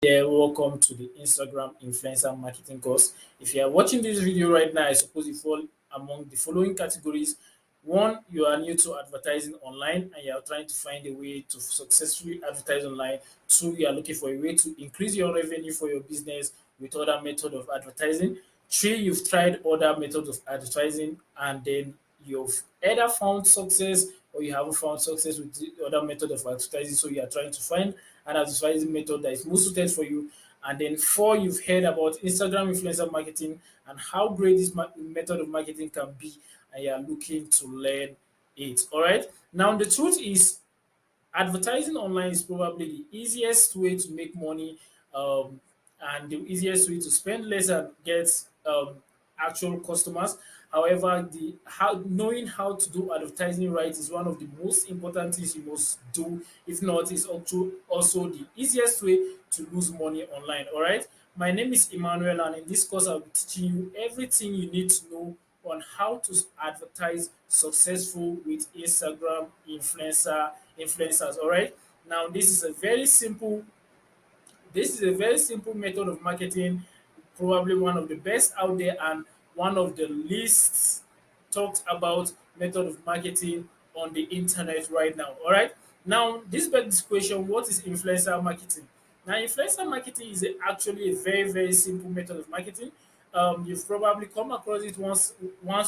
Yeah, welcome to the Instagram influencer marketing course. If you are watching this video right now, I suppose you fall among the following categories. One, you are new to advertising online and you are trying to find a way to successfully advertise online. Two, you are looking for a way to increase your revenue for your business with other method of advertising. Three, you've tried other methods of advertising and then you've either found success or you haven't found success with the other method of advertising. So you are trying to find an advertising method that is most suited for you. And then four, you've heard about Instagram influencer marketing and how great this method of marketing can be, and you are looking to learn it. All right. Now the truth is, advertising online is probably the easiest way to make money, um, and the easiest way to spend less and get actual customers. However, the how knowing how to do advertising right is one of the most important things you must do. If not, it's also the easiest way to lose money online. All right. My name is Emmanuel, and in this course, I'll be teaching you everything you need to know on how to advertise successful with Instagram influencers. All right. Now, this is a very simple method of marketing, probably one of the best out there and one of the least talked about method of marketing on the internet right now. All right. Now, this begs this question: what is influencer marketing? Now, influencer marketing is actually a very, very simple method of marketing. You've probably come across it once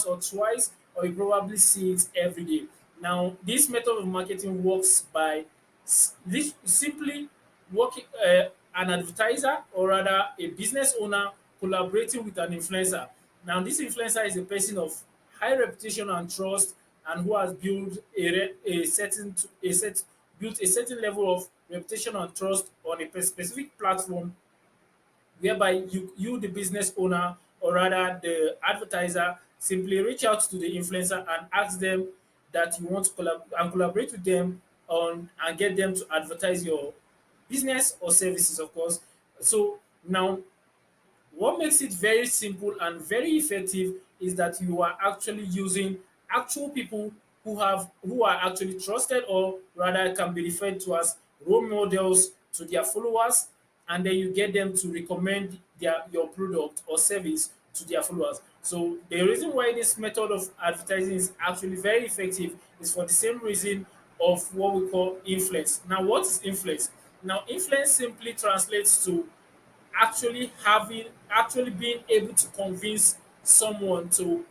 or twice, or you probably see it every day. Now, this method of marketing works by simply working an advertiser, or rather a business owner, collaborating with an influencer. Now, this influencer is a person of high reputation and trust, and who has built a certain a set built a certain level of reputation and trust on a specific platform, whereby you the business owner, or rather the advertiser, simply reach out to the influencer and ask them that you want to collaborate with them on and get them to advertise your business or services, of course. So now, what makes it very simple and very effective is that you are actually using actual people who are actually trusted, or rather can be referred to as role models to their followers, and then you get them to recommend your product or service to their followers. So the reason why this method of advertising is actually very effective is for the same reason of what we call influence. Now, what is influence? Now, influence simply translates to actually being able to convince someone to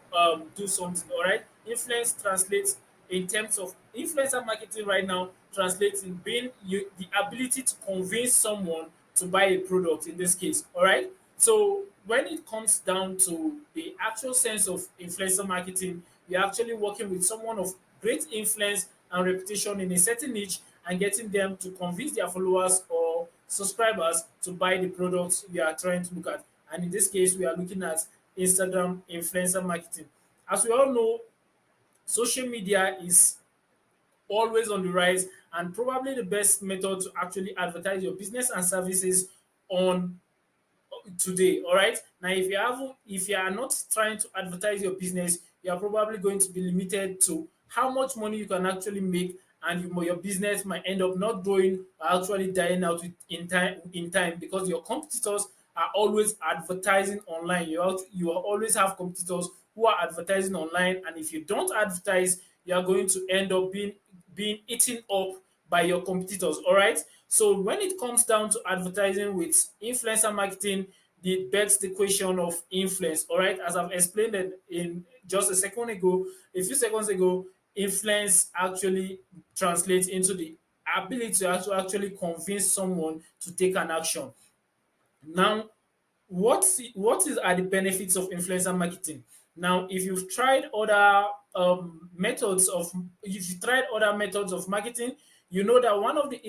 do something. All right. Influence translates in terms of influencer marketing right now, translates in being the ability to convince someone to buy a product in this case. All right. So when it comes down to the actual sense of influencer marketing, you're actually working with someone of great influence and reputation in a certain niche, and getting them to convince their followers or subscribers to buy the products we are trying to look at. And in this case, we are looking at Instagram influencer marketing. As we all know, social media is always on the rise, and probably the best method to actually advertise your business and services on today. All right. Now, if you are not trying to advertise your business, you are probably going to be limited to how much money you can actually make, and your business might end up not growing or actually dying out in time, because your competitors are always advertising online. You always have competitors who are advertising online, and if you don't advertise, you are going to end up being eaten up by your competitors. All right. So when it comes down to advertising with influencer marketing, it begs the question of influence. All right. As I've explained it in just a few seconds ago, influence actually translates into the ability to actually convince someone to take an action. Now, what is are the benefits of influencer marketing? Now, if you've tried other methods of marketing, you know that one of the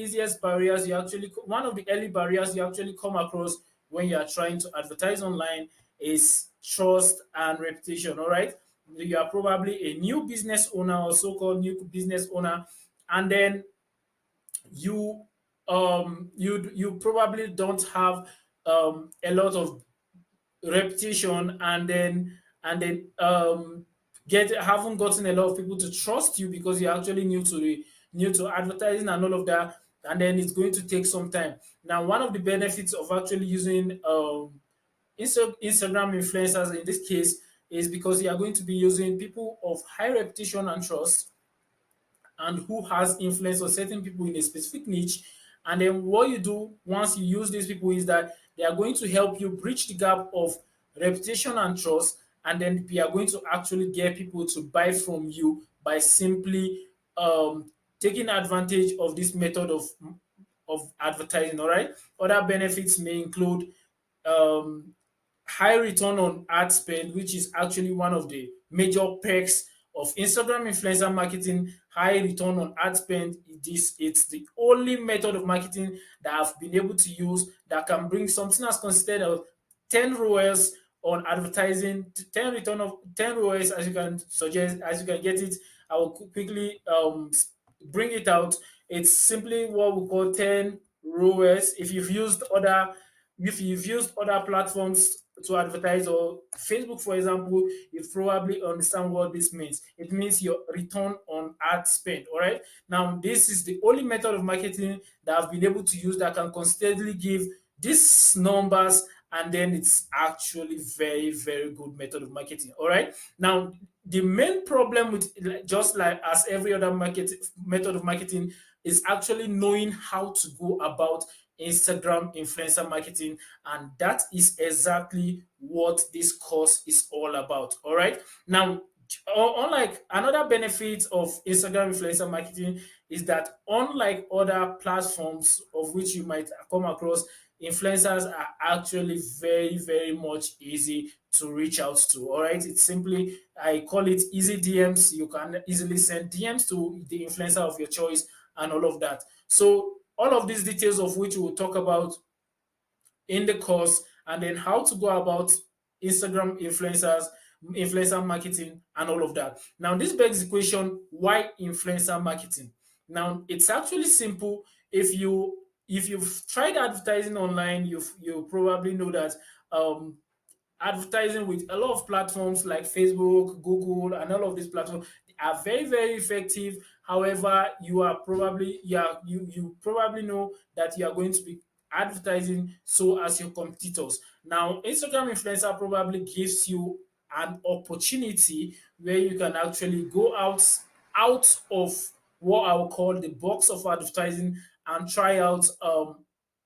early barriers you actually come across when you are trying to advertise online is trust and reputation. All right. You are probably a new business owner, or so-called new business owner, and then you probably don't have a lot of reputation, and then get haven't gotten a lot of people to trust you, because you're actually new to advertising and all of that. and then it's going to take some time. Now, one of the benefits of actually using Instagram influencers in this case is because you are going to be using people of high reputation and trust, and who has influence on certain people in a specific niche. And then what you do once you use these people is that they are going to help you bridge the gap of reputation and trust, and then we are going to actually get people to buy from you by simply taking advantage of this method of advertising. All right. Other benefits may include um, high return on ad spend, which is actually one of the major perks of Instagram influencer marketing. High return on ad spend. It's the only method of marketing that I've been able to use that can bring something as considered of 10 ROAS on advertising, 10 return of 10 ROAS, as you can suggest, as you can get it. I will quickly bring it out. It's simply what we call 10 ROAS. If you've used other platforms to advertise, or Facebook, for example, you probably understand what this means. It means your return on ad spend. All right. Now, this is the only method of marketing that I've been able to use that can constantly give these numbers, and then it's actually very, very good method of marketing. All right. Now, the main problem with, just like as every other market method of marketing, is actually knowing how to go about Instagram influencer marketing, and that is exactly what this course is all about. All right. Now, unlike another benefit of Instagram influencer marketing is that, unlike other platforms of which you might come across, influencers are actually very, very much easy to reach out to. All right. It's simply, I call it easy DMs. You can easily send DMs to the influencer of your choice and all of that. So all of these details of which we'll talk about in the course, and then how to go about Instagram influencer marketing, and all of that. Now, this begs the question: why influencer marketing? Now, it's actually simple. If you've tried advertising online, you probably know that um, advertising with a lot of platforms like Facebook, Google, and all of these platforms are very, very effective. However, you probably know that you are going to be advertising so as your competitors. Now, Instagram influencer probably gives you an opportunity where you can actually go out of what I will call the box of advertising, and try out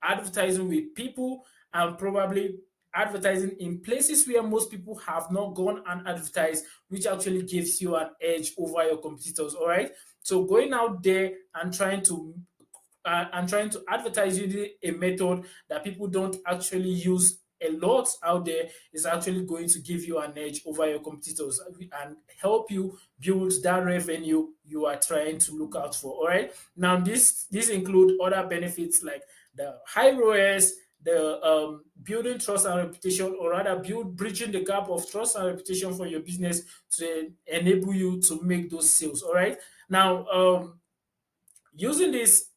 advertising with people, and probably advertising in places where most people have not gone and advertised, which actually gives you an edge over your competitors. All right. So going out there and trying to advertise using a method that people don't actually use a lot out there is actually going to give you an edge over your competitors and help you build that revenue you are trying to look out for. All right. Now, this include other benefits like the high ROAS, the building trust and reputation, or rather bridging the gap of trust and reputation for your business to enable you to make those sales. All right. Now, using this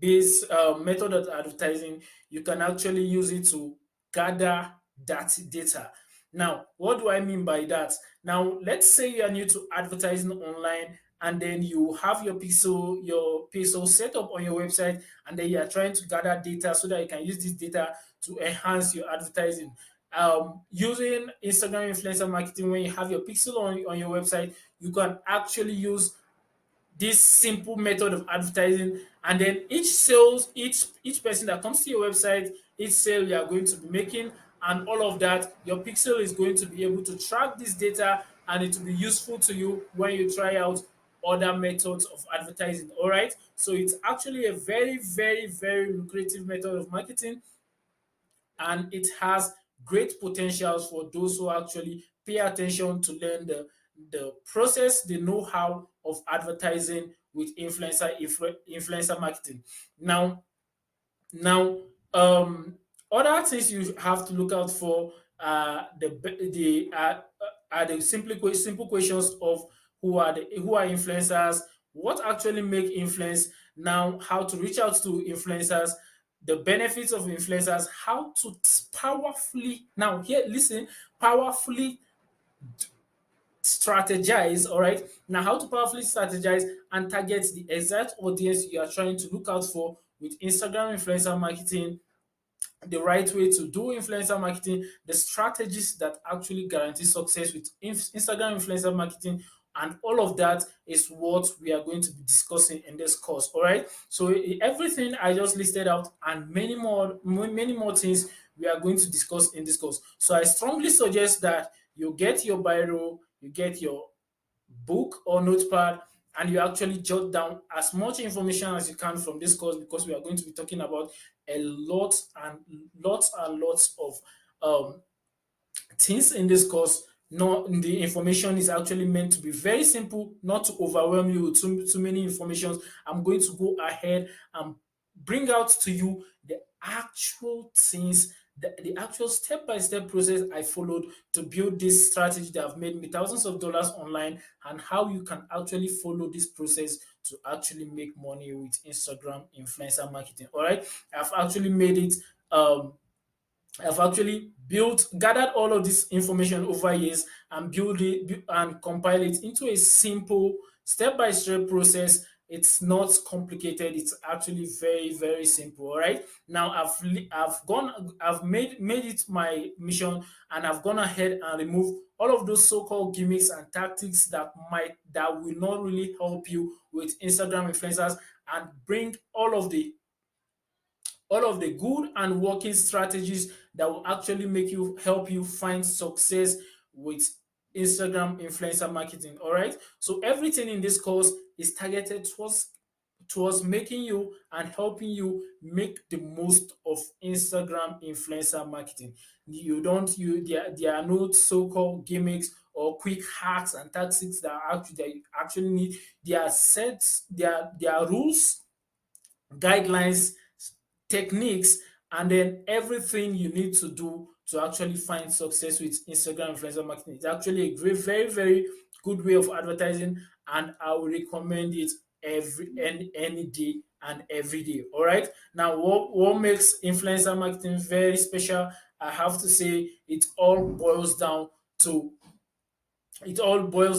method of advertising, you can actually use it to gather that data. Now, what do I mean by that? Now, let's say you are new to advertising online, and then you have your pixel set up on your website, and then you are trying to gather data so that you can use this data to enhance your advertising. Using Instagram influencer marketing, when you have your pixel on your website, you can actually use this simple method of advertising, and then each person that comes to your website, each sale you are going to be making, and all of that, your pixel is going to be able to track this data, and it will be useful to you when you try out other methods of advertising. All right. So it's actually a very, very, very lucrative method of marketing, and it has great potentials for those who actually pay attention to learn the process, the know-how of advertising with influencer marketing. Now, other things you have to look out for are the simple questions of who are influencers, what actually make influence, now how to reach out to influencers, the benefits of influencers, how to powerfully, now here listen, powerfully strategize. All right. Now, how to powerfully strategize and target the exact audience you are trying to look out for with Instagram influencer marketing, the right way to do influencer marketing, the strategies that actually guarantee success with Instagram influencer marketing, and all of that is what we are going to be discussing in this course. All right. So everything I just listed out and many more things we are going to discuss in this course. So I strongly suggest that you get your biro, you get your book or notepad, and you actually jot down as much information as you can from this course, because we are going to be talking about a lots of um, things in this course. No, the information is actually meant to be very simple, not to overwhelm you with too many informations. I'm going to go ahead and bring out to you the actual things, the actual step-by-step process I followed to build this strategy that have made me thousands of dollars online, and how you can actually follow this process to actually make money with Instagram influencer marketing. All right, I've actually made it I've actually gathered all of this information over years and build it and compile it into a simple step-by-step process. It's not complicated. It's actually very simple. All right. Now I've made it my mission, and I've gone ahead and removed all of those so-called gimmicks and tactics that will not really help you with Instagram influencers, and bring all of the good and working strategies that will actually help you find success with Instagram influencer marketing. All right. So everything in this course is targeted towards making you and helping you make the most of Instagram influencer marketing. You don't you there are no so-called gimmicks or quick hacks and tactics that you actually need. There are sets, there are rules, guidelines, techniques, and then everything you need to do to actually find success with Instagram influencer marketing. It's actually a very good way of advertising, and I will recommend it any day and every day. All right. Now, what makes influencer marketing very special? I have to say to it all boils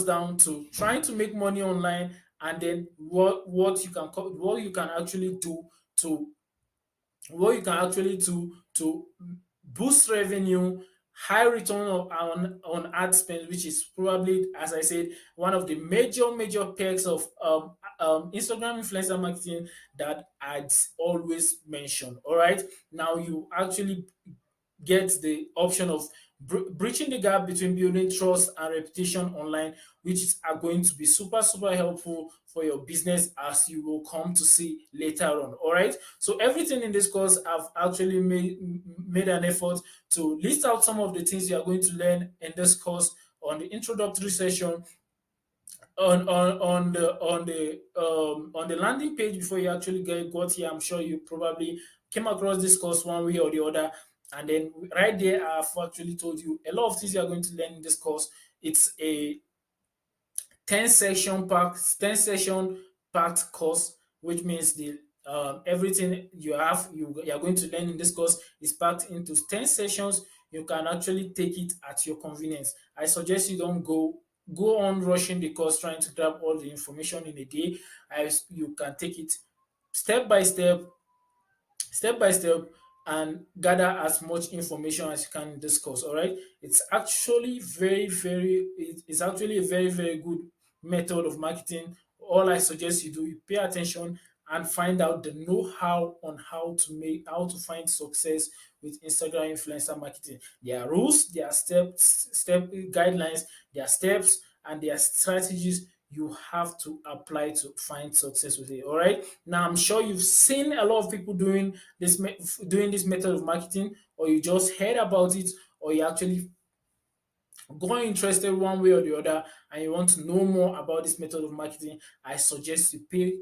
down to trying to make money online, and then what you can actually do to to boost revenue, high return on ad spend, which is probably, as I said, one of the major perks of Instagram influencer marketing that I'd always mention. All right, now you actually get the option of breaching the gap between building trust and reputation online, which is are going to be super helpful for your business, as you will come to see later on. All right. So everything in this course, I've actually made an effort to list out some of the things you are going to learn in this course on the introductory session, on the landing page before you actually got here. I'm sure you probably came across this course one way or the other, and then right there I've actually told you a lot of things you are going to learn in this course. It's a 10 session packed course, which means the everything you are going to learn in this course is packed into 10 sessions. You can actually take it at your convenience. I suggest you don't go on rushing the course trying to grab all the information in a day. You can take it step by step, and gather as much information as you can in this course. All right. It's actually a very good method of marketing. All I suggest you do, you pay attention and find out the know-how on how to find success with Instagram influencer marketing. There are rules, there are step guidelines, there are steps, and there are strategies you have to apply to find success with it. All right. Now, I'm sure you've seen a lot of people doing this method of marketing, or you just heard about it, or you actually got interested one way or the other, and you want to know more about this method of marketing. I suggest you pay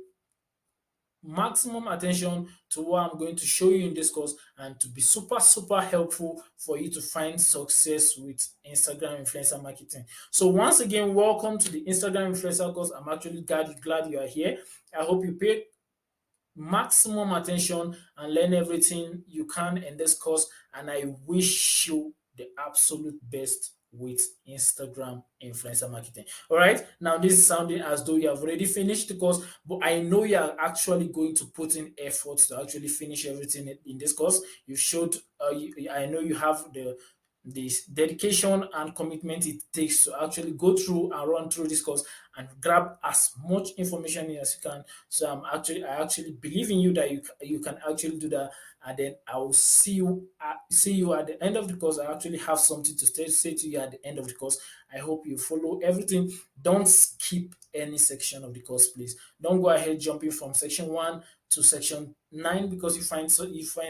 maximum attention to what I'm going to show you in this course, and to be super helpful for you to find success with Instagram influencer marketing. So once again, welcome to the Instagram influencer course. I'm actually glad you are here. I hope you pay maximum attention and learn everything you can in this course, and I wish you the absolute best with Instagram influencer marketing. All right. Now, this is sounding as though you have already finished the course, but I know you are actually going to put in efforts to actually finish everything in this course. You showed, I know you have this dedication and commitment it takes to actually go through and run through this course and grab as much information as you can. So I actually believe in you that you can actually do that. And then I will see you at the end of the course. I actually have something to say to you at the end of the course. I hope you follow everything. Don't skip any section of the course, please. Don't go ahead jumping from section 1 to section 9 because you find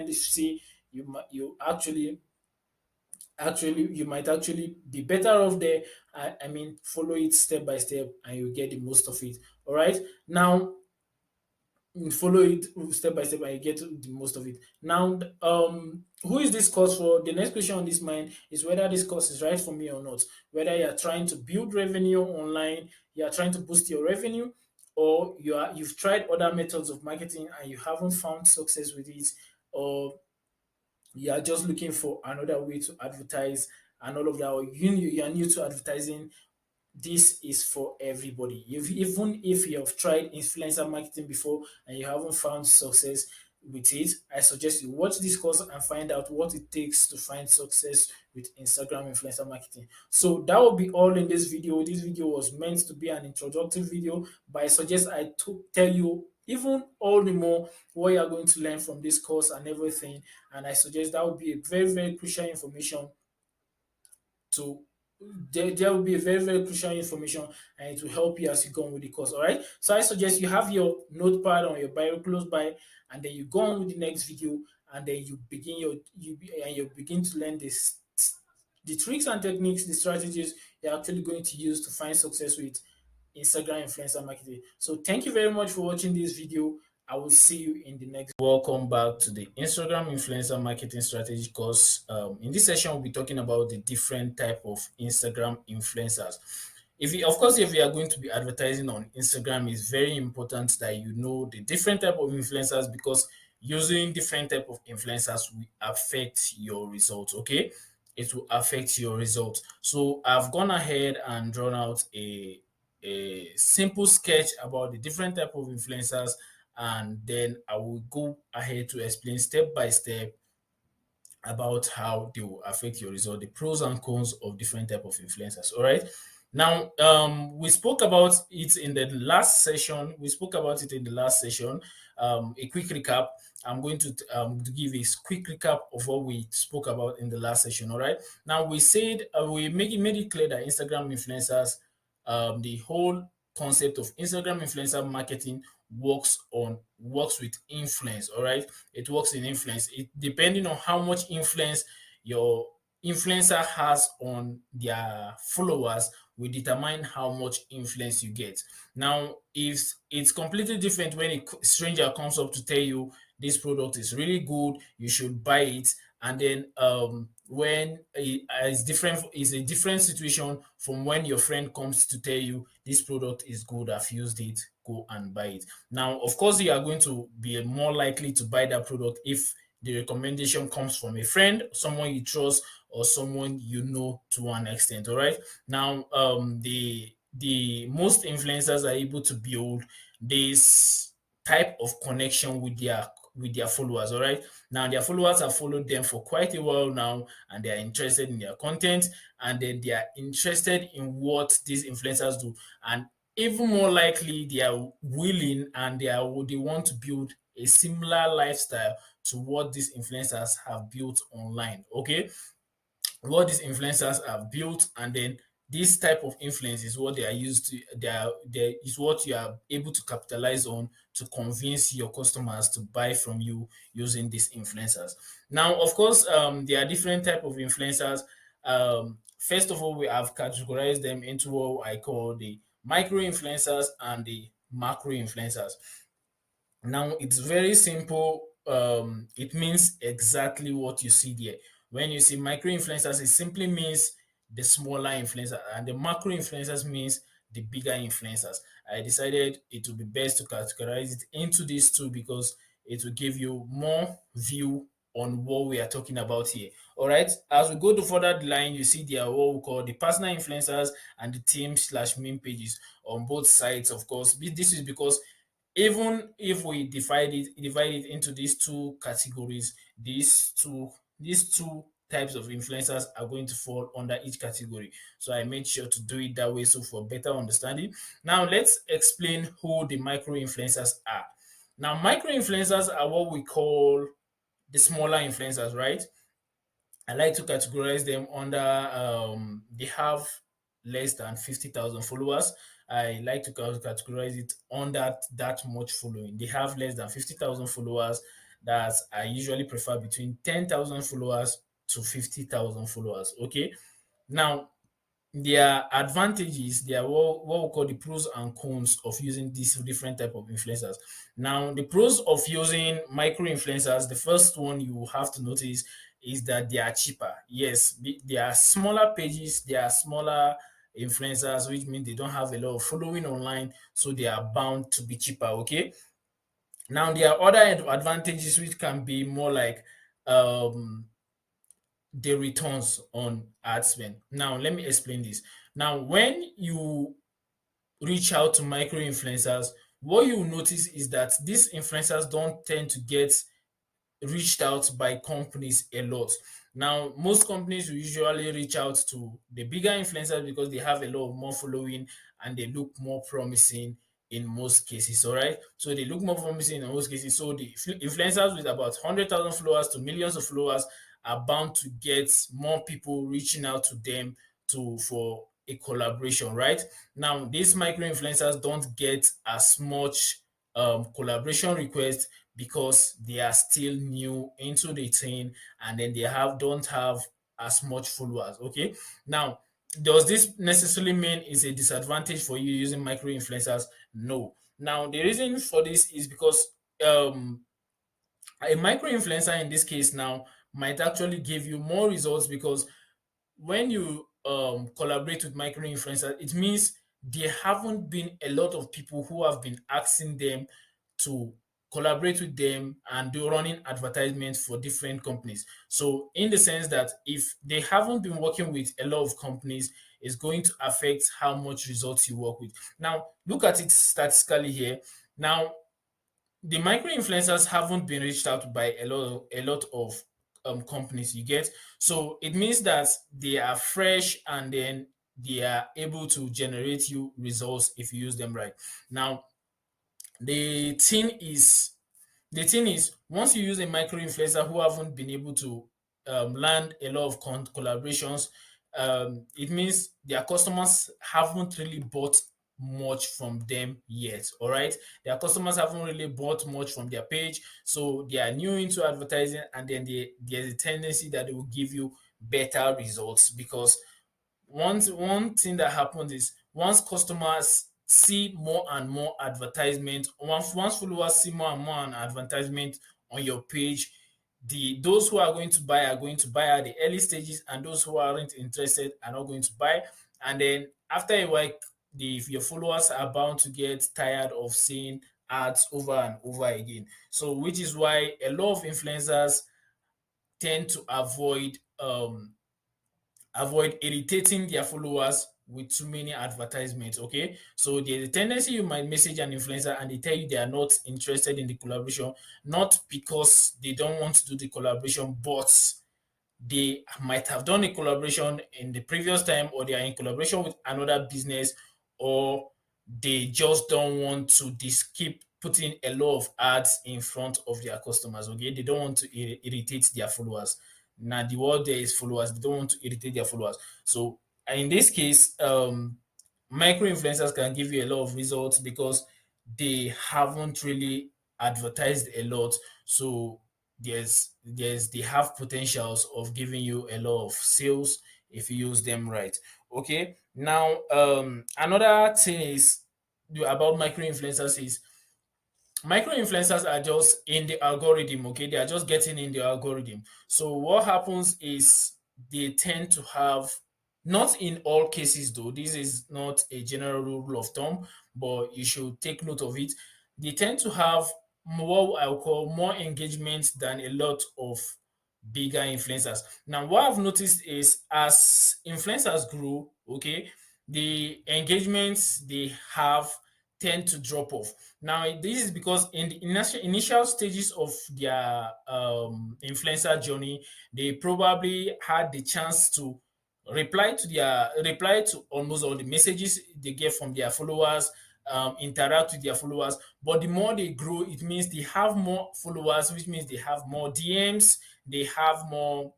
this, see, you actually you might actually be better off there. I mean, follow it step by step and you get the most of it. All right. Now, follow it step by step and you get the most of it. Now, who is this course for? The next question on this mind is whether this course is right for me or not. Whether you are trying to build revenue online, you are trying to boost your revenue, or you've tried other methods of marketing and you haven't found success with it, or you are just looking for another way to advertise and all of that, or you are new to advertising. This is for everybody. Even if you have tried influencer marketing before and you haven't found success with it, I suggest you watch this course and find out what it takes to find success with Instagram influencer marketing. So that will be all in this video. This video was meant to be an introductory video, but I suggest tell you even all the more what you are going to learn from this course and everything. And I suggest that would be a very, very crucial information to there will be a very, very crucial information and it will help you as you go on with the course. All right. So I suggest you have your notepad on your bio close by, and then you go on with the next video, and then you begin to learn the tricks and techniques, the strategies you're actually going to use to find success with Instagram influencer marketing. So thank you very much for watching this video. I will see you in the next. Welcome back to the Instagram influencer marketing strategy course. In this session, we'll be talking about the different type of Instagram influencers. If you are going to be advertising on Instagram, it's very important that you know the different type of influencers, because using different type of influencers will affect your results. Okay, it will affect your results. So I've gone ahead and drawn out a simple sketch about the different type of influencers, and then I will go ahead to explain step by step about how they will affect your result, the pros and cons of different type of influencers. All right. Now, we spoke about it in the last session. A quick recap. I'm going to give a quick recap of what we spoke about in the last session. All right. Now, we said we made it clear that Instagram influencers, the whole concept of Instagram influencer marketing works with influence. All right, it works in influence. It depending on how much influence your influencer has on their followers will determine how much influence you get. Now, if it's completely different when a stranger comes up to tell you this product is really good, you should buy it, and then when it's a different situation from when your friend comes to tell you this product is good, I've used it, go and buy it. Now, of course, you are going to be more likely to buy that product if the recommendation comes from a friend, someone you trust, or someone you know to an extent. All right. Now, the most influencers are able to build this type of connection with their followers. All right. Now, their followers have followed them for quite a while now, and they are interested in their content, and then they are interested in what these influencers do, and even more likely they are willing and they want to build a similar lifestyle to what these influencers have built online. Okay, what these influencers have built, and then this type of influence is what they are used to they is what you are able to capitalize on to convince your customers to buy from you using these influencers. Now, of course, there are different type of influencers. First of all, we have categorized them into what I call the micro influencers and the macro influencers. Now, it's very simple. It means exactly what you see there. When you see micro influencers, it simply means the smaller influencer, and the macro influencers means the bigger influencers. I decided it would be best to categorize it into these two because it will give you more view on what we are talking about here. All right. As we go to further the line, you see there are what we call the personal influencers and the team slash meme pages on both sides. Of course, this is because even if we divide it into these two categories, these two types of influencers are going to fall under each category. So I made sure to do it that way so for better understanding. Now let's explain who the micro influencers are. Now micro influencers are what we call the smaller influencers, right? I like to categorize them under they have less than 50,000 followers. I like to categorize it under that much following. They have less than 50,000 followers. That I usually prefer between 10,000 followers to 50,000 followers. Okay. Now, their advantages, they are what we call the pros and cons of using these different type of influencers. Now, the pros of using micro influencers, the first one you have to notice is that they are cheaper. Yes, they are smaller pages, they are smaller influencers, which means they don't have a lot of following online, so they are bound to be cheaper. Okay. Now, there are other advantages which can be more like um the returns on ad spend. Now, let me explain this. Now, when you reach out to micro influencers, what you notice is that these influencers don't tend to get reached out by companies a lot. Now, most companies will usually reach out to the bigger influencers because they have a lot of more following and they look more promising in most cases. All right. So they look more promising in most cases. So the influencers with about 100,000 followers to millions of followers are bound to get more people reaching out to them for a collaboration, right? Now, these micro influencers don't get as much collaboration requests because they are still new into the thing and then they don't have as much followers. Okay. Now, does this necessarily mean it's a disadvantage for you using micro influencers? No. Now, the reason for this is because um a micro influencer in this case now might actually give you more results because when you collaborate with micro influencers, it means there haven't been a lot of people who have been asking them to collaborate with them and do running advertisements for different companies. So, in the sense that if they haven't been working with a lot of companies, it's going to affect how much results you work with. Now, look at it statistically here. Now, the micro influencers haven't been reached out by a lot of companies you get, so it means that they are fresh and then they are able to generate you results if you use them right. Now, the thing is the thing is, once you use a micro influencer who haven't been able to land a lot of collaborations, it means their customers haven't really bought much from them yet. All right, their customers haven't really bought much from their page, so they are new into advertising, and then there's a tendency that they will give you better results because one thing that happens is once customers see more and more advertisement, once followers see more and more an advertisement on your page, those who are going to buy at the early stages, and those who aren't interested are not going to buy. And then after a while, your followers are bound to get tired of seeing ads over and over again. So, which is why a lot of influencers tend to avoid irritating their followers with too many advertisements. Okay, so there's a tendency you might message an influencer and they tell you they are not interested in the collaboration, not because they don't want to do the collaboration, but they might have done a collaboration in the previous time, or they are in collaboration with another business, or they just don't want to keep putting a lot of ads in front of their customers. Okay, they don't want to irritate their followers. Now, the word there is followers. They don't want to irritate their followers. So, in this case, micro influencers can give you a lot of results because they haven't really advertised a lot. So they have potentials of giving you a lot of sales if you use them right. Okay. Now, another thing is about micro influencers is micro influencers are just in the algorithm. Okay, they are just getting in the algorithm. So what happens is they tend to have, not in all cases though, this is not a general rule of thumb, but you should take note of it. They tend to have more, I will call, more engagement than a lot of bigger influencers. Now, what I've noticed is as influencers grow, okay, the engagements they have tend to drop off. Now, this is because in the initial stages of their influencer journey, they probably had the chance to reply to almost all the messages they get from their followers, interact with their followers. But the more they grow, it means they have more followers, which means they have more DMs, they have more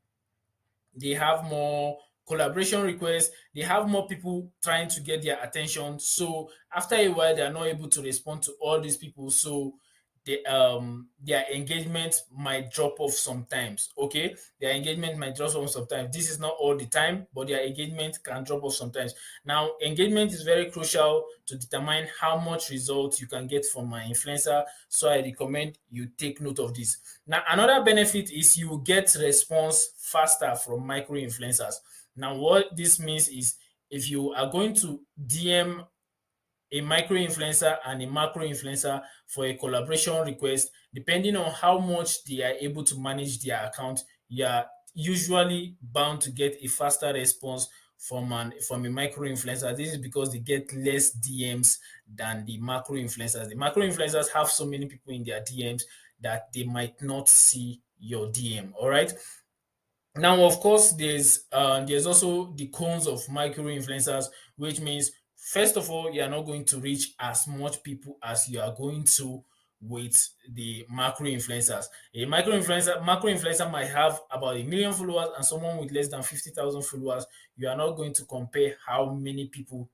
they have more collaboration requests, they have more people trying to get their attention. So after a while, they are not able to respond to all these people. So their engagement might drop off sometimes. Okay, their engagement might drop off sometimes. This is not all the time, but their engagement can drop off sometimes. Now, engagement is very crucial to determine how much results you can get from an influencer. So I recommend you take note of this. Now, another benefit is you will get response faster from micro influencers. Now, what this means is if you are going to DM a micro influencer and a macro influencer for a collaboration request, depending on how much they are able to manage their account, you are usually bound to get a faster response from a micro influencer. This is because they get less DMs than the macro influencers. The macro influencers have so many people in their DMs that they might not see your DM. All right. Now, of course, there's also the cons of micro influencers, which means first of all, you are not going to reach as much people as you are going to with the macro influencers. A macro influencer might have about 1 million followers, and someone with less than 50,000 followers. You are not going to compare how many people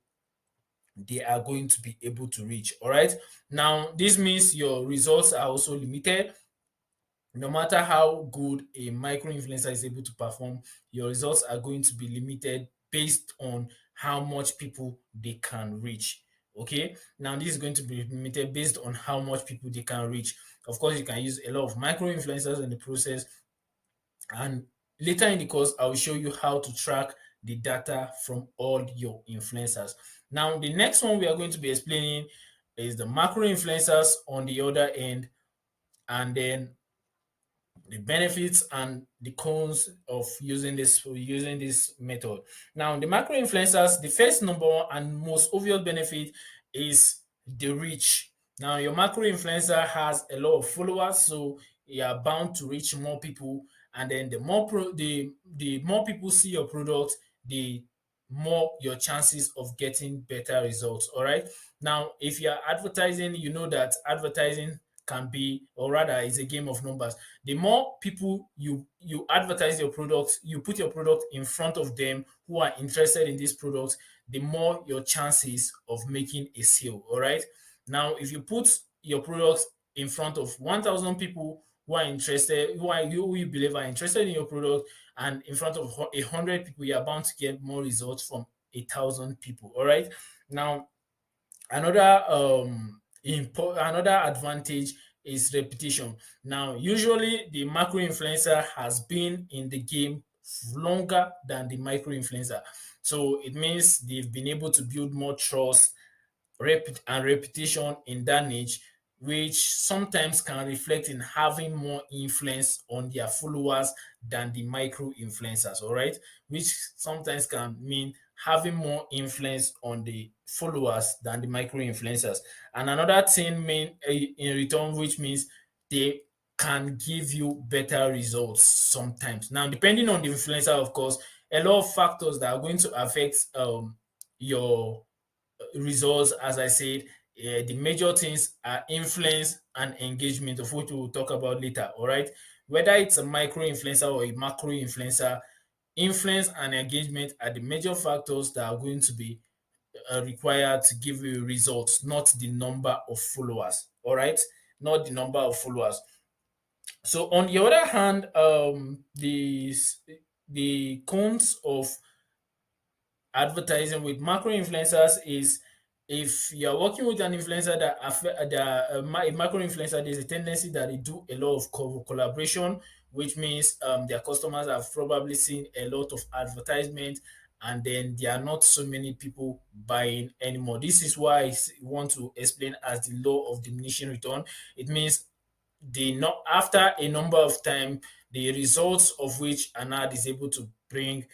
they are going to be able to reach. All right. Now, this means your results are also limited. No matter how good a micro influencer is able to perform, your results are going to be limited based on how much people they can reach. Okay, now this is going to be limited based on how much people they can reach. Of course, you can use a lot of micro influencers in the process, and later in the course, I will show you how to track the data from all your influencers. Now, the next one we are going to be explaining is the macro influencers on the other end, and then the benefits and the cons of using this method. Now, the macro influencers, the first number one and most obvious benefit is the reach. Now, your macro influencer has a lot of followers, so you are bound to reach more people. And then the more people see your product, the more your chances of getting better results. All right. Now, if you are advertising, you know that advertising can be, or rather, is a game of numbers. The more people you advertise your product, you put your product in front of them who are interested in this product, the more your chances of making a sale. All right. Now, if you put your product in front of 1,000 people who are interested, who you believe are interested in your product, and in front of 100 people, you are bound to get more results from 1,000 people. All right. Now, another advantage is repetition. Now, usually the macro influencer has been in the game longer than the micro influencer. So it means they've been able to build more trust and reputation in that niche, which sometimes can reflect in having more influence on their followers than the micro influencers, all right? Which sometimes can mean having more influence on the followers than the micro influencers. And another thing in return, which means they can give you better results sometimes. Now, depending on the influencer, of course, a lot of factors that are going to affect your results, as I said, the major things are influence and engagement, of which we will talk about later. All right. Whether it's a micro influencer or a macro influencer, influence and engagement are the major factors that are going to be required to give you results, not the number of followers. All right. Not the number of followers. So, on the other hand, the cons of advertising with macro influencers is if you're working with an influencer a macro influencer, there's a tendency that they do a lot of collaboration, which means their customers have probably seen a lot of advertisement, and then there are not so many people buying anymore. This is why want to explain as the law of diminishing return. It means the no after a number of time, the results of which an ad is able to bring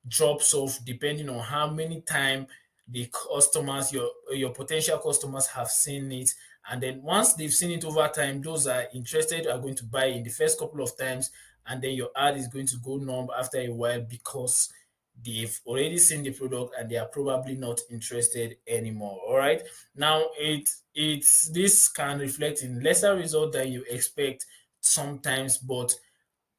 drops off depending on how many time the customers, your potential customers have seen it. And then once they've seen it over time, those are interested are going to buy in the first couple of times, and then your ad is going to go numb after a while because they've already seen the product and they are probably not interested anymore. All right. Now it's this can reflect in lesser result than you expect sometimes, but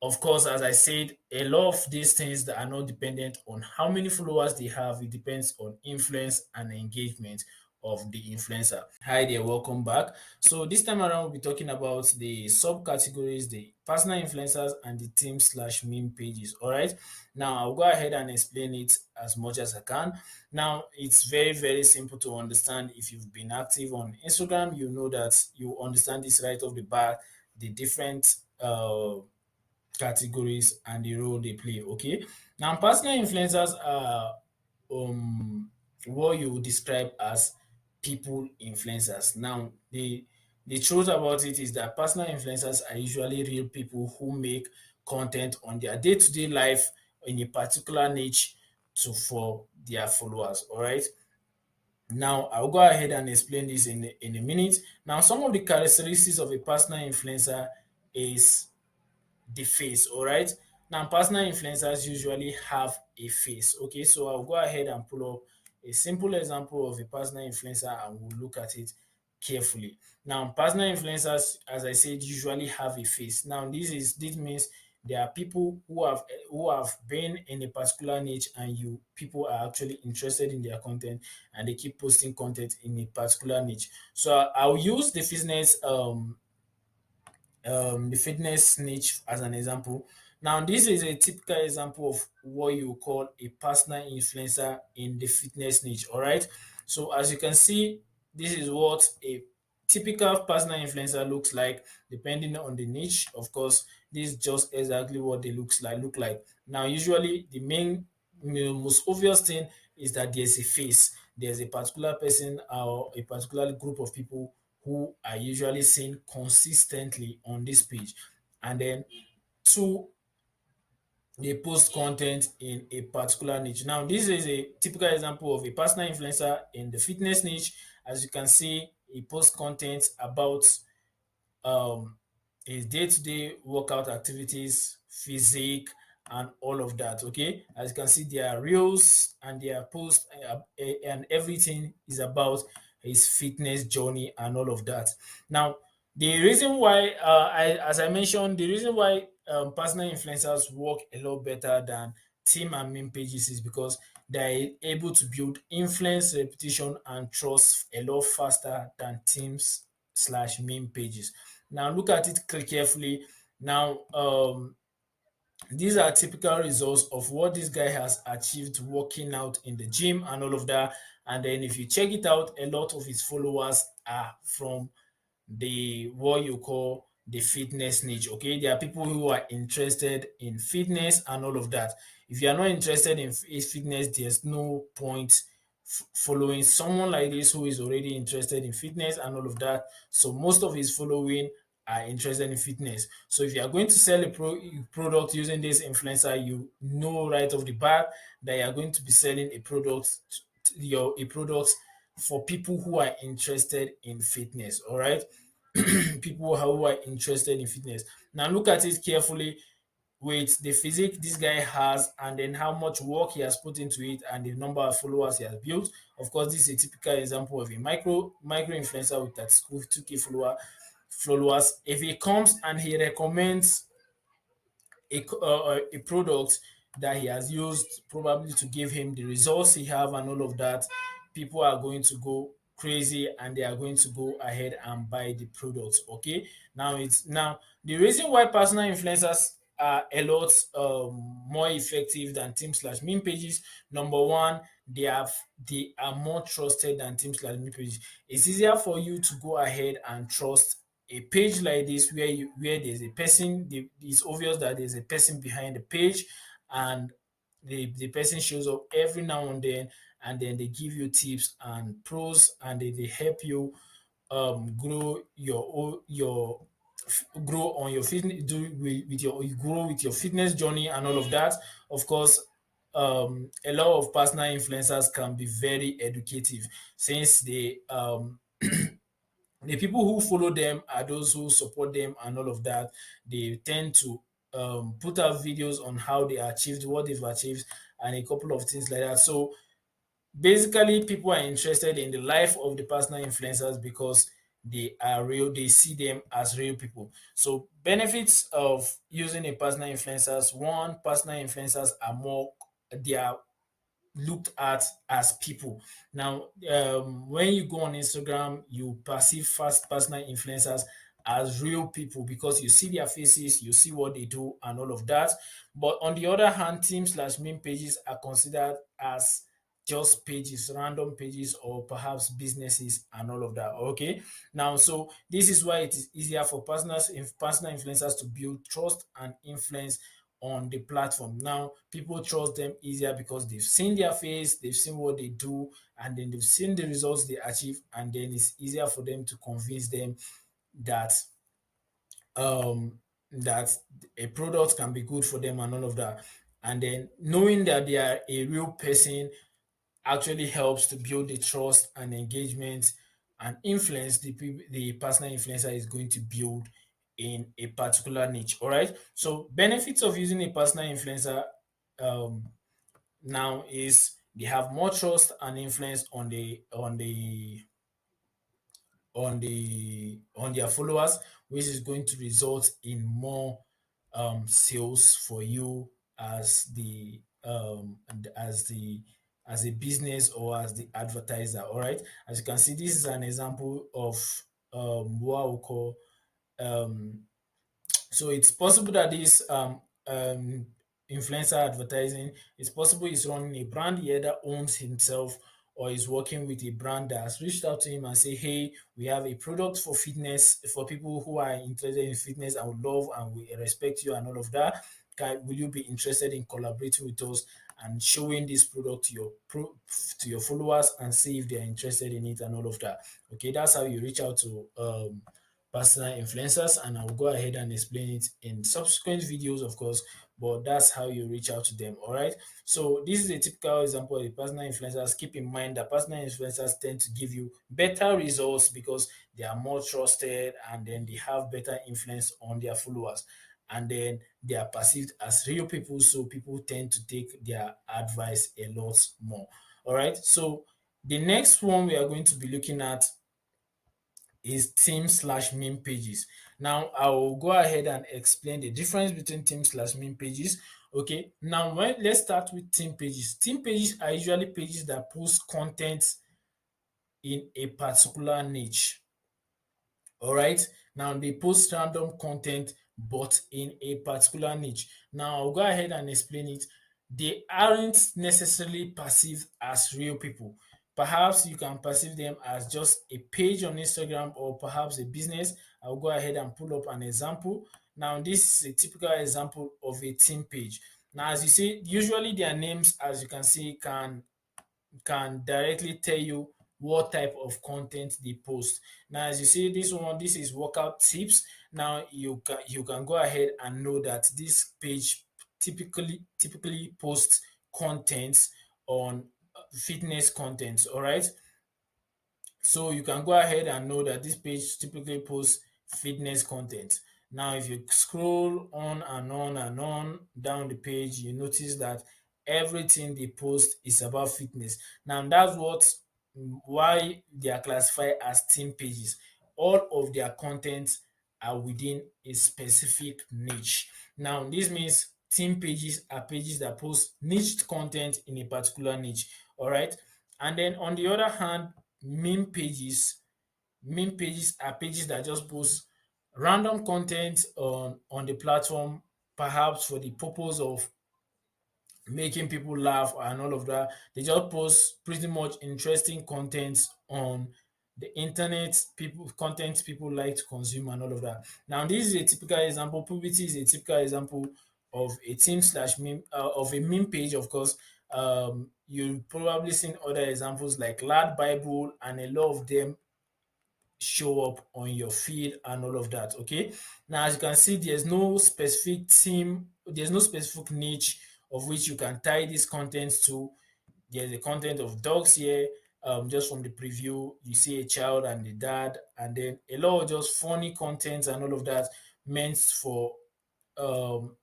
of course, as I said, a lot of these things that are not dependent on how many followers they have, it depends on influence and engagement of the influencer. Hi there, welcome back. So this time around, we'll be talking about the subcategories, the personal influencers, and the team slash meme pages. All right. Now I'll go ahead and explain it as much as I can. Now it's very, very simple to understand. If you've been active on Instagram, you know that you understand this right off the bat, the different categories and the role they play. Okay. Now, personal influencers are what you would describe as people influencers. Now, the truth about it is that personal influencers are usually real people who make content on their day-to-day life in a particular niche to for their followers. All right. Now, I'll go ahead and explain this in a minute. Now, some of the characteristics of a personal influencer is the face. All right. Now, personal influencers usually have a face. Okay, so I'll go ahead and pull up a simple example of a personal influencer and we'll look at it carefully. Now, personal influencers, as I said, usually have a face. Now, this means there are people who have been in a particular niche and you people are actually interested in their content and they keep posting content in a particular niche. So I'll use the fitness niche as an example. Now, this is a typical example of what you call a personal influencer in the fitness niche. All right. So, as you can see, this is what a typical personal influencer looks like, depending on the niche. Of course, this is just exactly what they look like. Now, usually, the main most obvious thing is that there's a face. There's a particular person or a particular group of people who are usually seen consistently on this page. And then two, they post content in a particular niche. Now, this is a typical example of a personal influencer in the fitness niche. As you can see, he posts content about um, his day-to-day workout activities, physique, and all of that. Okay, as you can see, their reels and their posts and everything is about his fitness journey and all of that. Now, the reason why, as I mentioned, the reason why personal influencers work a lot better than team and meme pages is because they're able to build influence, reputation, and trust a lot faster than teams slash meme pages. Now look at it carefully. Now these are typical results of what this guy has achieved working out in the gym and all of that. And then if you check it out, a lot of his followers are from the what you call the fitness niche. Okay, there are people who are interested in fitness and all of that. If you are not interested in fitness, there's no point following someone like this who is already interested in fitness and all of that. So most of his following are interested in fitness. So if you are going to sell a product using this influencer, you know right off the bat that you are going to be selling a product a product for people who are interested in fitness. All right. People who are interested in fitness. Now look at it carefully with the physique this guy has and then how much work he has put into it and the number of followers he has built. Of course, this is a typical example of a micro influencer with that 2K followers. If he comes and he recommends a product that he has used probably to give him the results he have and all of that, people are going to go crazy and they are going to go ahead and buy the product. Okay. Now the reason why personal influencers are a lot more effective than team slash meme pages. Number one, they are more trusted than team slash meme pages. It's easier for you to go ahead and trust a page like this where there's a person, it's obvious that there's a person behind the page and the person shows up every now and then they give you tips and pros and they help you grow your grow on your fitness, with your, you grow with your fitness journey and all of that. Of course, a lot of personal influencers can be very educative, since the people who follow them are those who support them and all of that. They tend to put out videos on how they achieved what they've achieved and a couple of things like that. So basically, people are interested in the life of the personal influencers because they are real, they see them as real people. So benefits of using a personal influencers: one, personal influencers are more, they are looked at as people. Now, when you go on Instagram, you perceive fast personal influencers as real people because you see their faces, you see what they do, and all of that. But on the other hand, team slash meme pages are considered as just pages, random pages, or perhaps businesses and all of that. Okay. Now, so this is why it is easier for personal influencers to build trust and influence on the platform. Now, people trust them easier because they've seen their face, they've seen what they do, and then they've seen the results they achieve, and then it's easier for them to convince them that that a product can be good for them and all of that. And then knowing that they are a real person actually helps to build the trust and engagement and influence the personal influencer is going to build in a particular niche. All right. So benefits of using a personal influencer um, now is they have more trust and influence on their followers, which is going to result in more sales for you as as a business or as the advertiser. All right. As you can see, this is an example of what we call um, so it's possible that this influencer advertising, it's possible he's running a brand he either owns himself or is working with a brand that has reached out to him and say, hey, we have a product for fitness for people who are interested in fitness and would love and we respect you and all of that. Will you be interested in collaborating with us and showing this product to to your followers and see if they're interested in it and all of that? Okay, that's how you reach out to personal influencers, and I'll go ahead and explain it in subsequent videos, of course, but that's how you reach out to them. All right. So this is a typical example of the personal influencers. Keep in mind that personal influencers tend to give you better results because they are more trusted and then they have better influence on their followers, and then they are perceived as real people, so people tend to take their advice a lot more. All right. So the next one we are going to be looking at is team slash meme pages. Now I will go ahead and explain the difference between team slash meme pages. Okay, now let's start with team pages. Team pages are usually pages that post content in a particular niche. All right. Now they post random content, but in a particular niche. Now I'll go ahead and explain it. They aren't necessarily perceived as real people. Perhaps you can perceive them as just a page on Instagram or perhaps a business. I'll go ahead and pull up an example. Now, this is a typical example of a team page. Now, as you see, usually their names, as you can see, can directly tell you what type of content they post. Now, as you see, this one, this is workout tips. Now, you can go ahead and know that this page typically posts contents on fitness contents. All right. So you can go ahead and know that this page typically posts fitness content. Now, if you scroll on and on and on down the page, you notice that everything they post is about fitness. Now, that's why they are classified as team pages. All of their contents are within a specific niche. Now, this means team pages are pages that post niched content in a particular niche. All right. And then on the other hand, meme pages are pages that just post random content on the platform, perhaps for the purpose of making people laugh and all of that. They just post pretty much interesting content on the internet, people like to consume and all of that. Now, this is a typical example. Puberty is a typical example of a team slash meme of a meme page, of course. You probably seen other examples like Lad Bible, and a lot of them show up on your feed and all of that. Okay. Now, as you can see, there's no specific theme, there's no specific niche of which you can tie this content to. There's the content of dogs here. Just from the preview, you see a child and the dad, and then a lot of just funny content and all of that meant for um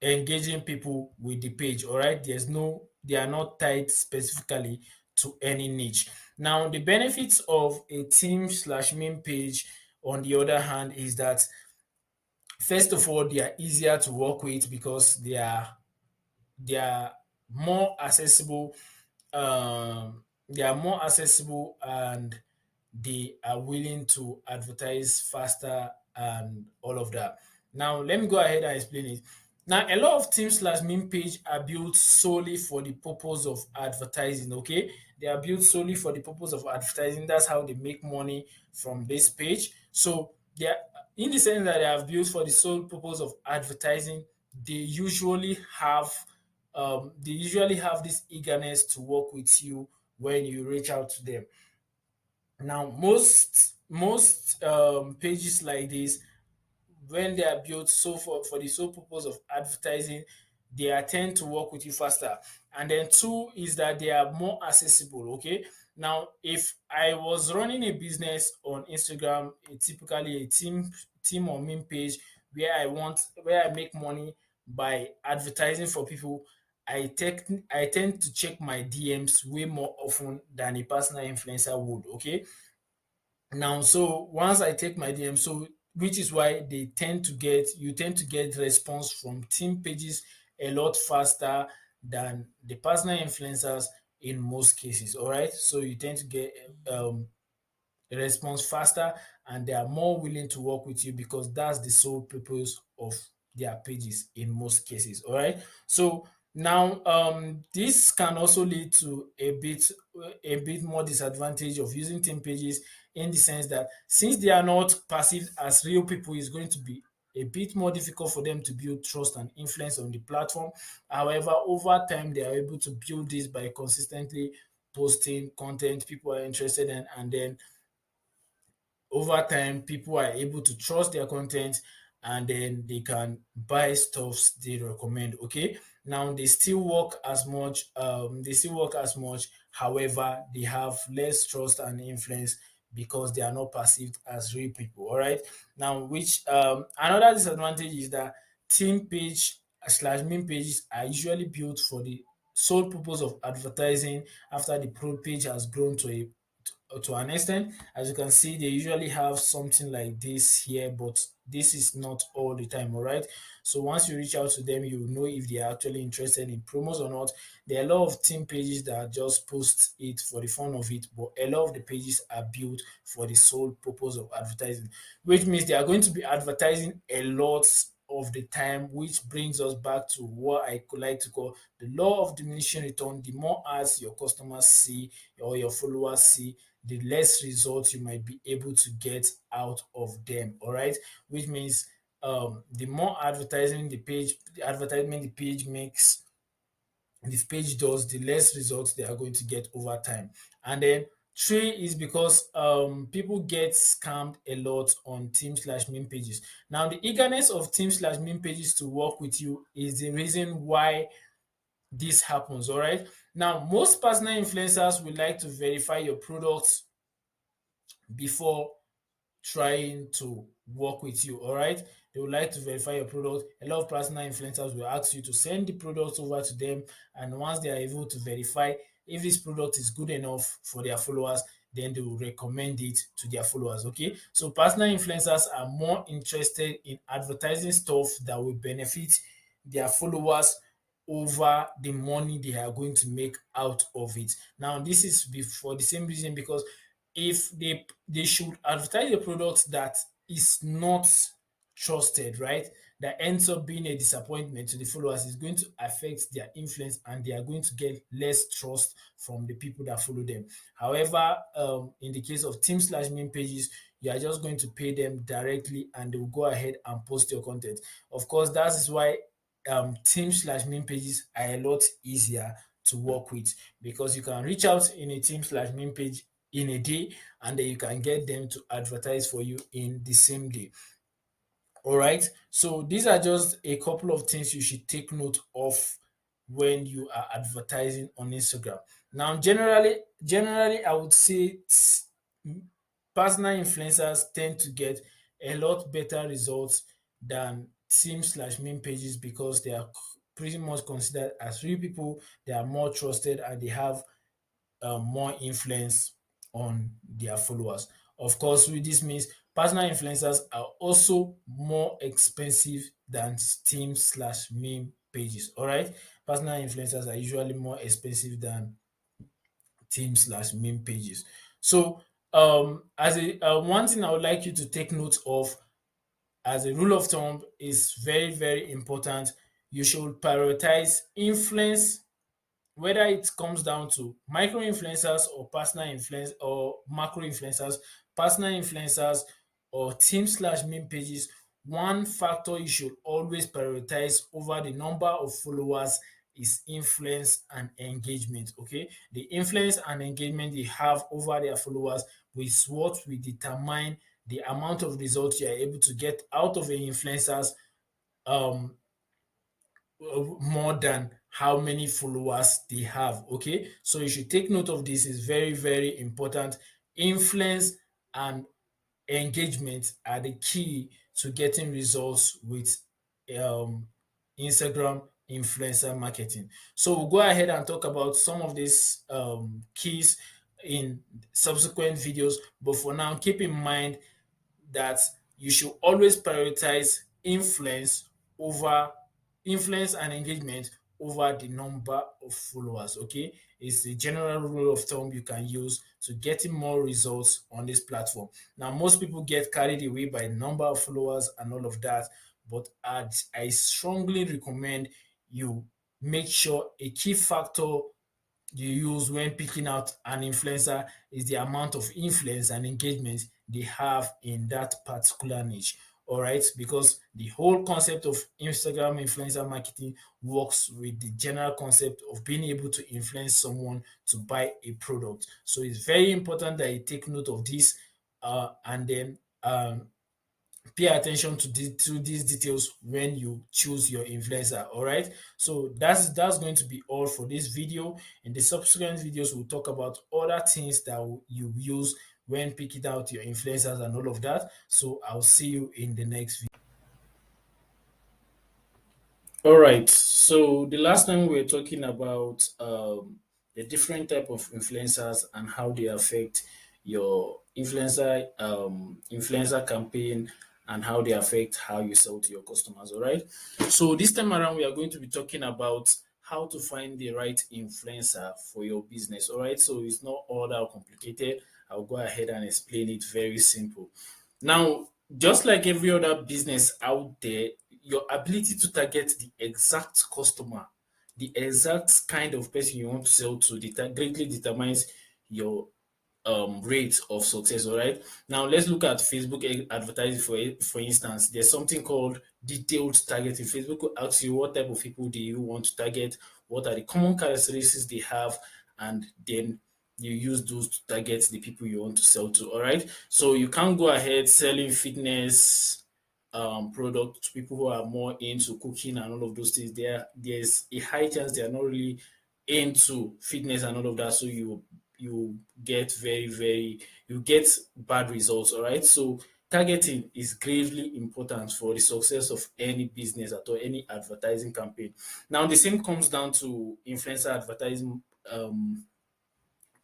engaging people with the page. All right, they are not tied specifically to any niche. Now, the benefits of a team slash main page, on the other hand, is that first of all, they are easier to work with because they are more accessible. They are more accessible, and they are willing to advertise faster and all of that. Now, let me go ahead and explain it. Now, a lot of team slash meme page are built solely for the purpose of advertising. Okay, they are built solely for the purpose of advertising. That's how they make money from this page. So they are, in the sense that they have built for the sole purpose of advertising, they usually have they usually have this eagerness to work with you when you reach out to them. Now, most pages like this, when they are built so for the sole purpose of advertising, they are tend to work with you faster. And then two is that they are more accessible. Okay. Now, if I was running a business on Instagram, typically a team or meme page where I make money by advertising for people, I tend to check my DMs way more often than a personal influencer would. Okay. Now, so once I take my DM, so which is why you tend to get response from team pages a lot faster than the personal influencers in most cases. All right. So you tend to get response faster, and they are more willing to work with you because that's the sole purpose of their pages in most cases. All right. So now this can also lead to a bit more disadvantage of using team pages, in the sense that since they are not perceived as real people, it's going to be a bit more difficult for them to build trust and influence on the platform. However, over time they are able to build this by consistently posting content people are interested in, and then over time people are able to trust their content, and then they can buy stuffs they recommend. Okay, now they still work as much, however they have less trust and influence because they are not perceived as real people. All right, now which another disadvantage is that team page slash meme pages are usually built for the sole purpose of advertising after the pro page has grown to an extent. As you can see, they usually have something like this here, but this is not all the time. All right, so once you reach out to them, you will know if they are actually interested in promos or not. There are a lot of team pages that just post it for the fun of it, but a lot of the pages are built for the sole purpose of advertising, which means they are going to be advertising a lot of the time, which brings us back to what I could like to call the law of diminishing return. The more ads your customers see or your followers see, the less results you might be able to get out of them. All right, which means the more advertisement the page makes, this page does, the less results they are going to get over time. And then three is because people get scammed a lot on team slash meme pages. Now, the eagerness of team slash meme pages to work with you is the reason why this happens. All right, now most personal influencers would like to verify your products before trying to work with you. All right, they would like to verify your product. A lot of personal influencers will ask you to send the product over to them, and once they are able to verify if this product is good enough for their followers, then they will recommend it to their followers. Okay, so personal influencers are more interested in advertising stuff that will benefit their followers over the money they are going to make out of it. Now, this is for the same reason, because if they should advertise a product that is not trusted, right? That ends up being a disappointment to the followers, is going to affect their influence, and they are going to get less trust from the people that follow them. However, in the case of team slash meme pages, you are just going to pay them directly, and they will go ahead and post your content. Of course, that is why team slash meme pages are a lot easier to work with, because you can reach out in a team slash meme page in a day, and then you can get them to advertise for you in the same day. All right. So these are just a couple of things you should take note of when you are advertising on Instagram. Now, generally, I would say personal influencers tend to get a lot better results than team slash meme pages because they are pretty much considered as real people. They are more trusted and they have more influence on their followers. Of course, with this means personal influencers are also more expensive than team slash meme pages. All right, personal influencers are usually more expensive than team slash meme pages. So, as a one thing I would like you to take note of as a rule of thumb is very important. You should prioritize influence, whether it comes down to micro influencers or personal influence or macro influencers, personal influencers or team slash meme pages. One factor you should always prioritize over the number of followers is influence and engagement. Okay, the influence and engagement they have over their followers is what will determine the amount of results you are able to get out of the influencers, um more than how many followers they have. Okay, so you should take note of this. Is very important. Influence and engagement are the key to getting results with um Instagram influencer marketing. So we'll go ahead and talk about some of these keys in subsequent videos, but for now keep in mind that you should always prioritize over influence and engagement over the number of followers. Okay, it's a general rule of thumb you can use to getting more results on this platform. Now, most people get carried away by number of followers and all of that, but I strongly recommend you make sure a key factor you use when picking out an influencer is the amount of influence and engagement they have in that particular niche. All right, because the whole concept of Instagram influencer marketing works with the general concept of being able to influence someone to buy a product. So it's very important that you take note of this, and then pay attention to these details when you choose your influencer. All right, so that's going to be all for this video. In the subsequent videos we'll talk about other things that you use when picking out your influencers and all of that. So I'll see you in the next video. All right. So the last time we were talking about the different type of influencers and how they affect your influencer campaign and how they affect how you sell to your customers. All right. So this time around, we are going to be talking about how to find the right influencer for your business. All right. So it's not all that complicated. I'll go ahead and explain it very simple. Now, just like every other business out there, your ability to target the exact customer, the exact kind of person you want to sell to, greatly determines your rate of success. All right. Now let's look at Facebook advertising for instance. There's something called detailed targeting. Facebook will ask you what type of people do you want to target, what are the common characteristics they have, and then you use those to target the people you want to sell to. All right. So you can't go ahead selling fitness product to people who are more into cooking and all of those things. There's a high chance they are not really into fitness and all of that. So you get you get bad results. All right. So targeting is gravely important for the success of any business at all, any advertising campaign. Now the same comes down to influencer advertising,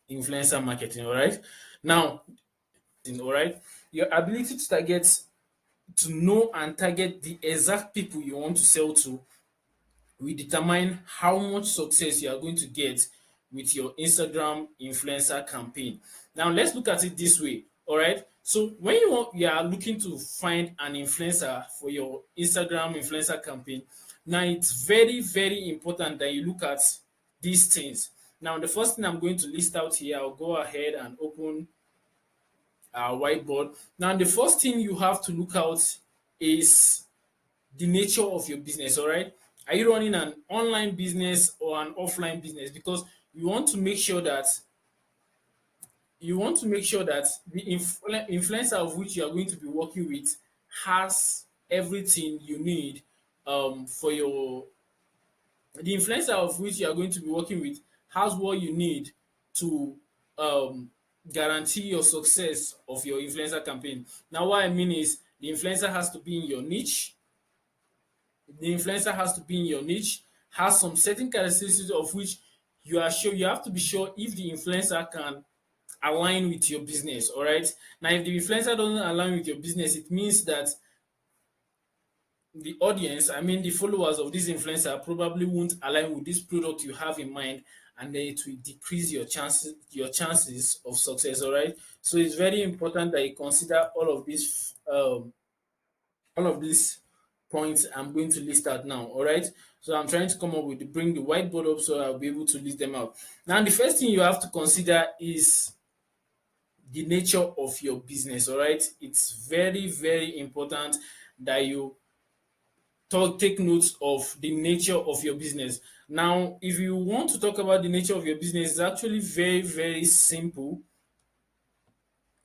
influencer marketing. All right. Now, all right, your ability to know and target the exact people you want to sell to will determine how much success you are going to get with your Instagram influencer campaign. Now, let's look at it this way. All right. So, when you are looking to find an influencer for your Instagram influencer campaign, now it's very important that you look at these things. Now, the first thing I'm going to list out here, I'll go ahead and open our whiteboard. Now, the first thing you have to look out is the nature of your business. All right, are you running an online business or an offline business? Because you want to make sure that you want to make sure that the influencer of which you are going to be working with has everything you need for your the influencer of which you are going to be working with has what you need to um, guarantee your success of your influencer campaign. Now, what I mean is the influencer has to be in your niche. The influencer has to be in your niche, has some certain characteristics of which you are sure you have to be sure if the influencer can align with your business. All right. Now, if the influencer doesn't align with your business, it means that the audience, I mean the followers of this influencer probably won't align with this product you have in mind, and then it will decrease your chances of success. All right. So it's very important that you consider all of these points I'm going to list out now. All right. So I'm trying to come up with bring the whiteboard up so I'll be able to list them out. Now, the first thing you have to consider is the nature of your business. All right. It's very, very important that you take note of the nature of your business. Now, if you want to talk about the nature of your business, it's actually very, very simple.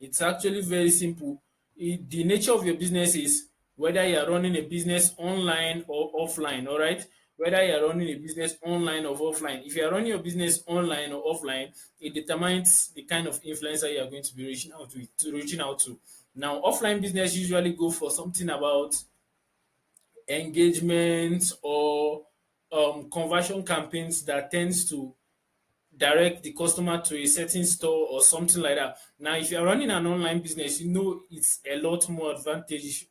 It's actually very simple. The nature of your business is whether you are running a business online or offline, all right? Whether you are running a business online or offline. If you are running your business online or offline, it determines the kind of influencer you are going to be reaching out to. Now, offline business usually go for something about engagement or conversion campaigns that tends to direct the customer to a certain store or something like that. Now, if you're running an online business, you know it's a lot more advantageous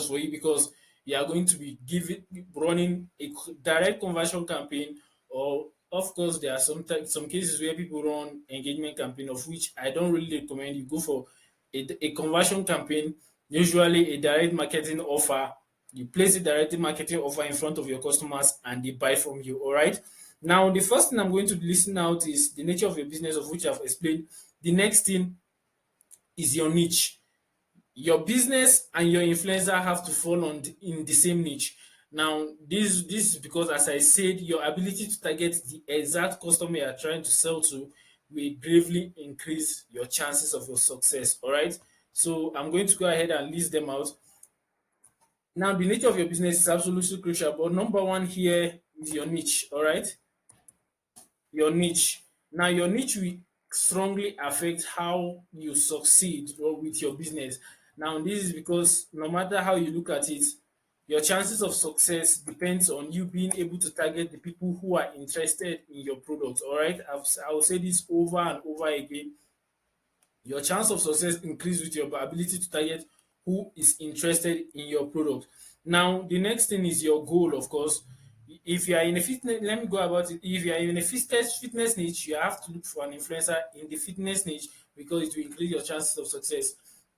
for you because you are going to be giving running a direct conversion campaign, or of course there are some cases where people run engagement campaign, of which I don't really recommend. You go for a conversion campaign, usually a direct marketing offer. You place a direct marketing offer in front of your customers and they buy from you. All right. Now, the first thing I'm going to listen out is the nature of your business, of which I've explained. The next thing is your niche. Your business and your influencer have to fall in the same niche. Now, this is because, as I said, your ability to target the exact customer you are trying to sell to will gravely increase your chances of your success. All right. So I'm going to go ahead and list them out. Now, the nature of your business is absolutely crucial, but number one here is your niche. All right. Your niche. Now, your niche will strongly affect how you succeed or with your business. Now, this is because no matter how you look at it, your chances of success depends on you being able to target the people who are interested in your product. All right, I will say this over and over again. Your chance of success increase with your ability to target who is interested in your product. Now, the next thing is your goal, of course. If you are in a fitness, let me go about it. If you are in a fitness niche, you have to look for an influencer in the fitness niche because it will increase your chances of success.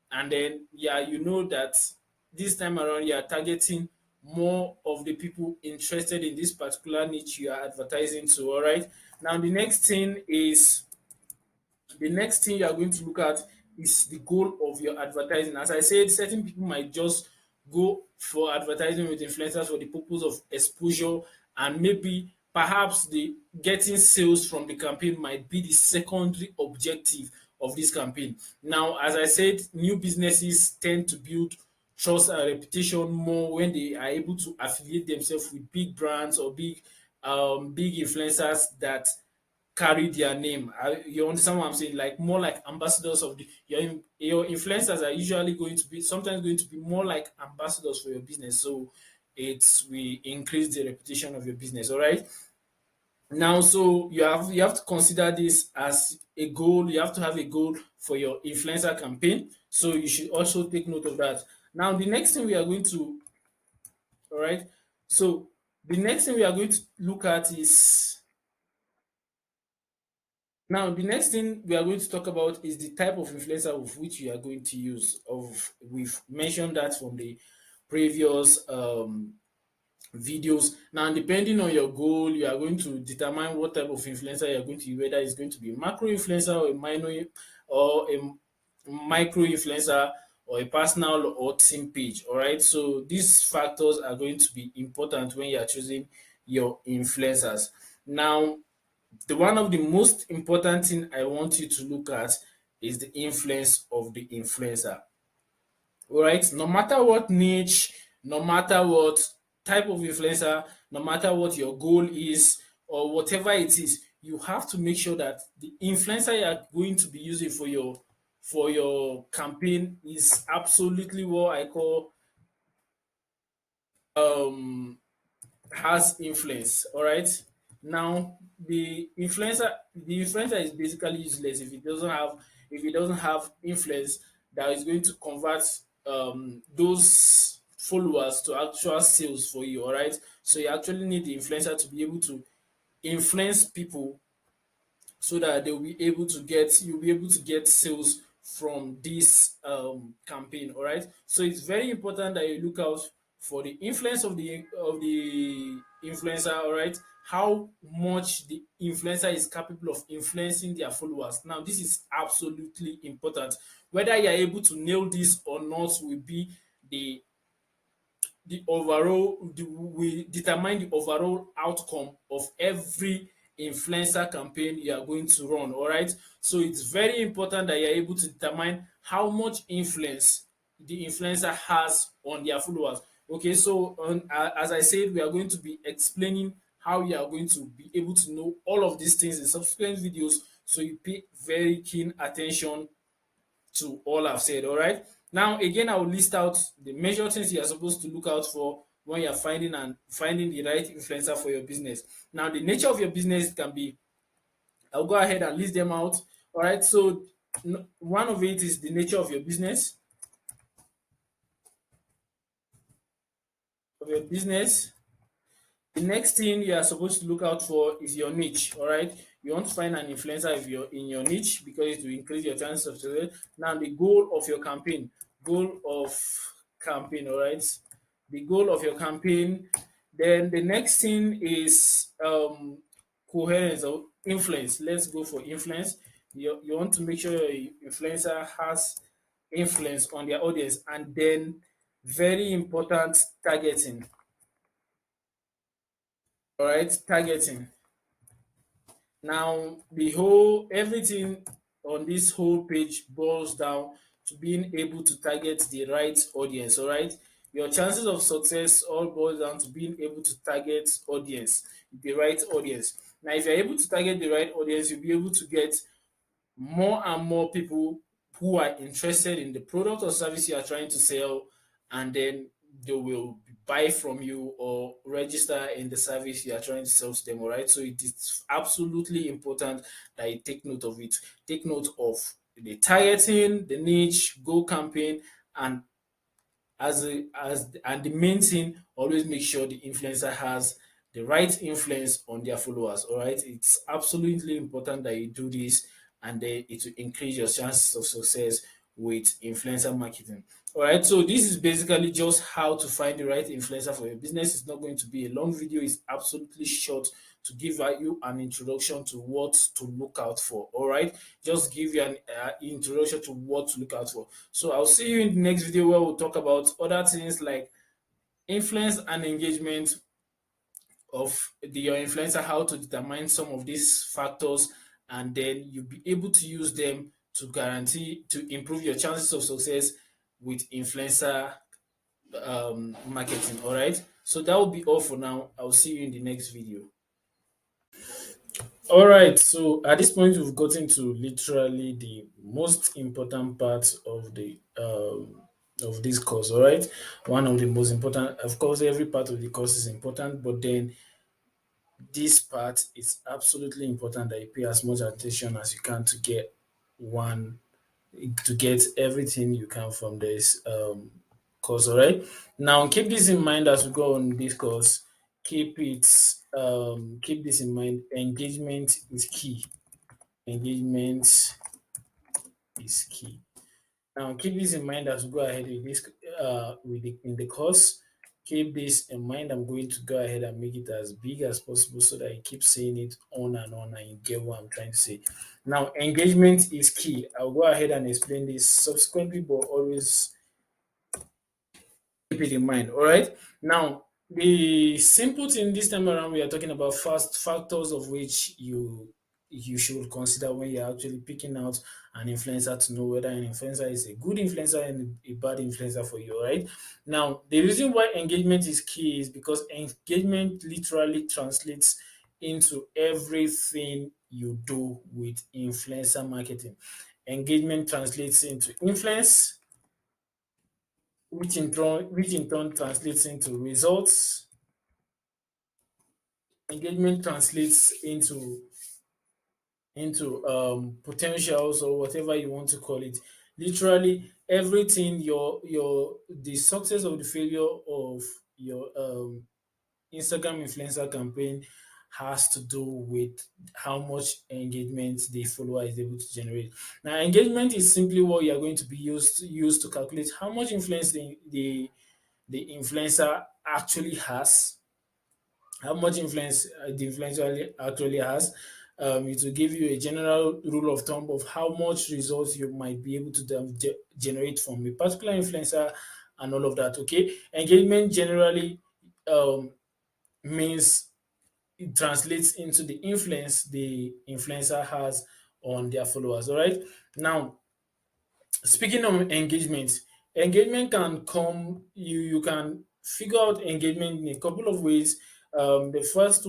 And then, yeah, you know that this time around you are targeting more of the people interested in this particular niche you are advertising to. All right. Now, the next thing you are going to look at is the goal of your advertising. As I said, certain people might just go for advertising with influencers for the purpose of exposure, and maybe perhaps the getting sales from the campaign might be the secondary objective of this campaign. Now, as I said, new businesses tend to build trust and reputation more when they are able to affiliate themselves with big brands or big influencers that carry their name. You understand what I'm saying? Like more like ambassadors of your influencers are usually going to be sometimes going to be more like ambassadors for your business. So it's we increase the reputation of your business. All right. Now, so you have to consider this as a goal. You have to have a goal for your influencer campaign. So you should also take note of that. Now, the next thing we are going to all right. So the next thing we are going to look at is Now, the next thing we are going to talk about is the type of influencer of which you are going to use. We've mentioned that from the previous videos. Now, depending on your goal, you are going to determine what type of influencer you are going to use, whether it's going to be a macro influencer or a micro influencer or a personal or team page. All right. So these factors are going to be important when you are choosing your influencers. Now, The one of the most important thing I want you to look at is the influence of the influencer. All right, no matter what niche, no matter what type of influencer, no matter what your goal is or whatever it is, you have to make sure that the influencer you are going to be using for your campaign is absolutely what I call um has influence. All right. Now the influencer is basically useless if it doesn't have influence that is going to convert those followers to actual sales for you. All right. So you actually need the influencer to be able to influence people so that you'll be able to get sales from this campaign. All right, so it's very important that you look out for the influence of the influencer. All right, how much the influencer is capable of influencing their followers. Now this is absolutely important. Whether you're able to nail this or not will be the we determine the overall outcome of every influencer campaign you are going to run. All right, so it's very important that you're able to determine how much influence the influencer has on their followers. Okay, so as I said, we are going to be explaining how you are going to be able to know all of these things in subsequent videos, so you pay very keen attention to all I've said. All right. Now, again, I will list out the major things you are supposed to look out for when you're finding the right influencer for your business. Now, the nature of your business can be, I'll go ahead and list them out. All right. So, one of it is the nature of your business, of your business. The next thing you are supposed to look out for is your niche. All right, you want to find an influencer if you're in your niche because it will increase your chances of success. Now, the goal of your campaign, goal of campaign. All right, the goal of your campaign. Then the next thing is coherence or influence. Let's go for influence. You want to make sure your influencer has influence on their audience, and then very important, targeting. All right, targeting. Now, the whole everything on this whole page boils down to being able to target the right audience. All right, your chances of success all boils down to being able to target the right audience. Now, if you're able to target the right audience, you'll be able to get more and more people who are interested in the product or service you are trying to sell, and then they will buy from you or register in the service you are trying to sell to them. All right, so it is absolutely important that you take note of it. Take note of the targeting, the niche, go campaign, and and the main thing, always make sure the influencer has the right influence on their followers. All right, it's absolutely important that you do this, and then it will increase your chances of success with influencer marketing. All right, so this is basically just how to find the right influencer for your business. It's not going to be a long video, it's absolutely short to give you an introduction to what to look out for. All right, just give you an introduction to what to look out for. So I'll see you in the next video where we'll talk about other things like influence and engagement of your influencer, how to determine some of these factors, and then you'll be able to use them to guarantee to improve your chances of success with influencer marketing. All right, so that will be all for now. I'll see you in the next video. All right, so at this point, we've gotten to literally the most important part of this course. All right, one of the most important. Of course, every part of the course is important, but then this part is absolutely important that you pay as much attention as you can one to get everything you can from this course. All right. Now keep this in mind as we go on this course. Keep this in mind. Engagement is key. Engagement is key. Now keep this in mind as we go ahead with this in the course. Keep this in mind. I'm going to go ahead and make it as big as possible so that you keep saying it on and you get what I'm trying to say. Now, engagement is key. I'll go ahead and explain this subsequently, but always keep it in mind. All right. Now, The simple thing this time around, we are talking about fast factors of which you should consider when you're actually picking out an influencer to know whether an influencer is a good influencer and a bad influencer for you, right? Now, the reason why engagement is key is because engagement literally translates into everything you do with influencer marketing. Engagement translates into influence, which in turn translates into results. Engagement translates into potentials or whatever you want to call it. Literally everything your the success or the failure of your Instagram influencer campaign has to do with how much engagement the follower is able to generate. Now, engagement is simply what you are going to be used to calculate how much influence the influencer actually has, how much influence the influencer actually has. It will give you a general rule of thumb of how much results you might be able to generate from a particular influencer and all of that. Okay, engagement generally means it translates into the influence the influencer has on their followers. All right, now speaking of engagement, engagement can come, you can figure out engagement in a couple of ways. The first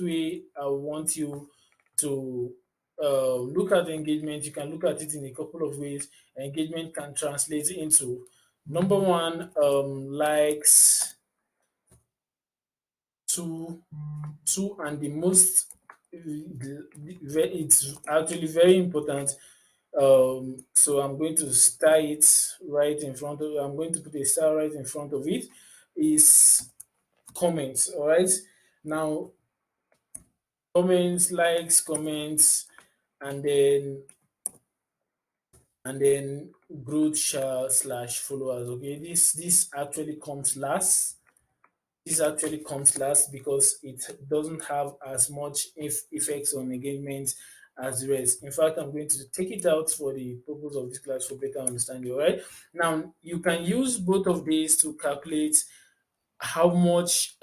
way I want you to look at engagement, you can look at it in a couple of ways. Engagement can translate into number one, likes, two, and the most, it's actually very important. So I'm going to star it right in front of. I'm going to put a star right in front of it. Is comments. All right. Now comments, likes, comments, and then growth share slash followers. Okay. This actually comes last. This actually comes last because it doesn't have as much effects on engagement as the rest. In fact, I'm going to take it out for the purpose of this class for better understanding. All right. Now, you can use both of these to calculate how much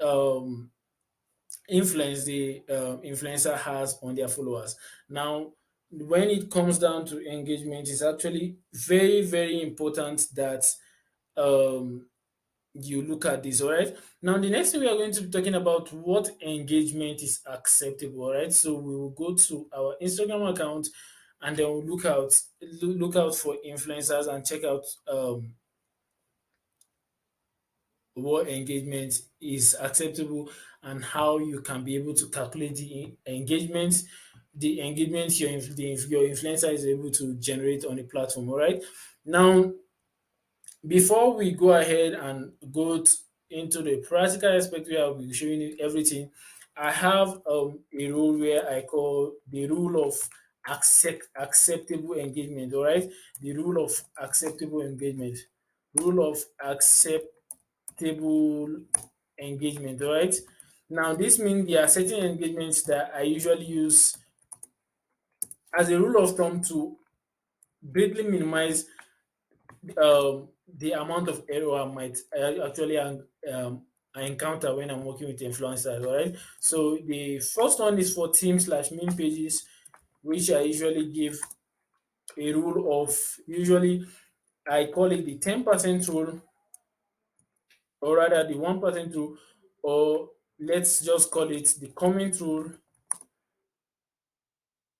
influence the influencer has on their followers. Now, when it comes down to engagement, it's actually very, very important that um, you look at this, all right? Now, the next thing we are going to be talking about what engagement is acceptable, all right? So we will go to our Instagram account and then we'll look out for influencers and check out what engagement is acceptable and how you can be able to calculate the engagement your influencer is able to generate on the platform. All right. Now, before we go ahead and into the practical aspect where I'll be showing you everything, I have a rule where I call the rule of acceptable engagement. All right, the rule of acceptable engagement, rule of acceptable engagement. All right. Now, this means there are certain engagements that I usually use as a rule of thumb to greatly minimize the amount of error I might actually I encounter when I'm working with influencers. All right. So the first one is for team slash main pages, which I usually give a rule of usually I call it the 10% rule, or rather the 1% rule, or let's just call it the comment rule.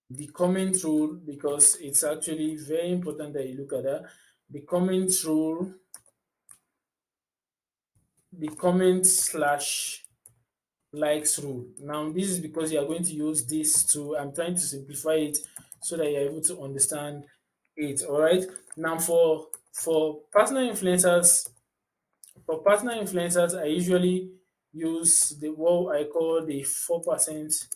The comment rule, because it's actually very important that you look at that. The comment rule, the comment slash likes rule. Now, this is because you are going to use this to, I'm trying to simplify it so that you're able to understand it. All right. Now, for personal influencers, I usually use the what I call the 4%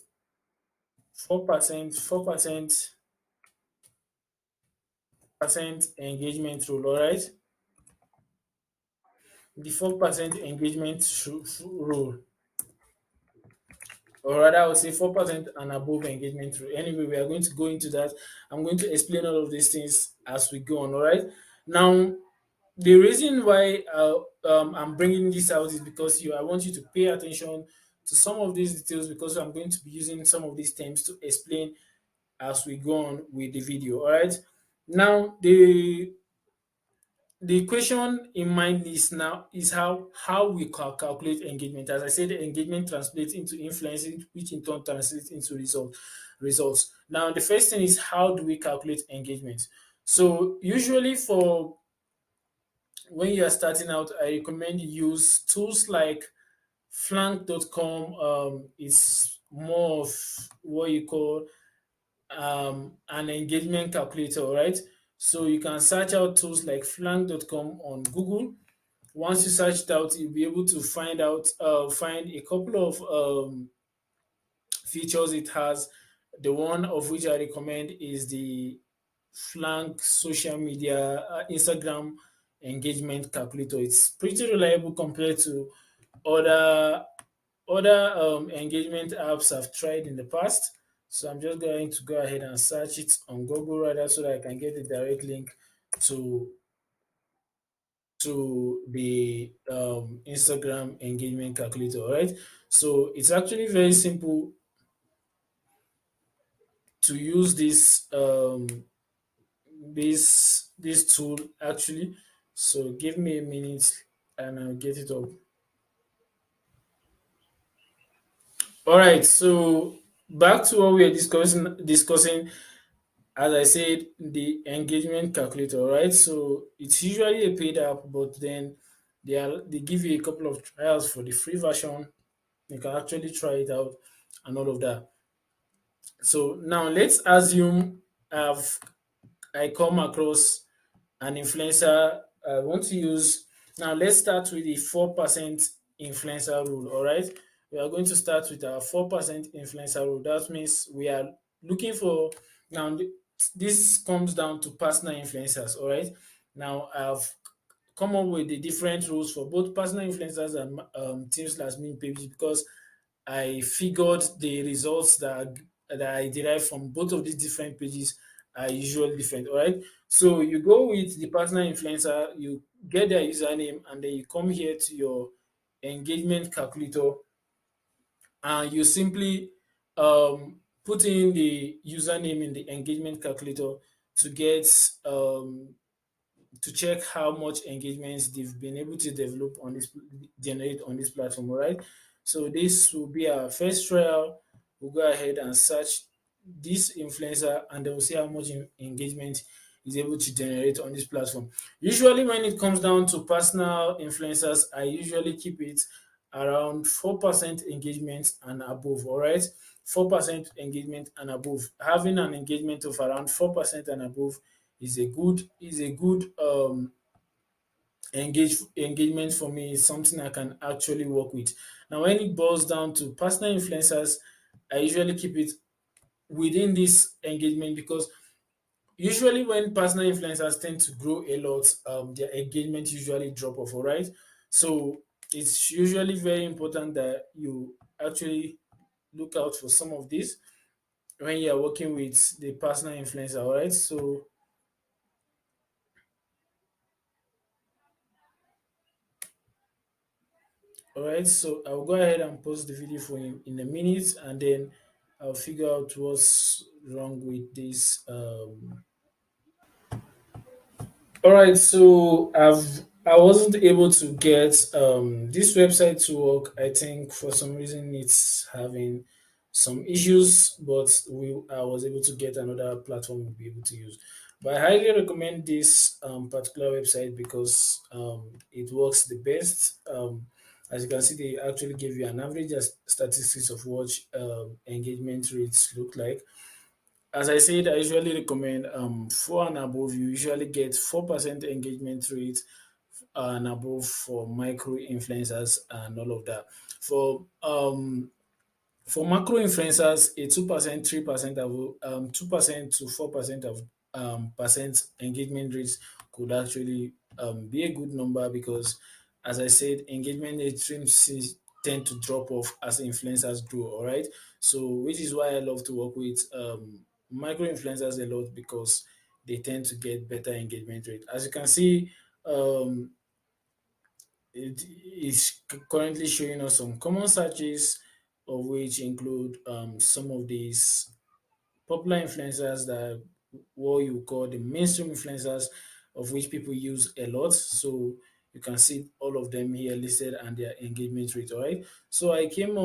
engagement rule. All right. The 4% engagement rule, or rather I would say 4% and above engagement rate. Anyway, we are going to go into that. I'm going to explain all of these things as we go on. All right. Now, the reason why I'm bringing this out is because I want you to pay attention to some of these details, because I'm going to be using some of these terms to explain as we go on with the video. All right. Now, the question in mind is now is how we calculate engagement. As I said, engagement translates into influencing, which in turn translates into results. Now, the first thing is, how do we calculate engagement? So usually, for when you are starting out, I recommend you use tools like flank.com. Is more of what you call an engagement calculator, right? So you can search out tools like flank.com on Google. Once you search it out, you'll be able to find a couple of features it has. The one of which I recommend is the Flank social media Instagram engagement calculator. It's pretty reliable compared to other engagement apps I've tried in the past. So I'm just going to go ahead and search it on Google rather, so that I can get a direct link to the Instagram engagement calculator. All right. So it's actually very simple to use this tool actually. So give me a minute and I'll get it up. All right. So back to what we are discussing. As I said, the engagement calculator, all right? So it's usually a paid app, but then they give you a couple of trials for the free version. You can actually try it out and all of that. So now let's assume I've I come across an influencer I want to use. Now let's start with the 4% influencer rule. All right, we are going to start with our 4% influencer rule. That means we are looking for now. This comes down to personal influencers. All right, now I've come up with the different rules for both personal influencers and teams last minute pages, because I figured the results that I derive from both of these different pages are usually different. All right. So you go with the personal influencer, you get their username, and then you come here to your engagement calculator, and you simply put in the username in the engagement calculator to get to check how much engagements they've been able to develop on this generate on this platform. All right. So this will be our first trial. We'll go ahead and search this influencer, and then we'll see how much engagement is able to generate on this platform. Usually, when it comes down to personal influencers, I usually keep it around 4% engagement and above. All right. 4% engagement and above. Having an engagement of around 4% and above is a good engagement for me. Is something I can actually work with. Now, when it boils down to personal influencers, I usually keep it within this engagement, because usually when personal influencers tend to grow a lot, their engagement usually drop off. All right, so it's usually very important that you actually look out for some of this when you are working with the personal influencer. All right, so all right, so I'll go ahead and post the video for him in a minute, and then I'll figure out what's wrong with this. All right, so I wasn't able to get this website to work. I think for some reason it's having some issues, but I was able to get another platform we'll be able to use. But I highly recommend this particular website, because it works the best. As you can see, they actually give you an average statistics of what engagement rates look like. As I said, I usually recommend four and above. You usually get 4% engagement rate and above for micro influencers and all of that. For macro influencers, a 2%, 3% of 2% to 4% of percent engagement rates could actually be a good number, because, as I said, engagement rates tend to drop off as influencers grow. All right, so which is why I love to work with micro influencers a lot, because they tend to get better engagement rate. As you can see, um, it is currently showing us some common searches, of which include some of these popular influencers that what you call the mainstream influencers, of which people use a lot. So you can see all of them here listed and their engagement rate. All right. So I came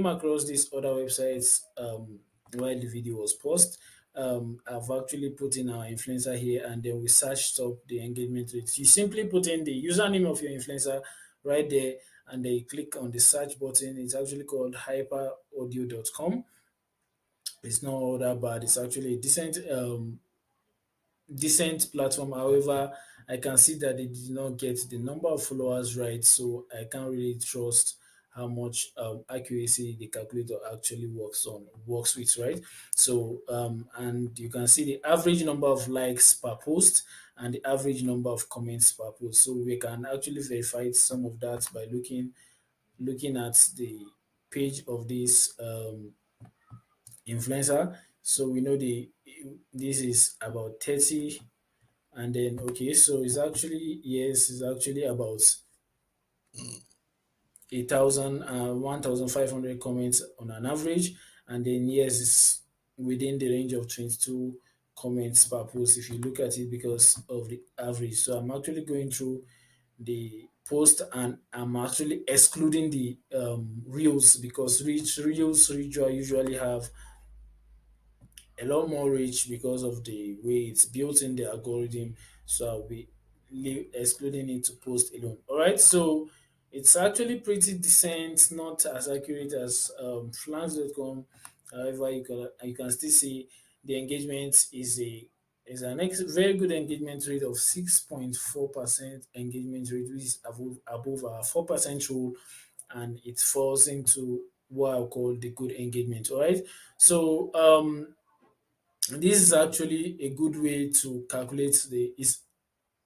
across these other websites while the video was posted. I've actually put in our influencer here, and then we searched up the engagement rate. You simply put in the username of your influencer right there, and then you click on the search button. It's actually called hyperaudio.com. It's not all that bad. It's actually a decent platform. However, I can see that they did not get the number of followers right, so I can't really trust how much accuracy the calculator actually works with, right? So and you can see the average number of likes per post and the average number of comments per post. So we can actually verify some of that by looking at the page of this influencer. So we know the this is about 30, and then okay, so it's actually, yes, it's actually about 1,500 comments on an average, and then yes, it's within the range of 22 comments per post if you look at it because of the average. So I'm actually going through the post and I'm actually excluding the reels because reels usually have a lot more reach because of the way it's built in the algorithm. So I'll be excluding it to post alone. All right. So it's actually pretty decent, not as accurate as flanks.com. However, you can still see the engagement is an very good engagement rate of 6.4% engagement rate, which is above our 4% rule, and it falls into what I call the good engagement. All right. So this is actually a good way to calculate the is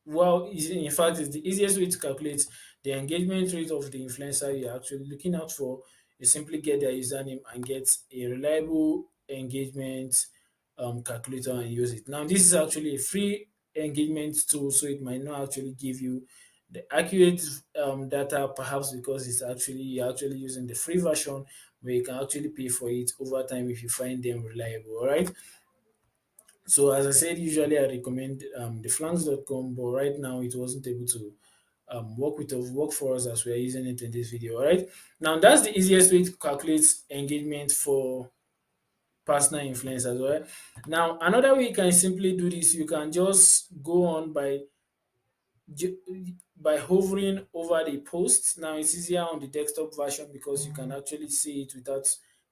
well, in fact, it's the easiest way to calculate the engagement rate of the influencer you're actually looking out for. You simply get their username and get a reliable engagement calculator and use it. Now, this is actually a free engagement tool, so it might not actually give you the accurate data, perhaps because you're actually using the free version, where you can actually pay for it over time if you find them reliable. All right. So as I said, usually I recommend the flanks.com, but right now it wasn't able to work for us as we are using it in this video. All right. Now that's the easiest way to calculate engagement for personal influencers. All right. Now another way you can simply do this, you can just go on by hovering over the post. Now it's easier on the desktop version because you can actually see it without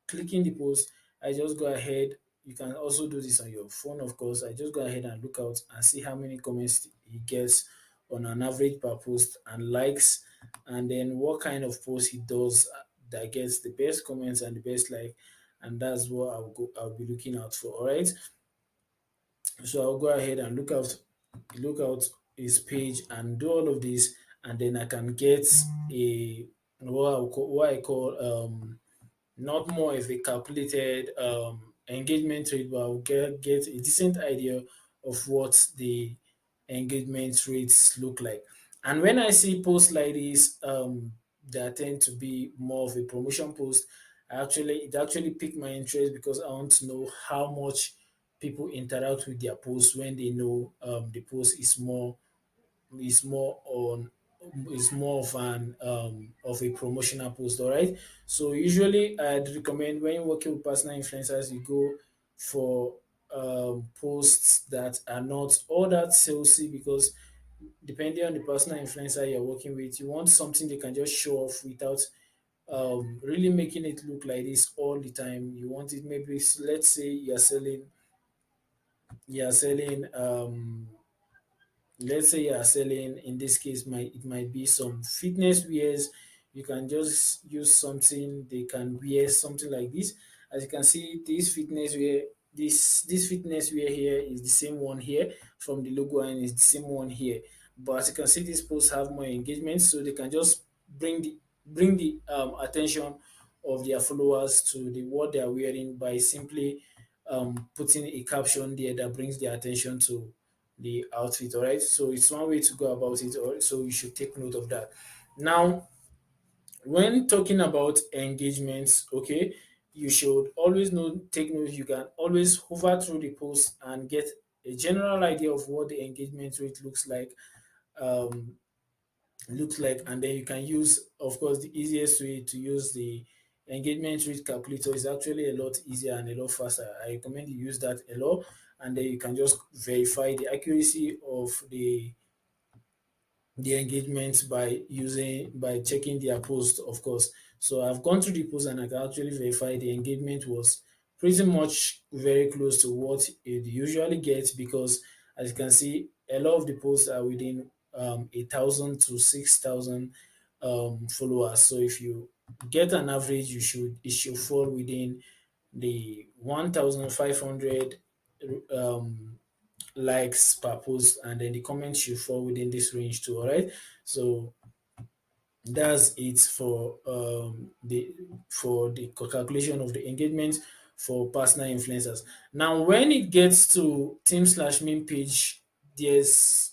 clicking the post. I just go ahead. You can also do this on your phone, of course. I just go ahead and look out and see how many comments he gets on an average per post and likes, and then what kind of post he does that gets the best comments and the best like, and that's what I'll be looking out for. All right. So I'll go ahead and look out his page and do all of this, and then I can get a what I call not more of a calculated engagement rate, but I'll get a decent idea of what the engagement rates look like. And when I see posts like this, that tend to be more of a promotion post, it actually piqued my interest because I want to know how much people interact with their posts when they know the post is more on is more of an of a promotional post. All right. So usually I'd recommend when you're working with personal influencers, you go for posts that are not all that salesy, because depending on the personal influencer you're working with, you want something they can just show off without really making it look like this all the time. You want it, maybe let's say you're selling let's say you are selling, in this case it might be some fitness wears. You can just use something they can wear, something like this. As you can see, this fitness wear here is the same one here from the logo, and it's the same one here. But as you can see, these posts have more engagement, so they can just bring the attention of their followers to the what they are wearing by simply putting a caption there that brings their attention to the outfit. All right, so it's one way to go about it. So you should take note of that. Now, when talking about engagements, okay, you should always know, take note, you can always hover through the post and get a general idea of what the engagement rate um, looks like, and then you can use, of course, the easiest way to use the engagement rate calculator is actually a lot easier and a lot faster. I recommend you use that a lot, and then you can just verify the accuracy of the engagement by checking their post, of course. So I've gone through the post and I can actually verify the engagement was pretty much very close to what it usually gets, because as you can see, a lot of the posts are within 1,000 to 6,000 followers. So if you get an average, it should fall within the 1,500 um, likes per post, and then the comments should fall within this range too. All right, so that's it for the calculation of the engagement for personal influencers. Now, when it gets to team slash main page, there's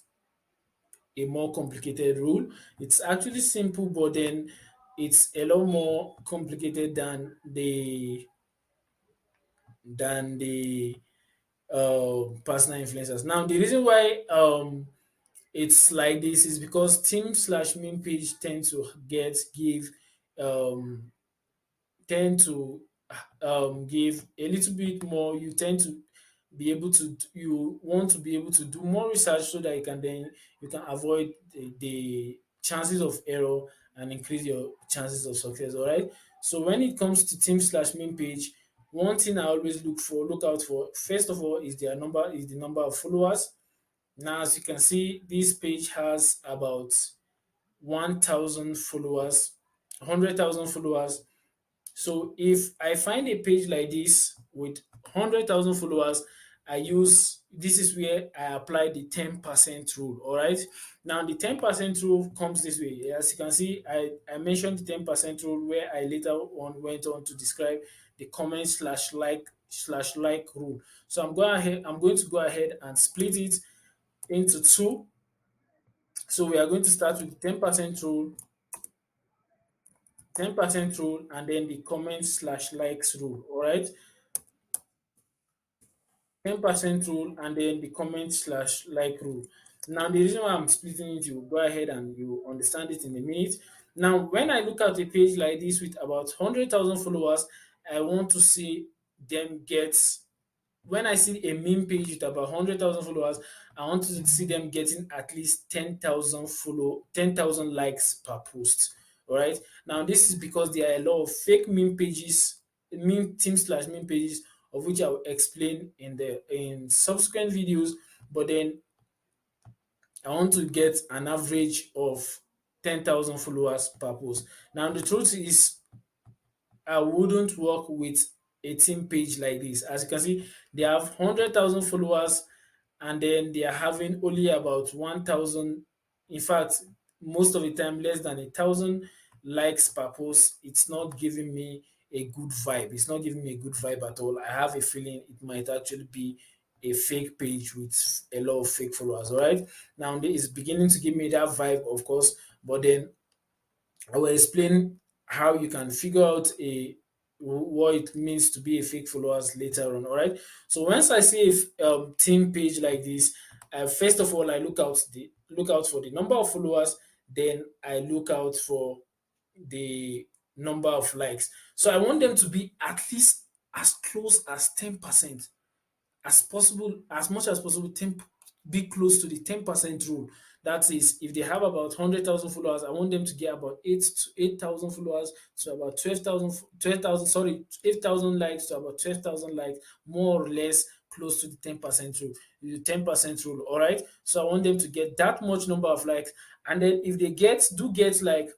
a more complicated rule. It's actually simple, but then it's a lot more complicated than the personal influencers. Now, the reason why it's like this is because team slash main page tend to um tend to give a little bit more. You tend to be able to you want to be able to do more research so that you can avoid the chances of error and increase your chances of success. All right, so when it comes to team slash main page, one thing I always look out for, first of all, is the number of followers. Now, as you can see, this page has about 1,000 followers, 100,000 followers. So if I find a page like this with 100,000 followers, this is where I apply the 10% rule. All right. Now, the 10% rule comes this way. As you can see, I mentioned the 10% rule, where I later on went on to describe the comment slash like rule. So I'm going to go ahead and split it into two. So we are going to start with 10% rule, and then the comment slash likes rule. All right, 10% rule, and then the comment slash like rule. Now, the reason why I'm splitting it, you go ahead and you understand it in a minute. Now, when I look at a page like this with about 100,000 followers, I want to see them get when I see a meme page with about 100,000 followers, I want to see them getting at least 10,000 likes per post. All right. Now, this is because there are a lot of fake meme pages, meme team slash meme pages, of which I will explain in subsequent videos. But then I want to get an average of 10,000 followers per post. Now, the truth is, I wouldn't work with a team page like this. As you can see, they have 100,000 followers, and then they are having only about 1,000. In fact, most of the time, less than 1,000 likes per post. It's not giving me a good vibe. It's not giving me a good vibe at all. I have a feeling it might actually be a fake page with a lot of fake followers. All right. Now, it's beginning to give me that vibe, of course, but then I will explain how you can figure out what it means to be a fake followers later on. All right. So once I see a team page like this, first of all, I look out for the number of followers. Then I look out for the number of likes. So I want them to be at least as close as 10%, as possible, as much as possible, be close to the 10% rule. That is, if they have about 100,000 followers, I want them to get about 8,000 followers to about 8,000 likes to about 12,000 likes, more or less close to the 10% rule. The 10% rule, all right. So I want them to get that much number of likes, and then if they get like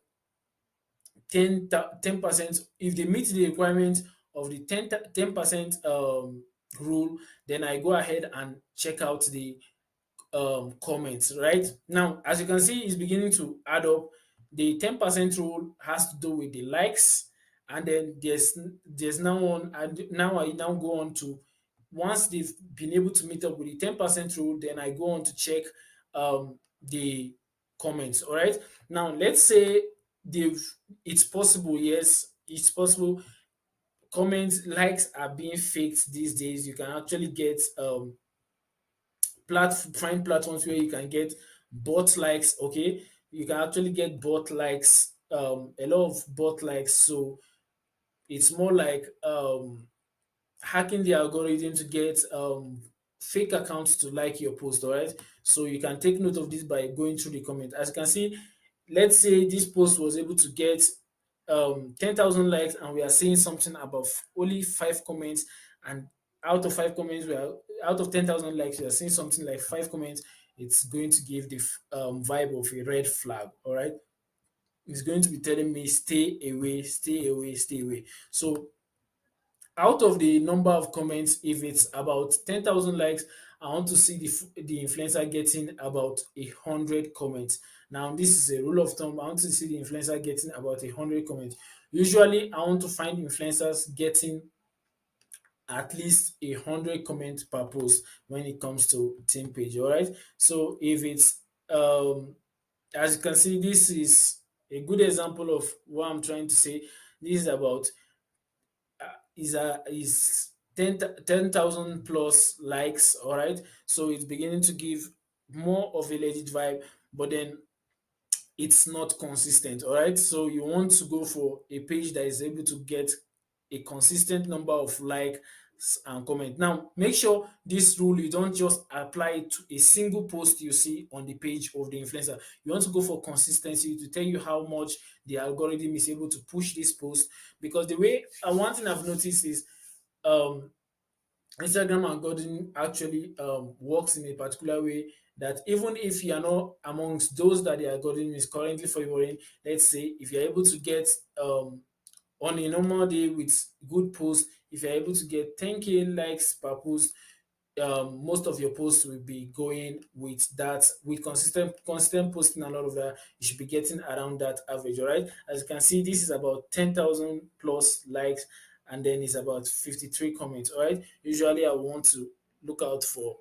10%, if they meet the requirement of the 10% rule, then I go ahead and check out the comments. Right now, as you can see, it's beginning to add up. The 10% rule has to do with the likes, and then there's now I now go on to once they've been able to meet up with the 10% rule, then I go on to check the comments. All right. Now let's say they've it's possible, yes, it's possible. Comments, likes are being faked these days. You can actually get find platforms where you can get bot likes. Okay, you can actually get bot likes, a lot of bot likes. So it's more like hacking the algorithm to get fake accounts to like your post. All right, so you can take note of this by going through the comment. As you can see, let's say this post was able to get 10,000 likes, and we are seeing something about only 5 comments, and out of 5 comments, we are out of 10,000 likes, we are seeing something like 5 comments. It's going to give the vibe of a red flag. All right, it's going to be telling me stay away, stay away, stay away. So out of the number of comments, if it's about 10,000 likes, I want to see the influencer getting about 100 comments. Now, this is a rule of thumb. I want to see the influencer getting about 100 comments. Usually, I want to find influencers getting at least 100 comments per post when it comes to team page. All right. So if it's as you can see, this is a good example of what I'm trying to say. This is about is 10,000 plus likes. All right, so it's beginning to give more of a legit vibe, but then it's not consistent. All right, so you want to go for a page that is able to get a consistent number of likes and comment. Now make sure this rule you don't just apply it to a single post you see on the page of the influencer. You want to go for consistency to tell you how much the algorithm is able to push this post, because the way one thing I've noticed is um Instagram algorithm actually works in a particular way that even if you are not amongst those that the algorithm is currently favoring, let's say if you're able to get on a normal day with good posts, if you're able to get 10K likes per post, most of your posts will be going with that, with consistent posting and all of that. You should be getting around that average. All right, as you can see, this is about 10,000 plus likes, and then it's about 53 comments. All right, usually I want to look out for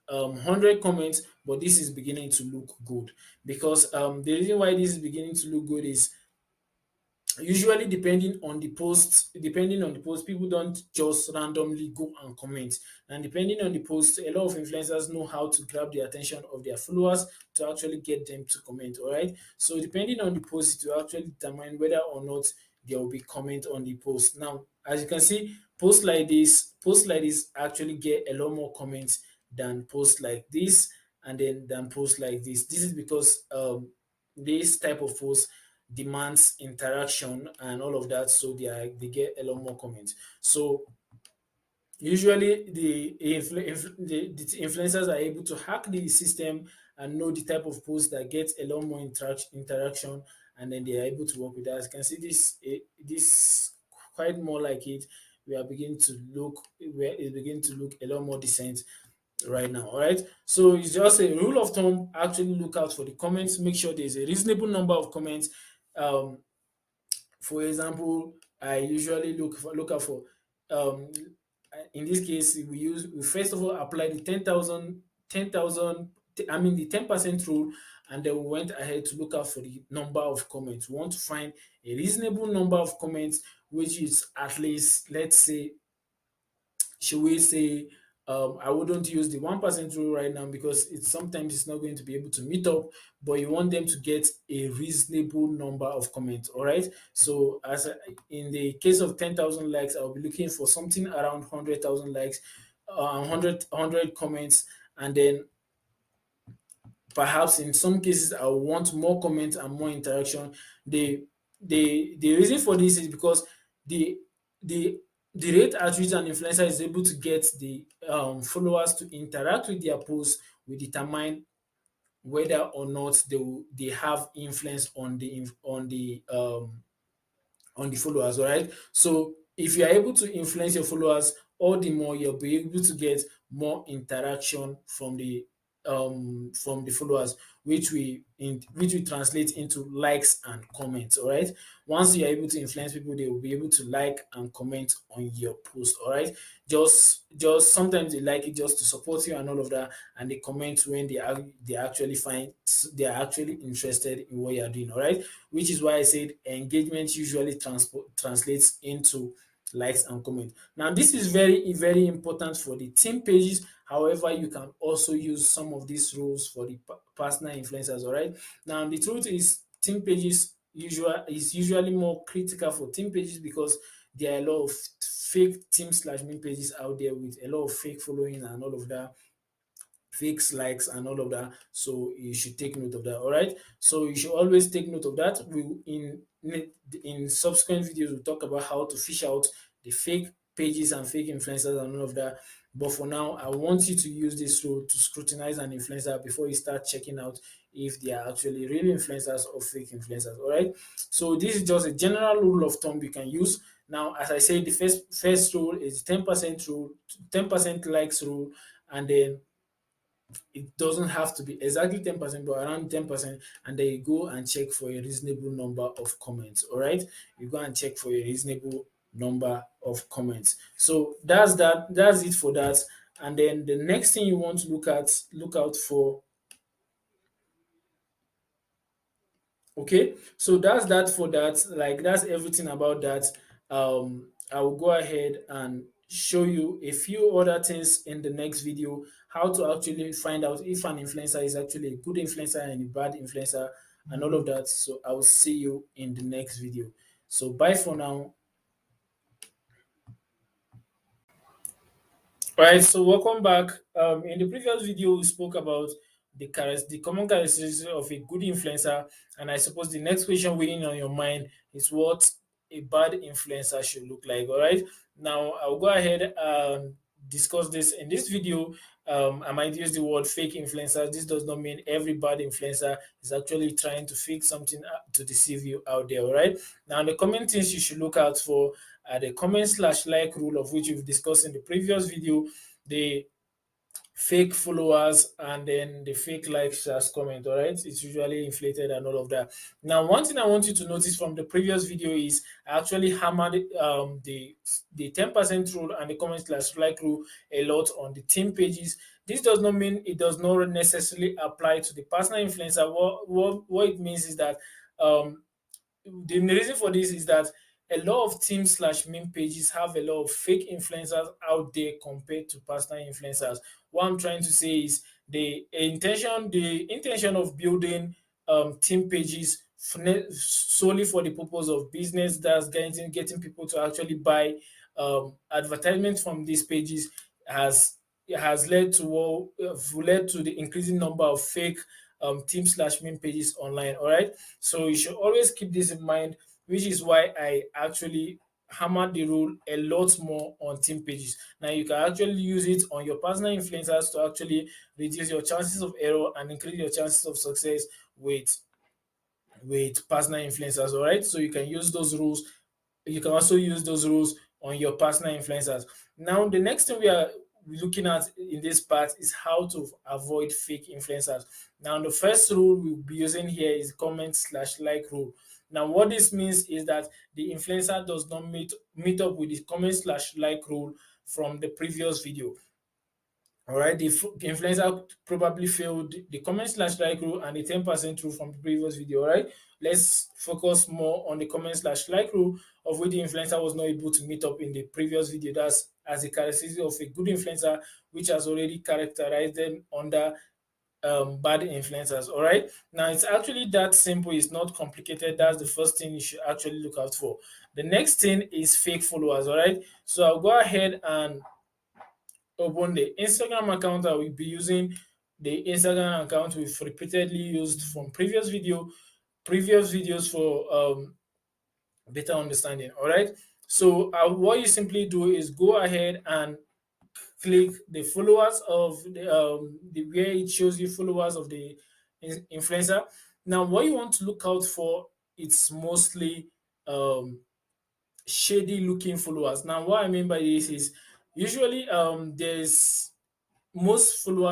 100 comments, but this is beginning to look good, because the reason why this is beginning to look good is usually depending on the post, people don't just randomly go and comment. And depending on the post, a lot of influencers know how to grab the attention of their followers to actually get them to comment. All right, so depending on the post, it will actually determine whether or not there will be comment on the post. Now, as you can see, posts like this actually get a lot more comments than posts like this, and then than posts like this is because this type of post demands interaction and all of that, so they get a lot more comments. So usually the influencers are able to hack the system and know the type of post that gets a lot more interaction, and then they are able to work with that. As you can see, this quite more like it. We are beginning to look where it's beginning to look a lot more decent right now. All right, so it's just a rule of thumb. Actually look out for the comments, make sure there's a reasonable number of comments. For example, I usually look out for um in this case we first of all apply the 10,000 I mean the 10% rule, and then we went ahead to look out for the number of comments. We want to find a reasonable number of comments, which is at least, let's say, should we say, I wouldn't use the 1% rule right now because it's not going to be able to meet up, but you want them to get a reasonable number of comments. All right. So in the case of 10,000 likes, I'll be looking for something around 100,000 likes, 100 comments, and then perhaps in some cases I want more comments and more interaction. The reason for this is because the the the rate at which an influencer is able to get the followers to interact with their posts will determine whether or not they have influence on the followers. All right, so if you are able to influence your followers, all the more you'll be able to get more interaction from the from the followers, which we translate into likes and comments. All right. Once you are able to influence people, they will be able to like and comment on your post. All right. Just sometimes they like it just to support you and all of that, and they comment when they actually find they are actually interested in what you are doing. All right. Which is why I said engagement usually translates into likes and comments. Now, this is very important for the team pages. However, you can also use some of these rules for the personal influencers. All right. Now, the truth is, team pages usually more critical for team pages because there are a lot of fake team slash main pages out there with a lot of fake following and all of that, fixed likes and all of that. So you should take note of that. All right. So you should always take note of that. We in subsequent videos we'll talk about how to fish out the fake pages and fake influencers and all of that. But for now, I want you to use this rule to scrutinize an influencer before you start checking out if they are actually real influencers or fake influencers. All right. So this is just a general rule of thumb you can use. Now, as I said, the first rule is 10% rule, 10% likes rule, and then it doesn't have to be exactly 10%, but around 10%. And then you go and check for a reasonable number of comments. All right. You go and check for a reasonable number of comments. So that's that. That's it for that. And then the next thing you want to look out for. Okay, so that's that for that. Like that's everything about that. I will go ahead and show you a few other things in the next video. How to actually find out if an influencer is actually a good influencer and a bad influencer, and all of that. So I will see you in the next video. So bye for now. Right, so welcome back. In the previous video, we spoke about the common characteristics of a good influencer, and I suppose the next question waiting on your mind is what a bad influencer should look like. All right, now I'll go ahead and discuss this in this video. I might use the word fake influencer. This does not mean every bad influencer is actually trying to fake something to deceive you out there. All right, now the common things you should look out for the comment slash like rule, of which we've discussed in the previous video, the fake followers and then the fake likes as comment. All right, it's usually inflated and all of that. Now, one thing I want you to notice from the previous video is I actually hammered the 10% rule and the comment slash like rule a lot on the team pages. This does not mean it does not necessarily apply to the personal influencer. What it means is that um the reason for this is that a lot of team slash meme pages have a lot of fake influencers out there compared to personal influencers. What I'm trying to say is the intention of building team pages solely for the purpose of business, that's getting people to actually buy advertisements from these pages has has led to the increasing number of fake team slash meme pages online. All right, so you should always keep this in mind, which is why I actually hammer the rule a lot more on team pages. Now you can actually use it on your personal influencers to actually reduce your chances of error and increase your chances of success with personal influencers. All right, so you can use those rules. You can also use those rules on your personal influencers. Now, the next thing we are looking at in this part is how to avoid fake influencers. Now, the first rule we'll be using here is comment slash like rule. Now, what this means is that the influencer does not meet up with the comment slash like rule from the previous video. All right, the influencer probably failed the comment slash like rule and the 10% rule from the previous video. All right, let's focus more on the comment slash like rule, of which the influencer was not able to meet up in the previous video. That's as a characteristic of a good influencer, which has already characterized them under bad influencers. All right, now it's actually that simple, it's not complicated. That's the first thing you should actually look out for. The next thing is fake followers. All right, so I'll go ahead and open the Instagram account. I will be using the Instagram account we've repeatedly used from previous videos for better understanding. All right. So what you simply do is go ahead and click the followers of the where it shows you followers of the influencer. Now, what you want to look out for, it's mostly um, shady looking followers. Now, what I mean by this is usually there's most people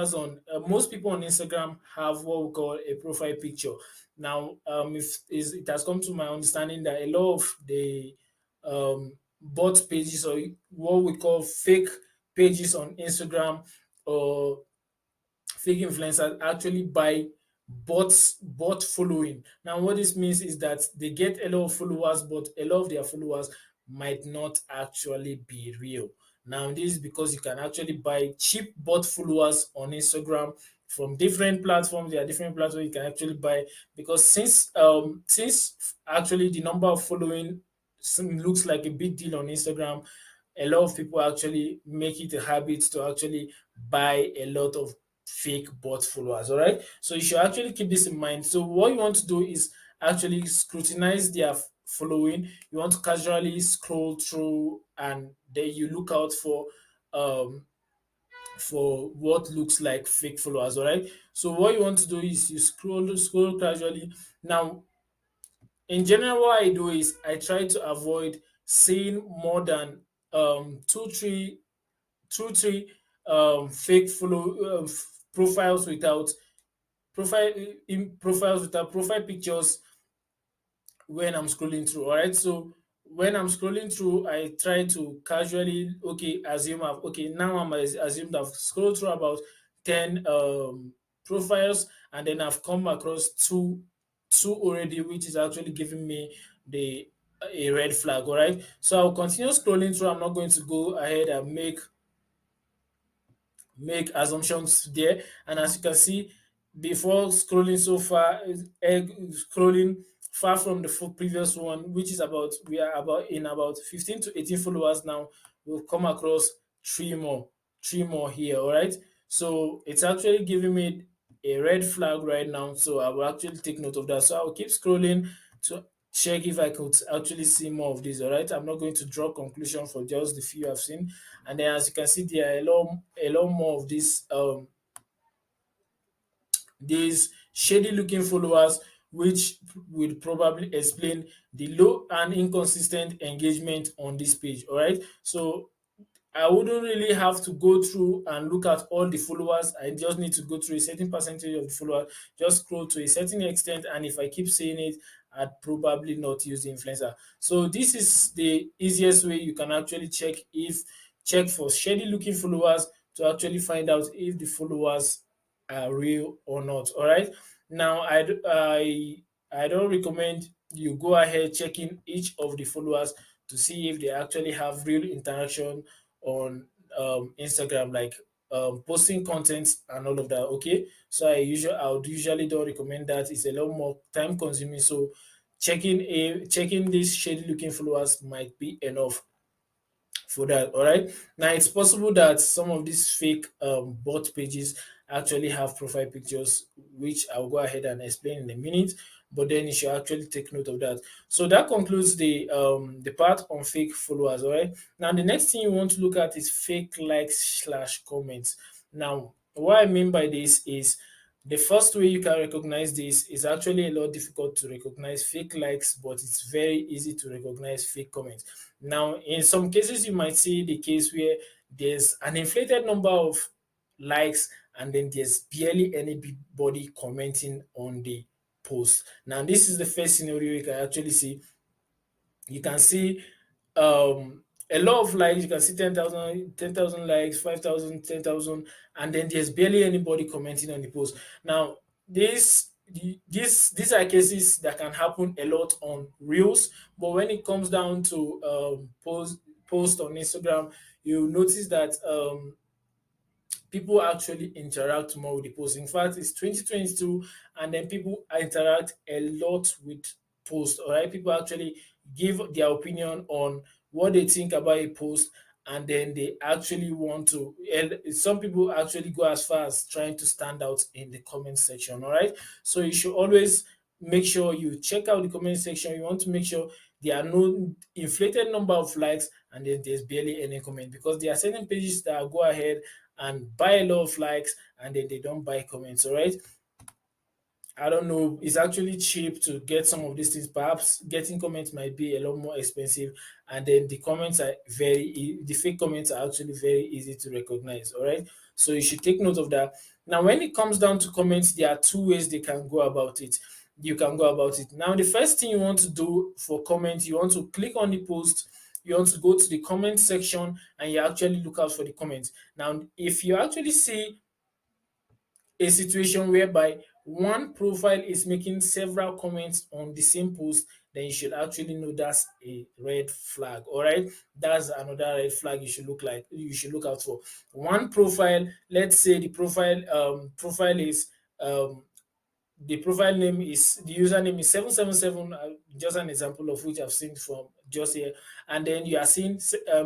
on Instagram have what we call a profile picture. Now, if is it has come to my understanding that a lot of the bot pages, or what we call fake pages on Instagram, or fake influencers, actually buy bot following. Now, what this means is that they get a lot of followers, but a lot of their followers might not actually be real. Now, this is because you can actually buy cheap bot followers on Instagram from different platforms. There are different platforms you can actually buy, because since actually the number of following looks like a big deal on Instagram, a lot of people actually make it a habit to actually buy a lot of fake bot followers. All right. So you should actually keep this in mind. So what you want to do is actually scrutinize their following. You want to casually scroll through, and then you look out um for what looks like fake followers. All right. So what you want to do is you scroll casually. Now, in general, what I do is I try to avoid seeing more than two, three fake profiles without profiles without profile pictures when I'm scrolling through. All right. So when I'm scrolling through, I try to casually, okay, assume I've, okay, now I'm assumed I've scrolled through about 10 profiles, and then I've come across two already, which is actually giving me the a red flag. All right. So I'll continue scrolling through. I'm not going to go ahead and make assumptions there. And as you can see, before scrolling so far, scrolling far from the previous one, which is about, we are about in about 15 to 18 followers now, we'll come across three more here. All right. So it's actually giving me a red flag right now. So I will actually take note of that. So I'll keep scrolling to check if I could actually see more of this. All right. I'm not going to draw conclusion for just the few I've seen. And then, as you can see, there are a lot more of these shady looking followers, which will probably explain the low and inconsistent engagement on this page. All right. So I wouldn't really have to go through and look at all the followers. I just need to go through a certain percentage of the followers, just scroll to a certain extent. And if I keep seeing it, I'd probably not use the influencer. So this is the easiest way you can actually check for shady looking followers, to actually find out if the followers are real or not. All right. Now, I don't recommend you go ahead checking each of the followers to see if they actually have real interaction on Instagram, like posting content and all of that. Okay, so I would usually don't recommend that. It's a lot more time consuming. So checking these shady looking followers might be enough for that. All right. Now, it's possible that some of these fake bot pages actually have profile pictures, which I'll go ahead and explain in a minute. But then you should actually take note of that. So that concludes the part on fake followers. All right. Now, the next thing you want to look at is fake likes slash comments. Now, what I mean by this is, the first way you can recognize this is actually a lot difficult to recognize fake likes, but it's very easy to recognize fake comments. Now, in some cases, you might see the case where there's an inflated number of likes, and then there's barely anybody commenting on the post. Now, this is the first scenario you can actually see. You can see a lot of likes. You can see 10,000 likes, 5,000, 10,000, and then there's barely anybody commenting on the post. Now, these are cases that can happen a lot on Reels, but when it comes down to post on Instagram, you notice that people actually interact more with the post. In fact, it's 2022, and then people interact a lot with posts. All right, people actually give their opinion on what they think about a post, and then they actually want to. And some people actually go as far as trying to stand out in the comment section. All right, so you should always make sure you check out the comment section. You want to make sure there are no inflated number of likes, and then there's barely any comment, because there are certain pages that go ahead and buy a lot of likes, and then they don't buy comments. All right. I don't know, it's actually cheap to get some of these things. Perhaps getting comments might be a lot more expensive, and then the comments are the fake comments are actually very easy to recognize. All right, so you should take note of that. Now, when it comes down to comments, there are two ways they can go about it. You can go about it. Now, the first thing you want to do for comments, you want to click on the post. You want to go to the comment section and you actually look out for the comments. Now, if you actually see a situation whereby one profile is making several comments on the same post, then you should actually know that's a red flag. All right, that's another red flag you should look out for. One profile, let's say the profile is um the profile name is the username is 777, just an example of which I've seen from just here. And then you are seeing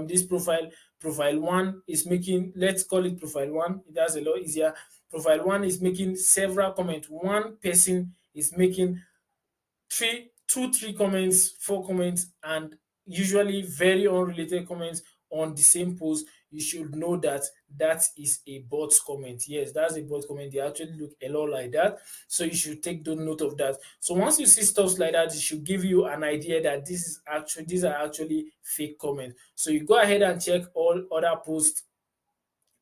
this profile one is making, let's call it profile one, that's a lot easier. Profile one is making several comments. One person is making three comments, four comments, and usually very unrelated comments on the same post. You should know that that is a bot comment. Yes, that's a bot comment. They actually look a lot like that. So you should take the note of that. So once you see stuff like that, it should give you an idea that these are actually fake comments. So you go ahead and check all other posts,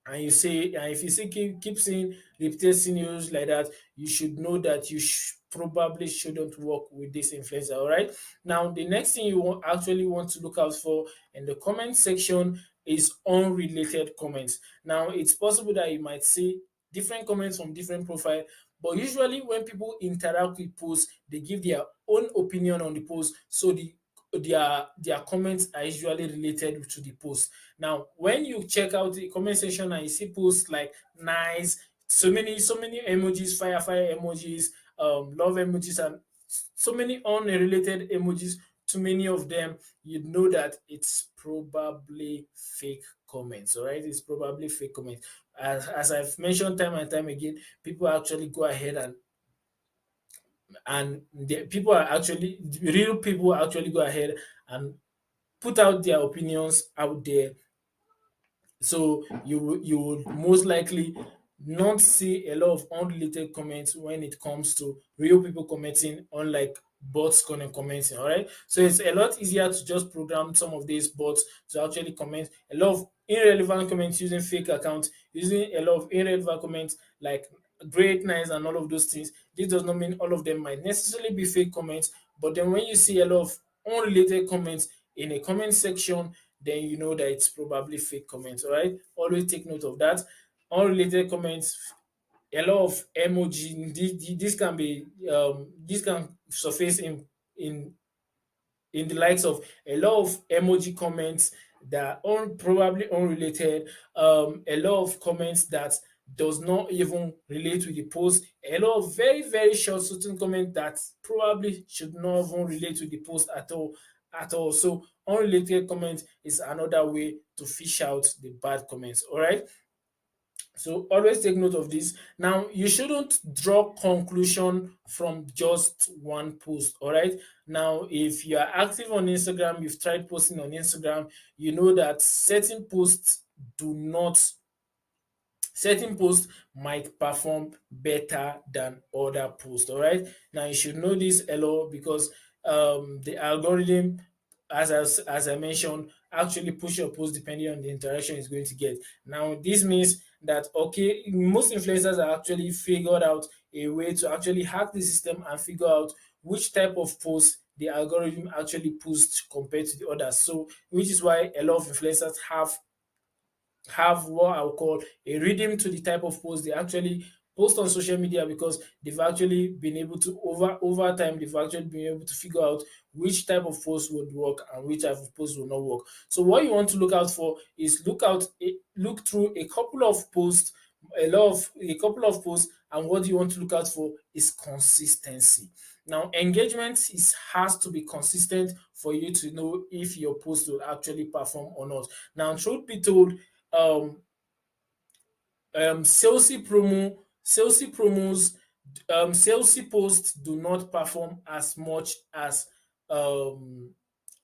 and you say, and if you see keep seeing repeated scenarios like that, you should know that you probably shouldn't work with this influencer. All right, now the next thing you actually want to look out for in the comment section is unrelated comments. Now, it's possible that you might see different comments from different profile, but usually when people interact with posts, they give their own opinion on the post, so their comments are usually related to the post. Now, when you check out the comment section and you see posts like nice, so many emojis, fire emojis, love emojis, and so many unrelated emojis, too many of them, you know that it's probably fake comments. All right, it's probably fake comments. As I've mentioned time and time again, people actually go ahead and the people are actually the real people actually go ahead and put out their opinions out there. So you would most likely not see a lot of unrelated comments when it comes to real people commenting, unlike bots commenting. All right, so it's a lot easier to just program some of these bots to actually comment a lot of irrelevant comments using fake accounts, using a lot of irrelevant comments like great, nice, and all of those things. This does not mean all of them might necessarily be fake comments, but then when you see a lot of unrelated comments in a comment section, then you know that it's probably fake comments. All right, always take note of that. Unrelated comments, a lot of emoji. This can surface in in the likes of a lot of emoji comments that are probably unrelated, a lot of comments that does not even relate to the post, a lot of very short certain comments that probably should not even relate to the post at all. So unrelated comments is another way to fish out the bad comments. All right, so always take note of this. Now, you shouldn't draw conclusion from just one post. All right. Now, if you are active on Instagram, you've tried posting on Instagram, you know that do not certain posts might perform better than other posts. All right. Now, you should know this a lot because the algorithm, as I mentioned, actually push your post depending on the interaction it's going to get. Now, this means that okay, most influencers are actually figured out a way to actually hack the system and figure out which type of post the algorithm actually pushed compared to the others. So, which is why a lot of influencers have what I'll call a rhythm to the type of post they actually post on social media, because they've actually been able to over time they've actually been able to figure out which type of post would work and which type of post will not work. So what you want to look out for is look through a couple of posts, and what you want to look out for is consistency. Now, engagement has to be consistent for you to know if your post will actually perform or not. Now, truth be told, um salesy promos, salesy posts do not perform um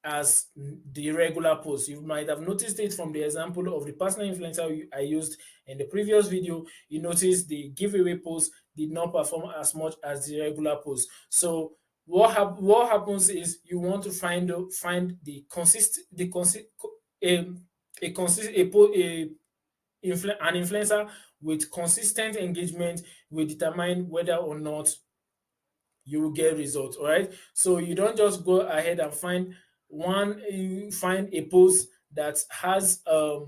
as the regular post. You might have noticed it from the example of the personal influencer I used in the previous video. You notice the giveaway post did not perform as much as the regular post. So what happens is you want to find the consist the consi- a consist a, po- a an influencer with consistent engagement will determine whether or not you will get results. All right. So you don't just go ahead and you find a post that has a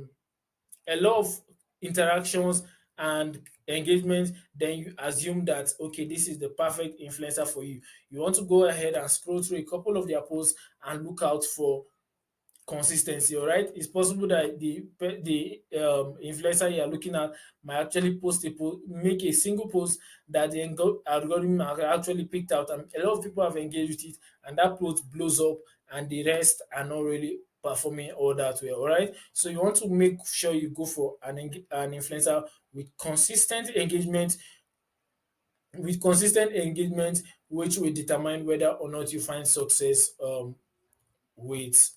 lot of interactions and engagement, then you assume that okay, this is the perfect influencer for you. You want to go ahead and scroll through a couple of their posts and look out for consistency. All right, it's possible that the influencer you are looking at might actually make a single post that the algorithm actually picked out, and a lot of people have engaged with it, and that post blows up, and the rest are not really performing all that well. All right, so you want to make sure you go for an influencer with consistent engagement, which will determine whether or not you find success with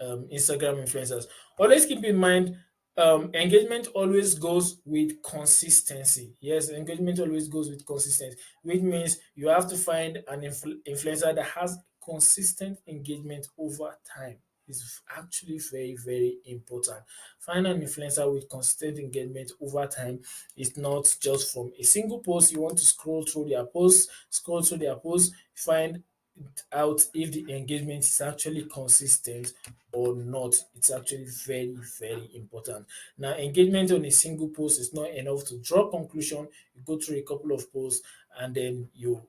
Instagram influencers. Always keep in mind, engagement always goes with consistency. Yes, engagement always goes with consistency, which means you have to find an influencer that has consistent engagement over time. It's actually very, very important. Find an influencer with consistent engagement over time. It's not just from a single post. You want to scroll through their posts, find out if the engagement is actually consistent or not. It's actually very, very important. Now, engagement on a single post is not enough to draw conclusion. You go through a couple of posts and then you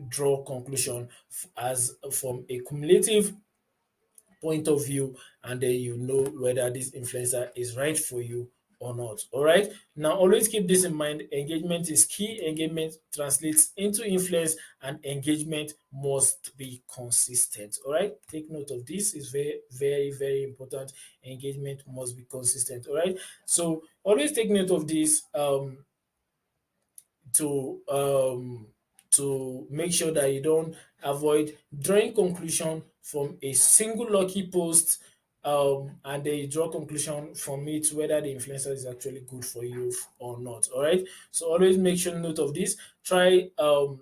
draw conclusion as from a cumulative point of view, and then you know whether this influencer is right for you or not. All right. Now, always keep this in mind. Engagement is key. Engagement translates into influence, and engagement must be consistent. All right. Take note of this. Is very, very, very important. Engagement must be consistent. All right. So always take note of this. To make sure that you don't avoid drawing conclusion from a single lucky post, and then you draw conclusion from it whether the influencer is actually good for you or not. All right, so always make sure note of this. Try to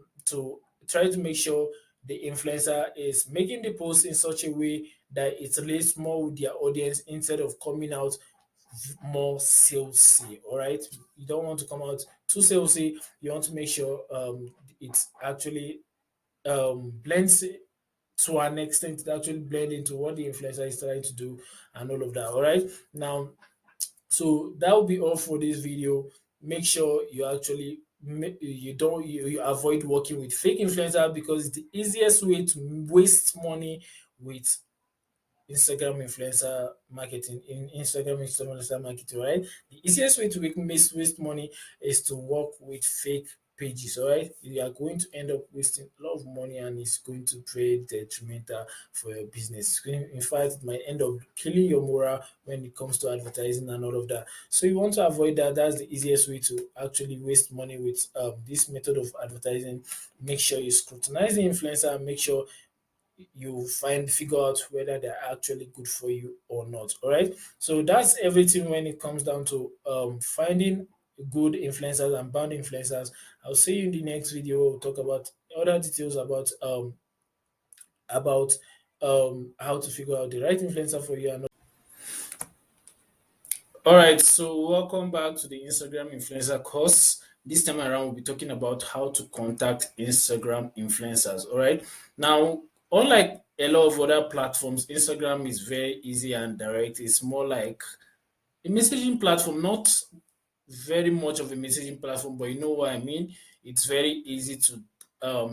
make sure the influencer is making the post in such a way that it relates more with their audience instead of coming out more salesy. All right, you don't want to come out too salesy. You want to make sure it actually blends to an extent, it actually blend into what the influencer is trying to do and all of that. All right, now, so that will be all for this video. Make sure you actually you avoid working with fake influencer, because it's the easiest way to waste money with Instagram influencer marketing, right? The easiest way to waste money is to work with fake pages, all right? You are going to end up wasting a lot of money, and it's going to be detrimental for your business. In fact, it might end up killing your morale when it comes to advertising and all of that. So you want to avoid that. That's the easiest way to actually waste money with this method of advertising. Make sure you scrutinize the influencer and make sure you figure out whether they're actually good for you or not. All right, so that's everything when it comes down to finding good influencers and bad influencers. I'll see you in the next video. We'll talk about other details about how to figure out the right influencer for you. And all right, so welcome back to the Instagram influencer course. This time around, we'll be talking about how to contact Instagram influencers. All right, now, unlike a lot of other platforms, Instagram is very easy and direct. It's more like a messaging platform, not very much of a messaging platform, but you know what I mean. It's very easy to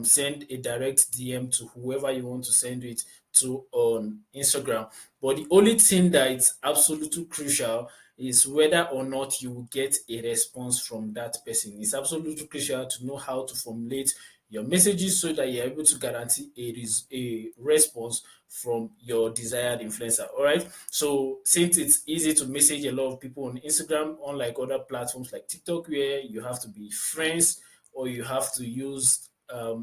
send a direct DM to whoever you want to send it to on Instagram. But the only thing that is absolutely crucial is whether or not you will get a response from that person. It's absolutely crucial to know how to formulate your messages so that you're able to guarantee a response from your desired influencer. All right. So since it's easy to message a lot of people on Instagram, unlike other platforms like TikTok, where you have to be friends or you have to use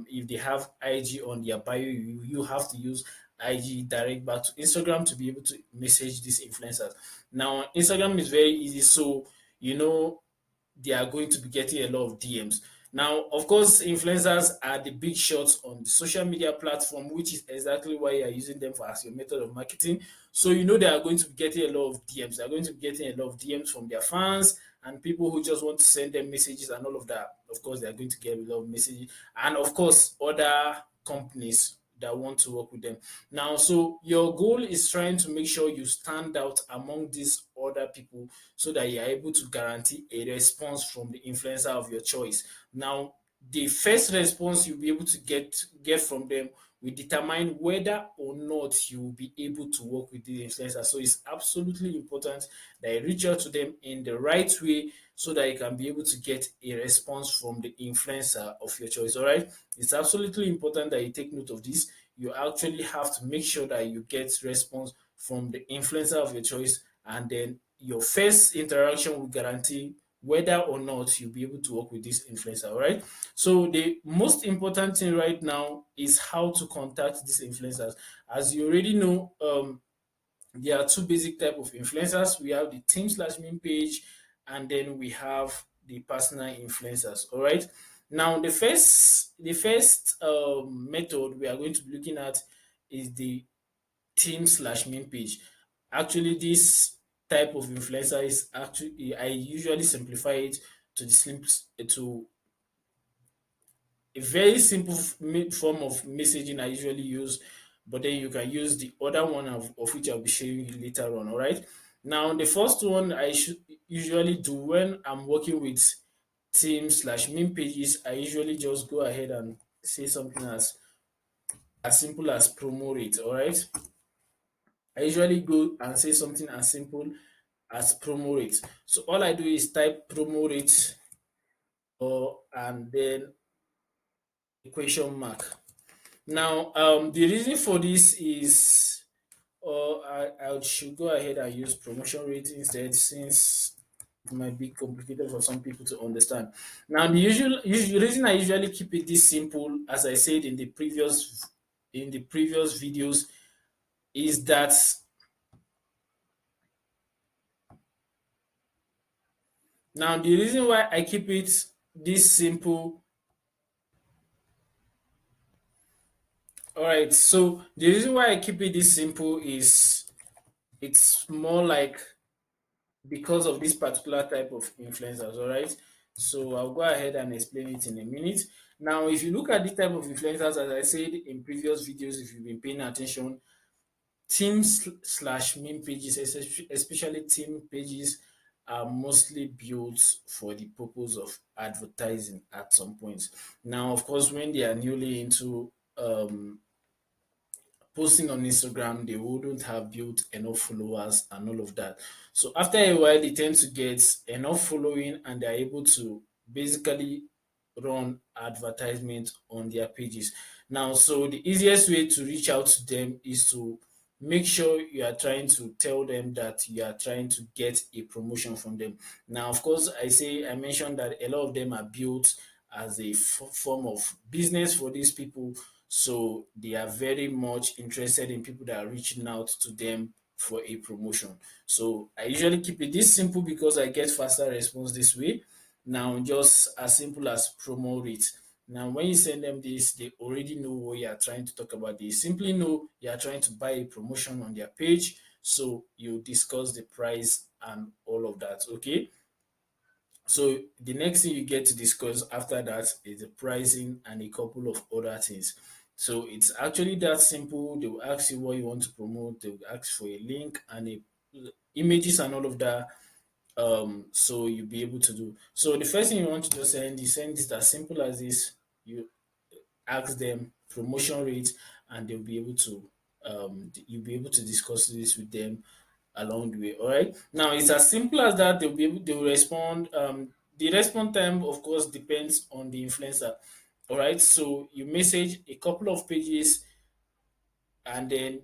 if they have IG on their bio, you have to use IG direct back to Instagram to be able to message these influencers. Now, Instagram is very easy, so you know they are going to be getting a lot of DMs. Now, of course, influencers are the big shots on the social media platform, which is exactly why you are using them for as your method of marketing. So you know they are going to be getting a lot of DMs. They are going to be getting a lot of DMs from their fans and people who just want to send them messages and all of that. Of course, they are going to get a lot of messages, and of course, other companies that want to work with them. Now, so your goal is trying to make sure you stand out among these other people so that you are able to guarantee a response from the influencer of your choice. Now, the first response you'll be able to get from them will determine whether or not you will be able to work with the influencer. So it's absolutely important that you reach out to them in the right way so that you can be able to get a response from the influencer of your choice. All right. It's absolutely important that you take note of this. You actually have to make sure that you get response from the influencer of your choice, and then your first interaction will guarantee whether or not you'll be able to work with this influencer. All right. So the most important thing right now is how to contact these influencers. As you already know, there are two basic type of influencers. We have the team slash main page, and then we have the personal influencers. All right. Now the first method we are going to be looking at is the team slash main page. Actually, this type of influencer is actually, I usually simplify it to the to a very simple form of messaging I usually use, but then you can use the other one of which I'll be showing you later on. All right. Now, the first one I should usually do when I'm working with team slash main pages, I usually just go ahead and say something as simple as promo rate. All right. I usually go and say something as simple as promo rate. So all I do is type promo rate or and then a question mark. Now, the reason for this is, or I should go ahead and use promotion rate instead, since it might be complicated for some people to understand. Now, the usual reason I usually keep it this simple, as I said in the previous videos, is that now the reason why I keep it this simple. All right, so the reason why I keep it this simple is it's more like because of this particular type of influencers. All right, so I'll go ahead and explain it in a minute. Now, if you look at the type of influencers, as I said in previous videos, if you've been paying attention, slash meme pages, especially team pages, are mostly built for the purpose of advertising at some point. Now, of course, when they are newly into posting on Instagram, they wouldn't have built enough followers and all of that. So after a while, they tend to get enough following and they're able to basically run advertisement on their pages. Now, so the easiest way to reach out to them is to make sure you are trying to tell them that you are trying to get a promotion from them. Now, of course, I mentioned that a lot of them are built as a form of business for these people. So they are very much interested in people that are reaching out to them for a promotion. So I usually keep it this simple because I get faster response this way. Now, just as simple as promo rate. Now, when you send them this, they already know what you are trying to talk about. They simply know you are trying to buy a promotion on their page. So you discuss the price and all of that. Okay. So the next thing you get to discuss after that is the pricing and a couple of other things. So it's actually that simple. They will ask you what you want to promote. They will ask for a link and images and all of that. So you'll be able to do. So the first thing you want to just send, you send it as simple as this. You ask them promotion rate, and they'll be able to you'll be able to discuss this with them along the way. All right. Now it's as simple as that. They will respond. The response time, of course, depends on the influencer. All right. So you message a couple of pages and then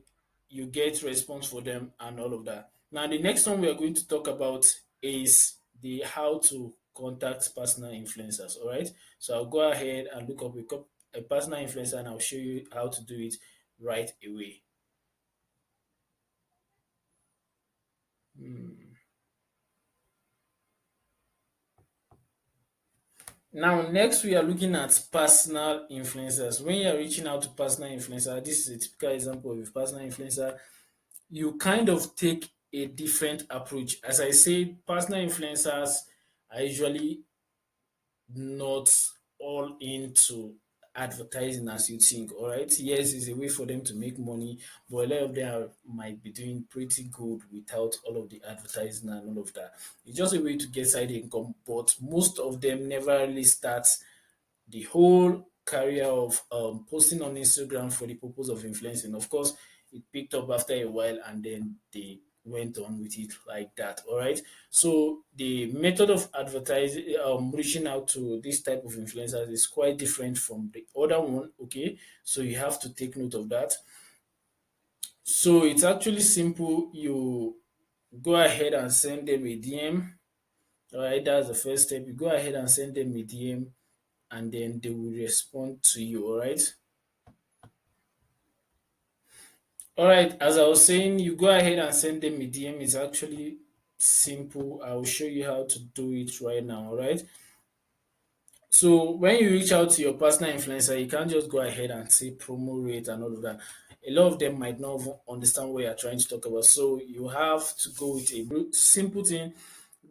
you get response for them and all of that. Now the next one we are going to talk about is the how to contact personal influencers. All right. So I'll go ahead and look up a personal influencer and I'll show you how to do it right away. Now, next we are looking at personal influencers. When you are reaching out to personal influencer, this is a typical example of a personal influencer. You kind of take a different approach. As I said, personal influencers are usually not all into advertising as you think. All right, yes, it's a way for them to make money, but a lot of them might be doing pretty good without all of the advertising and all of that. It's just a way to get side income, but most of them never really start the whole career of posting on Instagram for the purpose of influencing. Of course, it picked up after a while and then they went on with it like that. All right. So the method of advertising, reaching out to this type of influencers is quite different from the other one. Okay. So you have to take note of that. So it's actually simple. You go ahead and send them a DM. All right. That's the first step. You go ahead and send them a DM and then they will respond to you. All right. All right. As I was saying, you go ahead and send them a DM. It's actually simple. I will show you how to do it right now. All right. So when you reach out to your personal influencer, you can't just go ahead and say promo rate and all of that. A lot of them might not even understand what you're trying to talk about. So you have to go with a simple thing.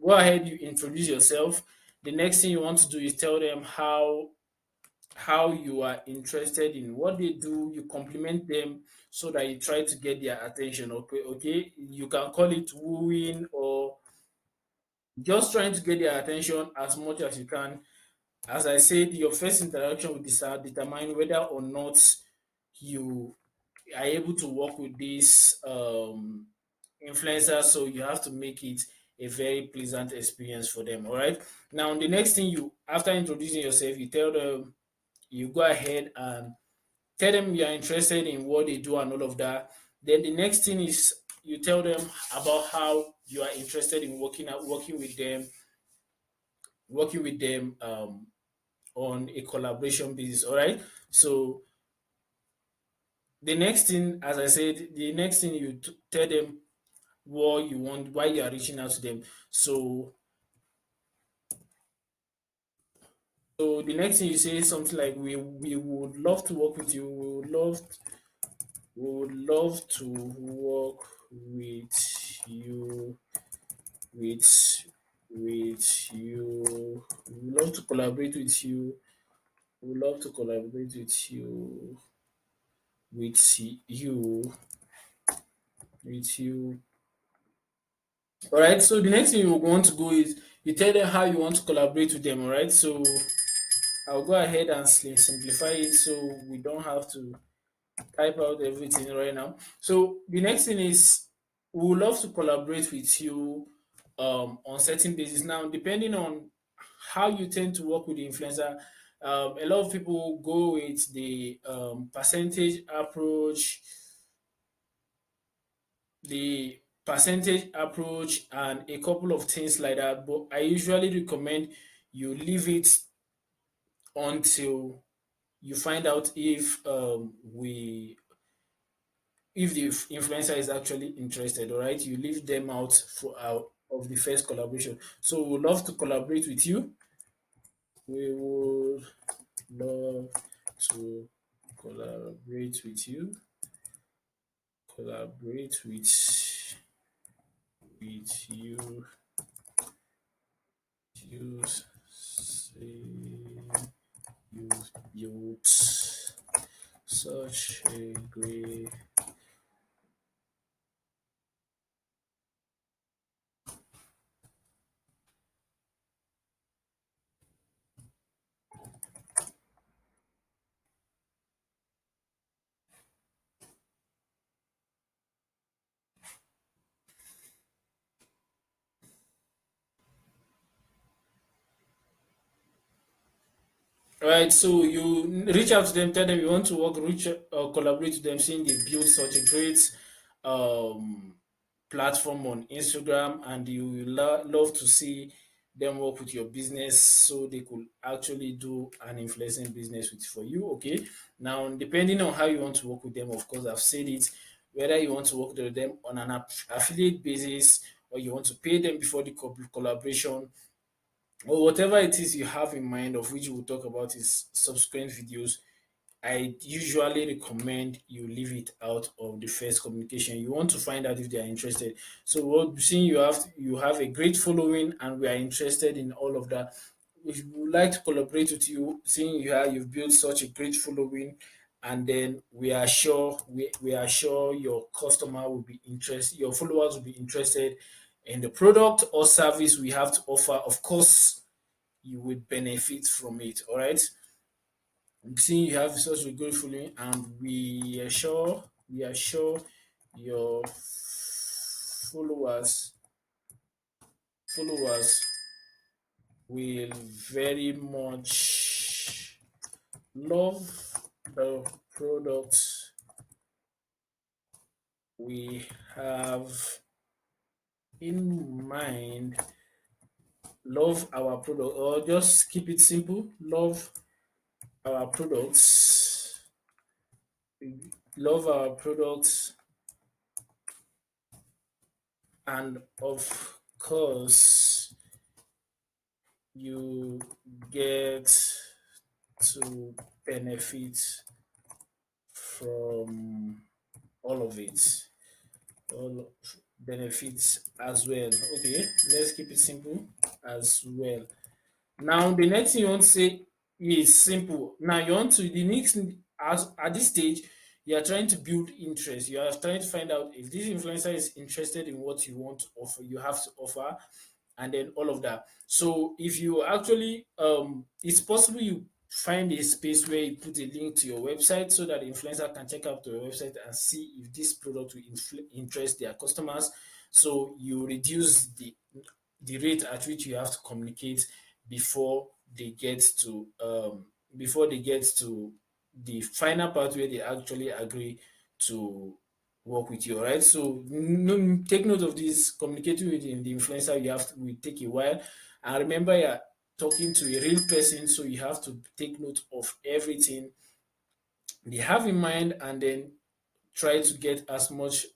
Go ahead, you introduce yourself. The next thing you want to do is tell them how you are interested in what they do, you compliment them so that you try to get their attention. Okay, you can call it wooing or just trying to get their attention as much as you can. As I said, your first interaction will determine whether or not you are able to work with this influencer, so you have to make it a very pleasant experience for them. All right, now the next thing, you after introducing yourself, you tell them, you go ahead and tell them you are interested in what they do and all of that. Then the next thing is you tell them about how you are interested in working with them on a collaboration basis. All right. So the next thing, as I said, the next thing you tell them what you want, why you are reaching out to them. So the next thing you say is something like, we would love to work with you. We would love to work with you with you. We would love to collaborate with you. We would love to collaborate with you with you. All right. So the next thing you want to go is you tell them how you want to collaborate with them. All right. So I'll go ahead and simplify it so we don't have to type out everything right now. So the next thing is, we would love to collaborate with you on certain basis. Now, depending on how you tend to work with the influencer, a lot of people go with the percentage approach and a couple of things like that. But I usually recommend you leave it until you find out if the influencer is actually interested. All right, you leave them out for out of the first collaboration. So we would love to collaborate with you. We would love to collaborate with you. Collaborate with you. Say you you such a great. Right, so you reach out to them, tell them you want to collaborate with them, seeing they build such a great um, platform on Instagram, and you will love to see them work with your business so they could actually do an influencing business for you. Okay, now depending on how you want to work with them, of course, I've said it, whether you want to work with them on an affiliate basis or you want to pay them before the collaboration, or whatever it is you have in mind, of which we'll talk about is subsequent videos, I usually recommend you leave it out of the first communication. You want to find out if they are interested. So what seeing you have a great following and we are interested in all of that. We would like to collaborate with you, seeing you've built such a great following, and then we are sure your customer will be interested, your followers will be interested in the product or service we have to offer. Of course, you will benefit from it. All right. Seeing you have such a good following, and we are sure your followers will very much love the products we have in mind. Love our product, or just keep it simple. Our products. Love our products, and of course, you get to benefit from all of it. All benefits as well. Okay, let's keep it simple as well. Now, the next thing you want to say is simple. Now, you want to the next as at this stage, you are trying to build interest. You are trying to find out if this influencer is interested in what you want to offer. You have to offer, and then all of that. So, if you actually, it's possible you find a space where you put a link to your website so that the influencer can check out your website and see if this product will interest their customers. So you reduce the rate at which you have to communicate before they get to the final part where they actually agree to work with you. All right. So take note of this. Communicating with the influencer, will take a while. And remember, you're talking to a real person, so you have to take note of everything they have in mind, and then try to get as much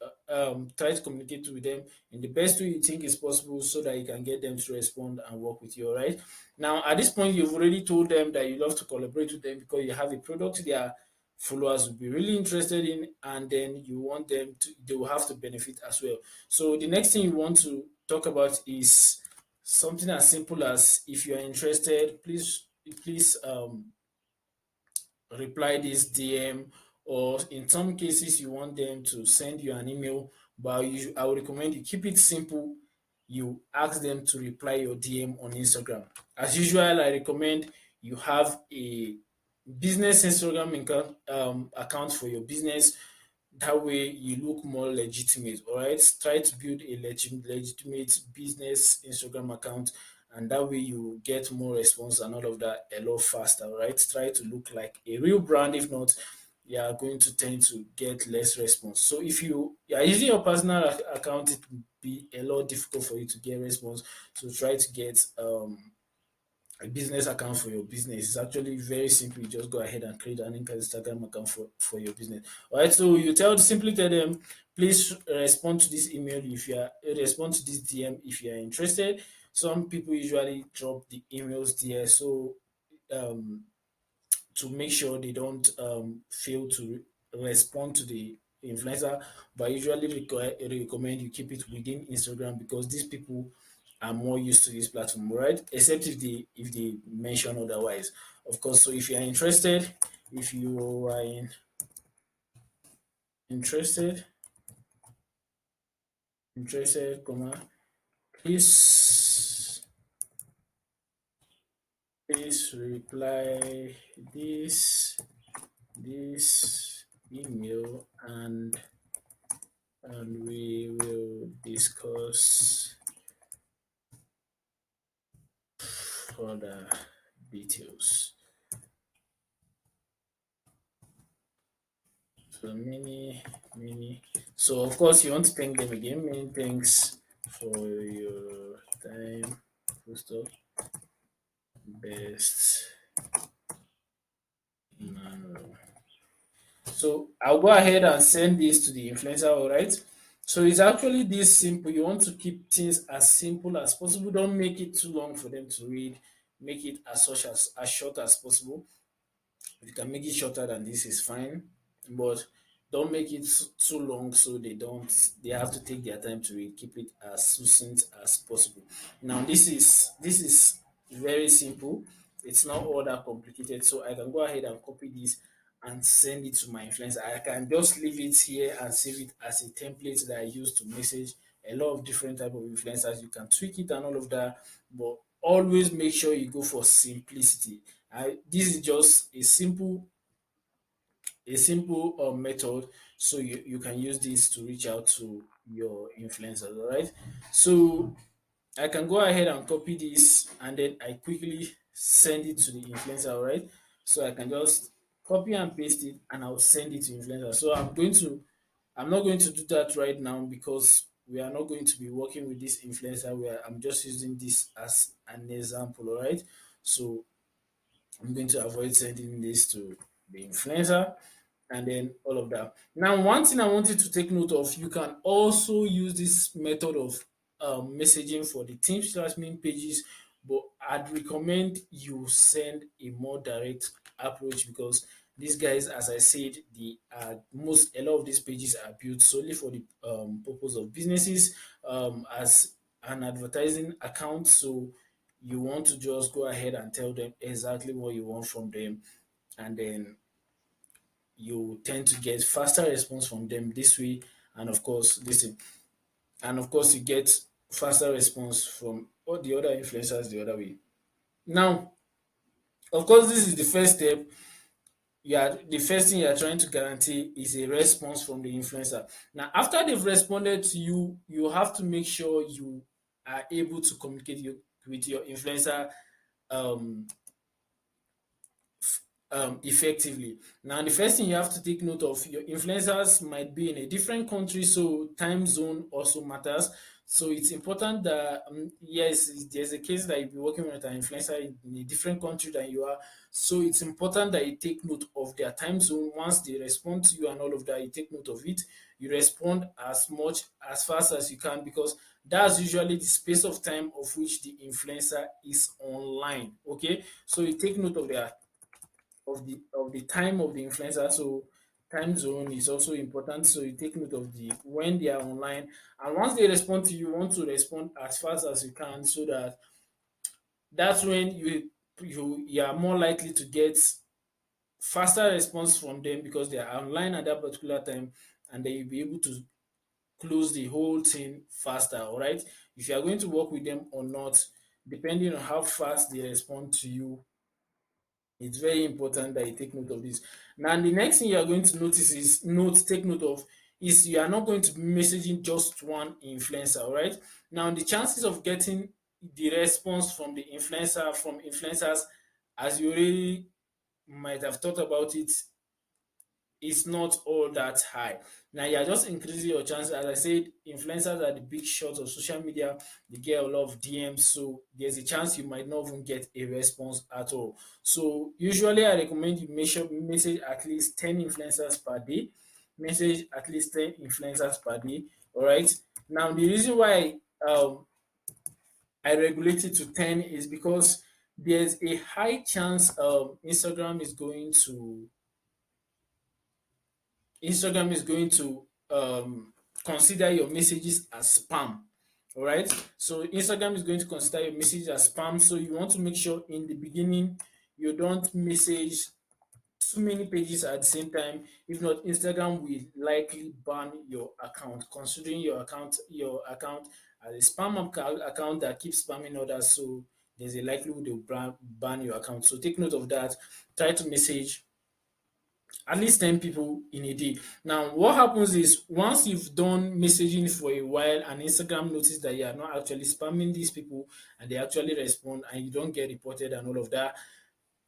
try to communicate with them in the best way you think is possible, so that you can get them to respond and work with you. All right. Now, at this point, you've already told them that you love to collaborate with them because you have a product their followers will be really interested in, and then you want them to they will have to benefit as well. So the next thing you want to talk about is something as simple as, if you are interested, please reply this DM, or in some cases you want them to send you an email. But I would recommend you keep it simple. You ask them to reply your DM on Instagram. As usual, I recommend you have a business Instagram account for your business. That way you look more legitimate. All right. Try to build a legitimate business Instagram account, and that way you get more response and all of that a lot faster. All right. Try to look like a real brand. If not, you are going to tend to get less response. So if you are using your personal account, it will be a lot difficult for you to get response. So try to get a business account for your business. It's actually very simple. You just go ahead and create an Instagram account for your business. All right. So simply tell them, please respond to this email if you are respond to this DM if you are interested. Some people usually drop the emails there. So um to make sure they don't fail to respond to the influencer. But I usually recommend you keep it within Instagram, because these people are more used to this platform, right? Except if they mention otherwise, of course. So if you are interested, if you are interested, comma, please reply this email, and we will discuss further details. So many. So of course you want to thank them again. Many thanks for your time. Full stop. Best man. So I'll go ahead and send this to the influencer. All right. So it's actually this simple. You want to keep things as simple as possible. Don't make it too long for them to read. Make it as short as possible. If you can make it shorter than this, is fine, but don't make it too long so they have to take their time to read. Keep it as succinct as possible. Now this is very simple. It's not all that complicated, so I can go ahead and copy this and send it to my influencer. I can just leave it here and save it as a template that I use to message a lot of different type of influencers. You can tweak it and all of that, but always make sure you go for simplicity. This is just a simple method, so you can use this to reach out to your influencers. All right. So I can go ahead and copy this and then I quickly send it to the influencer. All right. So I can just copy and paste it and I'll send it to influencer. So I'm not going to do that right now because we are not going to be working with this influencer where I'm just using this as an example. All right. So I'm going to avoid sending this to the influencer and then all of that. Now, one thing I wanted to take note of, you can also use this method of messaging for the team slash main pages, but I'd recommend you send a more direct approach because these guys, as I said, a lot of these pages are built solely for the purpose of businesses as an advertising account. So you want to just go ahead and tell them exactly what you want from them, and then you tend to get faster response from them this way. And of course, listen, and of course, you get faster response from all the other influencers the other way. Now, of course, this is the first step. The first thing you are trying to guarantee is a response from the influencer. Now, after they've responded to you, you have to make sure you are able to communicate with your influencer um, effectively. Now, the first thing you have to take note of, your influencers might be in a different country, so time zone also matters. So it's important that yes, there's a case that you'll be working with an influencer in a different country than you are. So it's important that you take note of their time zone. Once they respond to you and all of that, you take note of it. You respond as fast as you can because that's usually the space of time of which the influencer is online. Okay, so you take note of the time of the influencer. So time zone is also important. So you take note of the when they are online, and once they respond to you, you want to respond as fast as you can, so that that's when you are more likely to get faster response from them because they are online at that particular time, and then you'll be able to close the whole thing faster. All right. If you are going to work with them or not, depending on how fast they respond to you, it's very important that you take note of this. Now, the next thing you are going to take note of is you are not going to be messaging just one influencer, all right? Now, the chances of getting the response from influencers, as you already might have thought about it, it's not all that high. Now you're just increasing your chances. As I said, influencers are the big shots of social media. They get a lot of DMs, so there's a chance you might not even get a response at all. So usually I recommend you message at least 10 influencers per day. Message at least 10 influencers per day. All right. Now the reason why I regulate it to 10 is because there's a high chance Instagram is going to consider your messages as spam. All right. So Instagram is going to consider your message as spam. So you want to make sure in the beginning you don't message too many pages at the same time. If not, Instagram will likely ban your account, considering your account as a account that keeps spamming others. So there's a likelihood they'll ban your account. So take note of that. Try to message at least 10 people in a day. Now, what happens is once you've done messaging for a while and Instagram notices that you are not actually spamming these people and they actually respond and you don't get reported and all of that,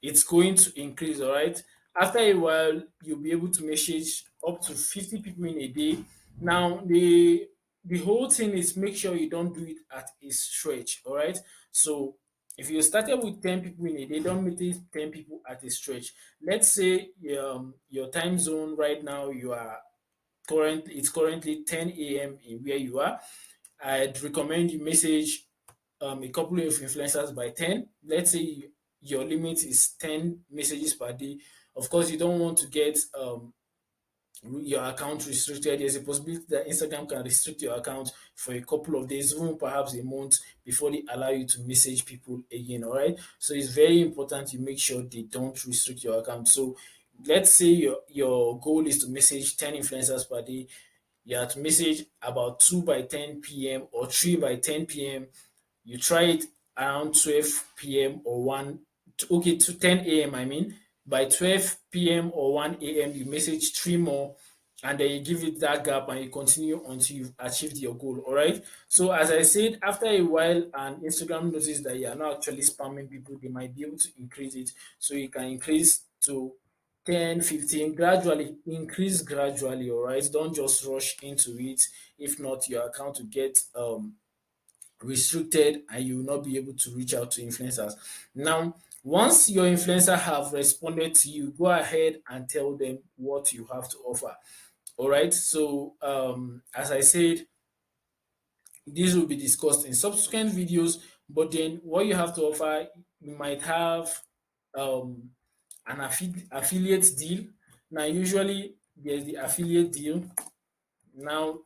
it's going to increase, all right? After a while, you'll be able to message up to 50 people in a day. Now, the whole thing is make sure you don't do it at a stretch, all right? So if you started with 10 people in a day, don't make it 10 people at a stretch. Let's say your time zone right now, you are it's currently 10 a.m. in where you are, I'd recommend you message a couple of influencers by 10. Let's say your limit is 10 messages per day. Of course, you don't want to get your account restricted. There's a possibility that Instagram can restrict your account for a couple of days, even perhaps a month, before they allow you to message people again. All right. So it's very important you make sure they don't restrict your account. So let's say your goal is to message 10 influencers per day. You have to message about 2 by 10 p.m. or 3 by 10 p.m. You try it around 12 p.m. or 1, okay, to 10 a.m. I mean, by 12 p.m. or 1 a.m., you message three more, and then you give it that gap and you continue until you've achieved your goal. All right. So, as I said, after a while, and Instagram notices that you are not actually spamming people, they might be able to increase it. So, you can increase to 10, 15, gradually, increase gradually. All right. Don't just rush into it. If not, your account will get restricted and you will not be able to reach out to influencers. Now, once your influencer have responded to you, go ahead and tell them what you have to offer. All right. So, as I said, this will be discussed in subsequent videos. But then, what you have to offer, you might have um, an affiliate deal. Now, usually there's the affiliate deal. Now,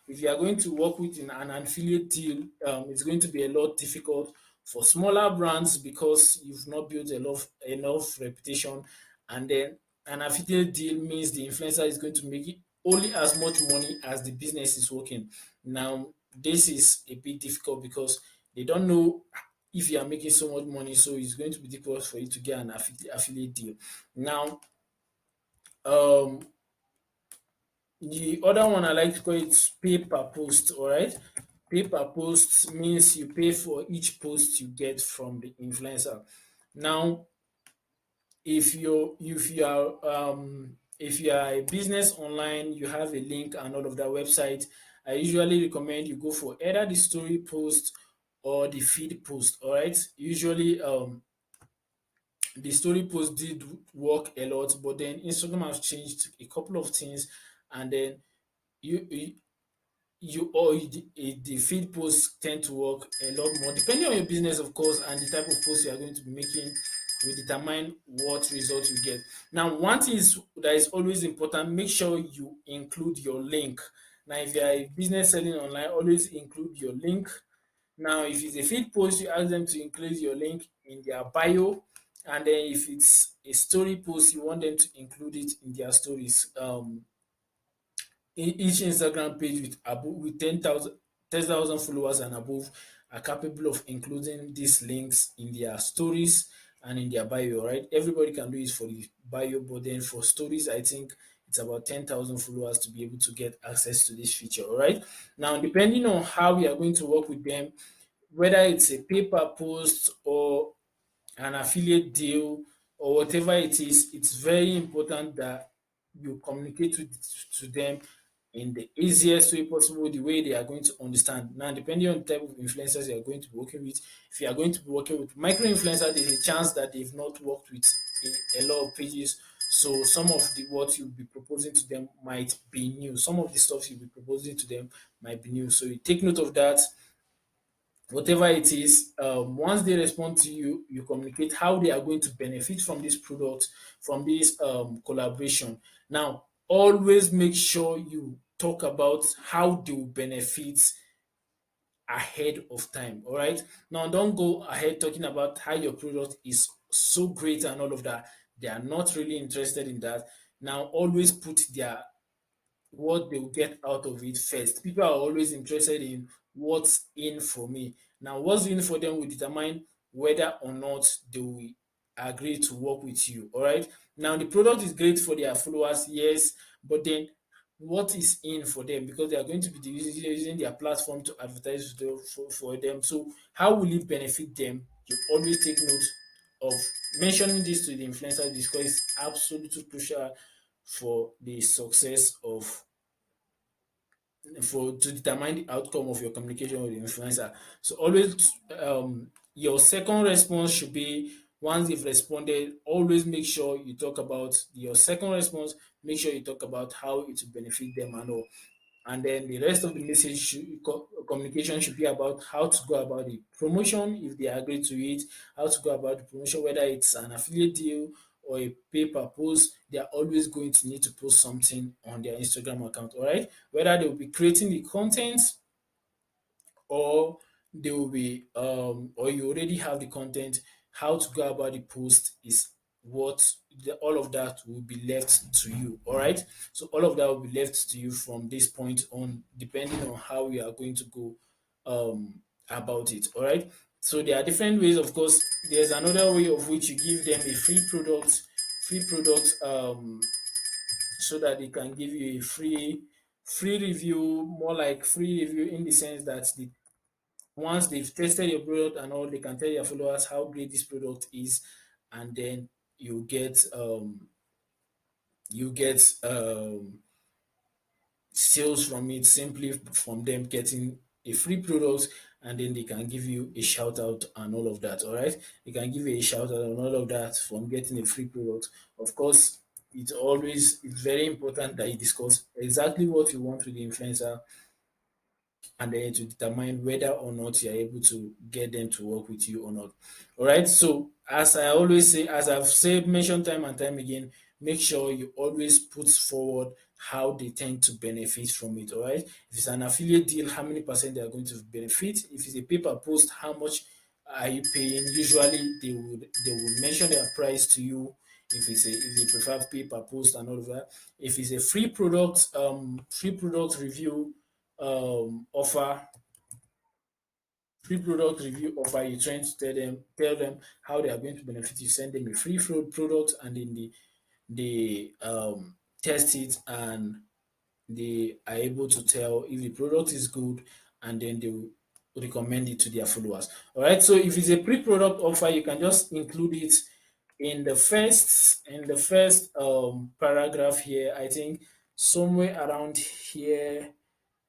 if you are going to work with an affiliate deal, it's going to be a lot difficult for smaller brands because you've not built enough reputation. And then an affiliate deal means the influencer is going to make it only as much money as the business is working. Now, this is a bit difficult because they don't know if you are making so much money, so it's going to be difficult for you to get an affiliate deal. Now, um, the other one I like to call it pay per post, all right? Pay per post means you pay for each post you get from the influencer. Now, if you are a business online, you have a link and all of that website, I usually recommend you go for either the story post or the feed post, all right? Usually the story post did work a lot, but then Instagram has changed a couple of things, and then you the feed posts tend to work a lot more depending on your business, of course, and the type of post you are going to be making will determine what result you get. Now, one thing that is always important: make sure you include your link. Now, if you are a business selling online, always include your link. Now, if it's a feed post, you ask them to include your link in their bio, and then if it's a story post, you want them to include it in their stories. Each Instagram page with 10,000 followers and above are capable of including these links in their stories and in their bio, right? Everybody can do it for the bio, but then for stories, I think it's about 10,000 followers to be able to get access to this feature, all right? Now, depending on how we are going to work with them, whether it's a paper post or an affiliate deal or whatever it is, it's very important that you communicate to them in the easiest way possible, the way they are going to understand. Now, depending on the type of influencers you are going to be working with, if you are going to be working with micro influencers, there's a chance that they've not worked with a lot of pages. So some of the what you'll be proposing to them might be new. Some of the stuff you'll be proposing to them might be new. So you take note of that. Whatever it is, once they respond to you, you communicate how they are going to benefit from this product, from this collaboration. Now, always make sure you talk about how they will benefit ahead of time. All right. Now, don't go ahead talking about how your product is so great and all of that. They are not really interested in that. Now, always put their what they will get out of it first. People are always interested in what's in for me. Now, what's in for them will determine whether or not they will agree to work with you. All right. Now, the product is great for their followers, yes, but then what is in for them because they are going to be using their platform to advertise for them. So, how will it benefit them? You always take note of mentioning this to the influencer because it's absolutely crucial for the success of for to determine the outcome of your communication with the influencer. So always your second response should be Once they've responded, always make sure you talk about your second response. Make sure you talk about how it will benefit them and all. And then the rest of the message communication should be about how to go about the promotion if they agree to it, how to go about the promotion, whether it's an affiliate deal or a pay per post. They are always going to need to post something on their Instagram account, all right? Whether they will be creating the content or they will be or you already have the content. How to go about the post is all of that will be left to you, all right? So all of that will be left to you from this point on, depending on how we are going to go about it, all right? So there are different ways. Of course, there's another way of which you give them a free product so that they can give you a free review, more like free review in the sense that the once they've tested your product and all, they can tell your followers how great this product is, and then you get you get sales from it simply from them getting a free product, and then they can give you a shout out and all of that. All right, they can give you a shout out and all of that from getting a free product. Of course, it's very important that you discuss exactly what you want with the influencer, and then to determine whether or not you're able to get them to work with you or not. All right. So as I always say, as I've said, mentioned time and time again, make sure you always put forward how they tend to benefit from it. All right. If it's an affiliate deal, how many percent they are going to benefit? If it's a paper post, how much are you paying? Usually they would mention their price to you. If they prefer paper post and all of that. If it's a free product review offer, free product review offer, you're trying to tell them how they are going to benefit you. Send them a free product, and then they test it, and they are able to tell if the product is good, and then they will recommend it to their followers. All right. So if it's a pre-product offer, you can just include it in the first paragraph here. I think somewhere around here,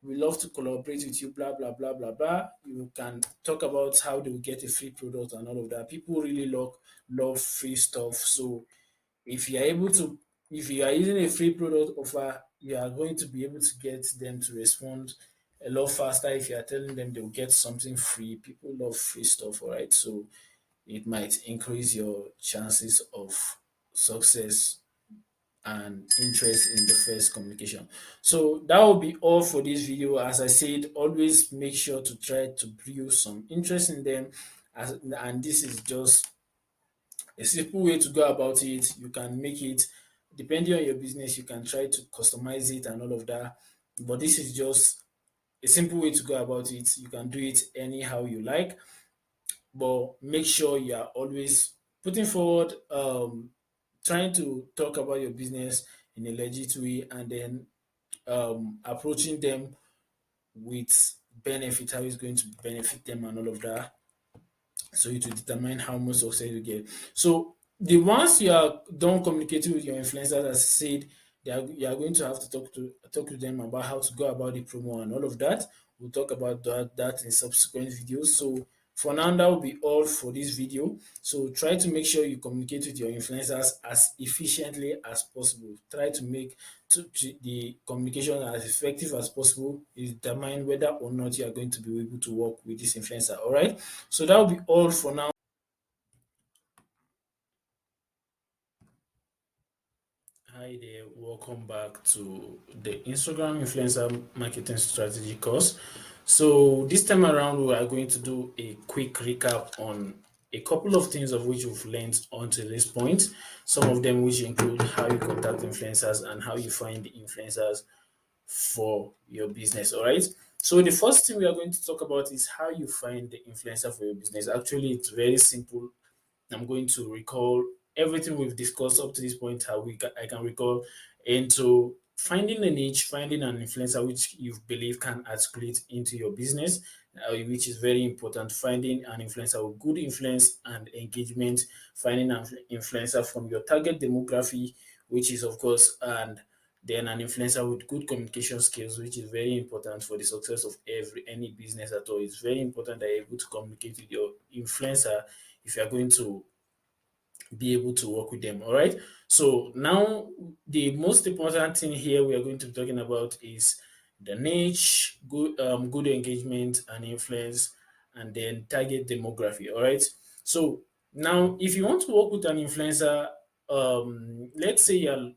we love to collaborate with you, blah blah blah blah blah. You can talk about how they will get a free product and all of that. People really love free stuff. So if you are able to, if you are using a free product offer, you are going to be able to get them to respond a lot faster. If you are telling them they'll get something free, people love free stuff, all right? So it might increase your chances of success and interest in the first communication. So that will be all for this video. As I said, always make sure to try to build some interest in them. And this is just a simple way to go about it. You can make it, depending on your business, you can try to customize it and all of that. But this is just a simple way to go about it. You can do it anyhow you like, but make sure you are always putting forward, trying to talk about your business in a legit way, and then approaching them with benefit, how it's going to benefit them and all of that, so it will determine how much success you get. So the once you are done communicating with your influencers, as I said, you are going to have to talk to them about how to go about the promo and all of that. We'll talk about that in subsequent videos. So for now, that will be all for this video. So try to make sure you communicate with your influencers as efficiently as possible. Try to make the communication as effective as possible. Is determine whether or not you are going to be able to work with this influencer. All right. So that will be all for now. Hi there, welcome back to the Instagram Influencer Marketing Strategy course. So this time around, we are going to do a quick recap on a couple of things of which we've learned until this point. Some of them which include how you contact influencers and how you find the influencers for your business. All right. So the first thing we are going to talk about is how you find the influencer for your business. Actually, it's very simple. I'm going to recall everything we've discussed up to this point, how I can recall, into finding a niche, finding an influencer which you believe can articulate into your business, which is very important. Finding an influencer with good influence and engagement, finding an influencer from your target demography, which is, of course, and then an influencer with good communication skills, which is very important for the success of any business at all. It's very important that you're able to communicate with your influencer if you're going to be able to work with them. All right. So now the most important thing here we are going to be talking about is the niche, good engagement and influence, and then target demography. All right. So now, if you want to work with an influencer, let's say you're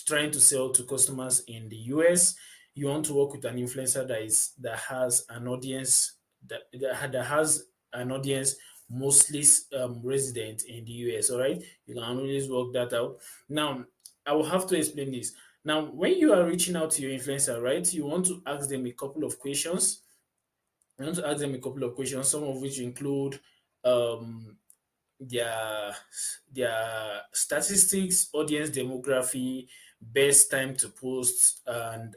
trying to sell to customers in the US, you want to work with an influencer that has an audience that has an audience mostly resident in the US. All right, you can always work that out. Now, I will have to explain this. Now, when you are reaching out to your influencer, right, you want to ask them a couple of questions. You want to ask them a couple of questions, some of which include um, their their statistics, audience demography, best time to post, and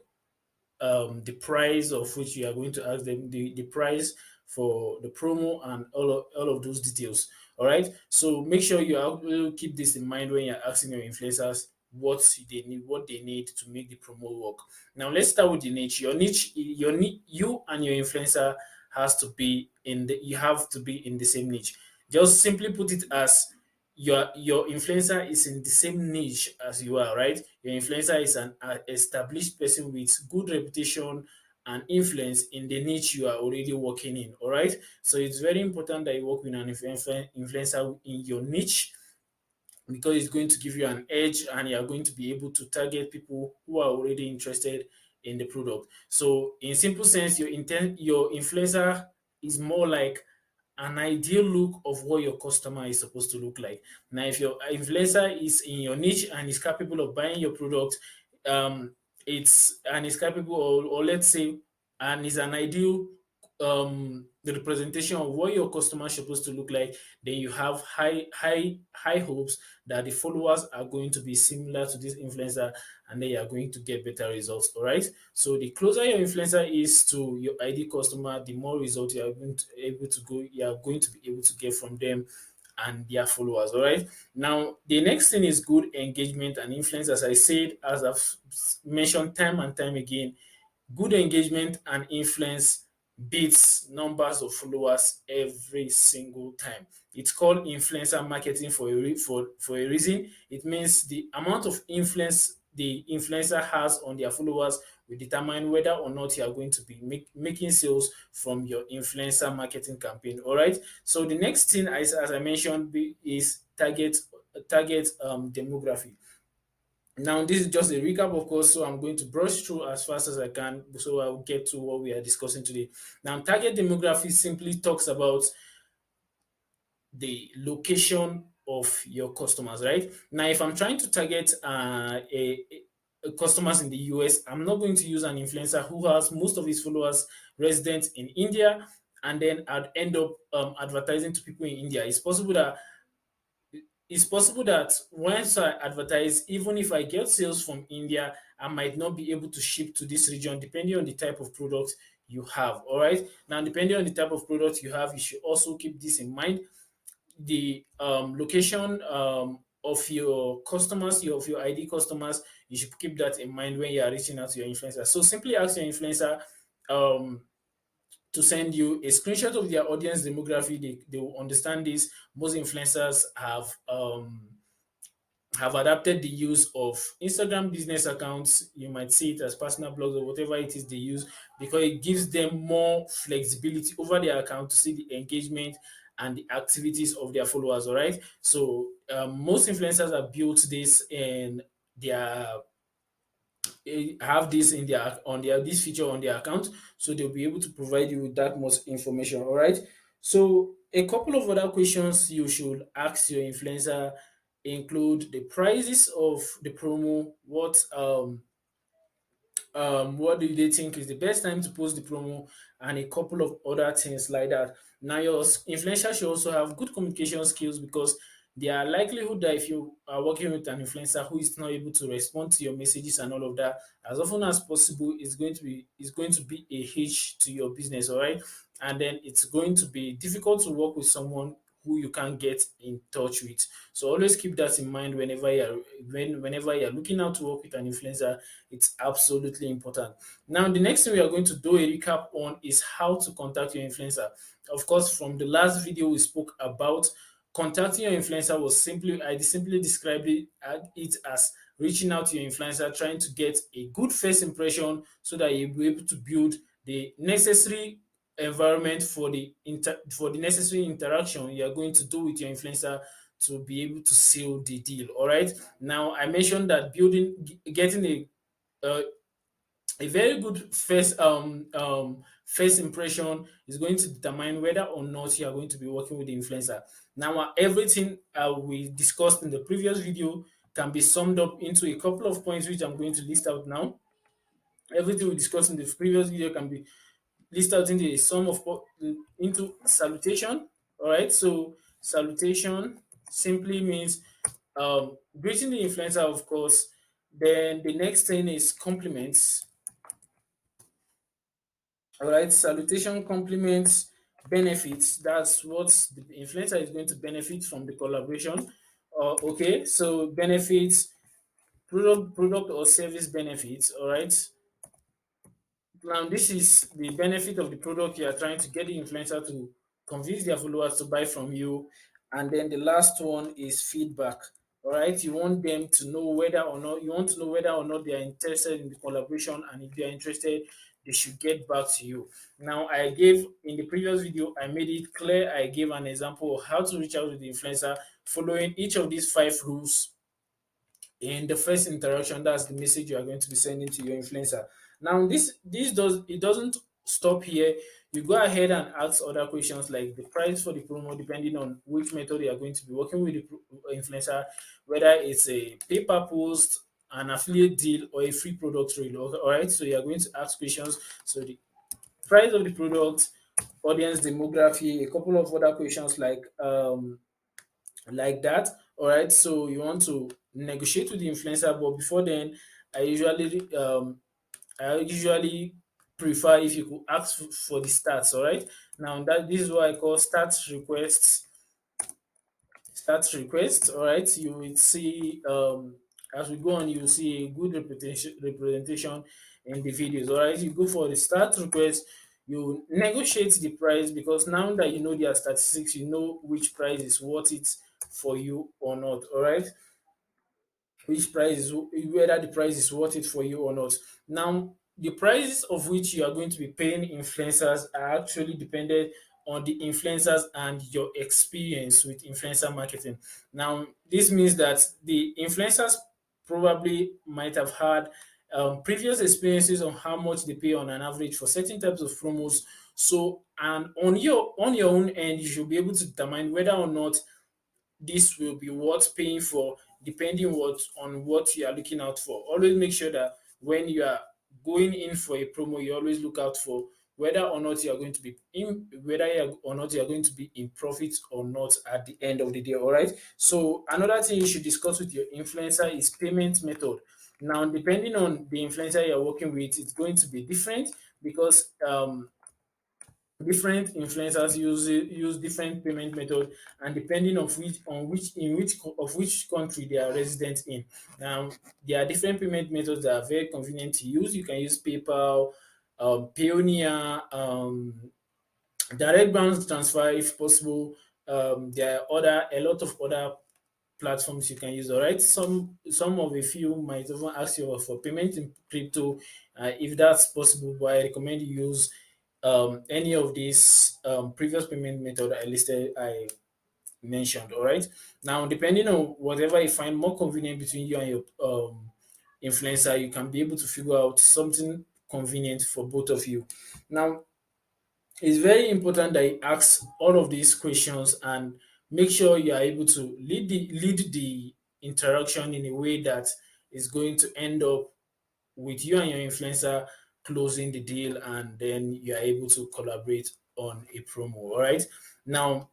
the price of which you are going to ask them, the price for the promo, and all of those details. All right. So make sure you keep this in mind when you're asking your influencers what they need to make the promo work. Now let's start with the niche. You and your influencer has to be in the you have to be in the same niche. Just simply put it as your influencer is in the same niche as you are, right? Your influencer is an established person with good reputation and influence in the niche you are already working in. All right. So it's very important that you work with an influencer in your niche, because it's going to give you an edge and you're going to be able to target people who are already interested in the product. So in simple sense, your influencer is more like an ideal look of what your customer is supposed to look like. Now, if your influencer is in your niche and is capable of buying your product, um, it's and is capable, or let's say, and is an ideal the representation of what your customer is supposed to look like, then you have high hopes that the followers are going to be similar to this influencer, and then you are going to get better results. All right. So the closer your influencer is to your ID customer, the more results you are going to be able to get from them and their followers. All right. Now, the next thing is good engagement and influence. As I said, as I've mentioned time and time again, good engagement and influence beats numbers of followers every single time. It's called influencer marketing for a reason. It means the amount of influence the influencer has on their followers will determine whether or not you are going to be making sales from your influencer marketing campaign. All right. So the next thing, as I mentioned, is target demography. Now, this is just a recap, of course, so I'm going to brush through as fast as I can so I'll get to what we are discussing today. Now, target demography simply talks about the location of your customers, right? Now, if I'm trying to target customers in the US, I'm not going to use an influencer who has most of his followers resident in India, and then I'd end up advertising to people in India. It's possible that once I advertise, even if I get sales from India, I might not be able to ship to this region depending on the type of product you have. All right. Now, depending on the type of product you have, you should also keep this in mind. The location of your customers, of your ID customers, you should keep that in mind when you are reaching out to your influencer. So simply ask your influencer um, to send you a screenshot of their audience demography. They will understand this. Most influencers have adapted the use of Instagram business accounts. You might see it as personal blogs or whatever it is they use, because it gives them more flexibility over their account to see the engagement and the activities of their followers. All right. So most influencers have built this in their have this in their on their this feature on their account, so they'll be able to provide you with that much information. All right. So a couple of other questions you should ask your influencer include the prices of the promo, what do they think is the best time to post the promo, and a couple of other things like that. Now, your influencer should also have good communication skills, because there are likelihood that if you are working with an influencer who is not able to respond to your messages and all of that as often as possible, is going to be a hitch to your business. All right. And then it's going to be difficult to work with someone who you can't get in touch with. So always keep that in mind whenever you're looking out to work with an influencer. It's absolutely important. Now, the next thing we are going to do a recap on is how to contact your influencer. Of course, from the last video we spoke about contacting your influencer was simply, I simply described it as reaching out to your influencer, trying to get a good first impression so that you'll be able to build the necessary environment for for the necessary interaction you are going to do with your influencer to be able to seal the deal. All right. Now I mentioned that getting uh, a very good first impression is going to determine whether or not you are going to be working with the influencer. Now, everything we discussed in the previous video can be summed up into a couple of points which I'm going to list out now. Everything we discussed in the previous video can be listed out into a sum of into salutation. All right, so salutation simply means greeting the influencer, of course. Then the next thing is compliments. All right, salutation, compliments, benefits. That's what the influencer is going to benefit from the collaboration. Okay, so benefits, product or service benefits. All right, now, this is the benefit of the product you are trying to get the influencer to convince their followers to buy from you. And then the last one is feedback. All right, you want them to know whether or not you want to know whether or not they are interested in the collaboration, and if they are interested, they should get back to you. Now, I gave in the previous video, I made it clear. I gave an example of how to reach out to the influencer following each of these five rules in the first interaction. That's the message you are going to be sending to your influencer. Now this doesn't stop here. You go ahead and ask other questions like the price for the promo, depending on which method you are going to be working with the influencer, whether it's a paper post, an affiliate deal, or a free product reel. All right, so you are going to ask questions. So the price of the product, audience demography, a couple of other questions like that. All right. So you want to negotiate with the influencer, but before then, I usually um I usually prefer if you could ask for the stats. All right. Now that this is what I call stats requests. Stats requests. All right. You will see as we go on, you will see a good representation in the videos. All right. You go for the stats request. You negotiate the price because now that you know their statistics, you know which price is worth it for you or not. All right, which price is whether the price is worth it for you or not. Now, the prices of which you are going to be paying influencers are actually dependent on the influencers and your experience with influencer marketing. Now, this means that the influencers probably might have had previous experiences on how much they pay on an average for certain types of promos. So, and on your own end, you should be able to determine whether or not this will be worth paying for depending on what you are looking out for. Always make sure that when you are going in for a promo, you always look out for whether or not you are going to be in whether you are, or not you are going to be in profit or not at the end of the day. All right. So another thing you should discuss with your influencer is payment method. Now, depending on the influencer you're working with, it's going to be different because different influencers use different payment method, and depending of which on which in which of which country they are resident in. There are different payment methods that are very convenient to use. You can use PayPal, Payoneer, direct bank transfer if possible. There are other a lot of other platforms you can use. All right, some of a few might even ask you for payment in crypto, if that's possible. But I recommend you use any of these previous payment method I mentioned. All right. Now, depending on whatever you find more convenient between you and your influencer, you can be able to figure out something convenient for both of you. Now, it's very important that you ask all of these questions and make sure you are able to lead the interaction in a way that is going to end up with you and your influencer closing the deal, and then you are able to collaborate on a promo. All right. Now,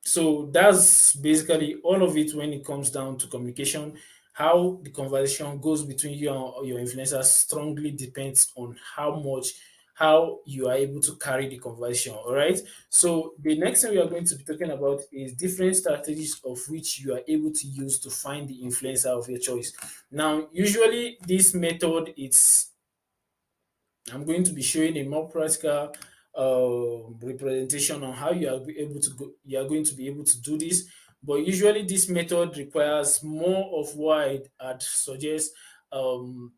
so that's basically all of it when it comes down to communication. How the conversation goes between you and your influencer strongly depends on how you are able to carry the conversation. All right. So the next thing we are going to be talking about is different strategies of which you are able to use to find the influencer of your choice. Now, usually this method, it's I'm going to be showing a more practical representation on how you are going to be able to do this. But usually this method requires more of what I'd suggest, um,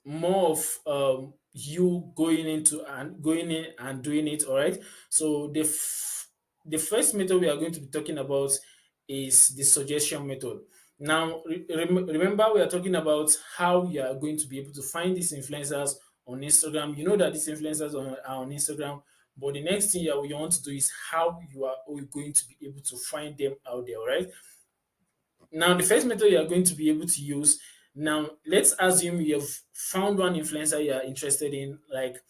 more of you going in and doing it. All right. So the first method we are going to be talking about is the suggestion method. Now, remember, we are talking about how you are going to be able to find these influencers on Instagram. You know that these influencers are on Instagram, but the next thing you want to do is how you are going to be able to find them out there. All right. Now, the first method you are going to be able to use. Now, let's assume you have found one influencer you are interested in, like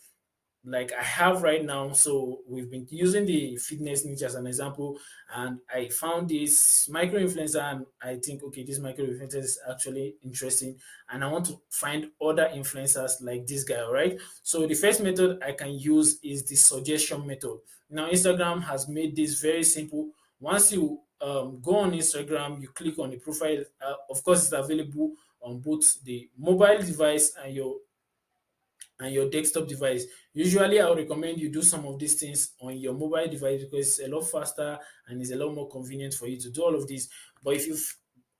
I have right now. So we've been using the fitness niche as an example, and I found this micro influencer, and I think, okay, this micro influencer is actually interesting, and I want to find other influencers like this guy. All right. So the first method I can use is the suggestion method. Now, Instagram has made this very simple. Once you go on Instagram, you click on the profile. Of course, it's available on both the mobile device and your desktop device. Usually, I would recommend you do some of these things on your mobile device because it's a lot faster and it's a lot more convenient for you to do all of this. But if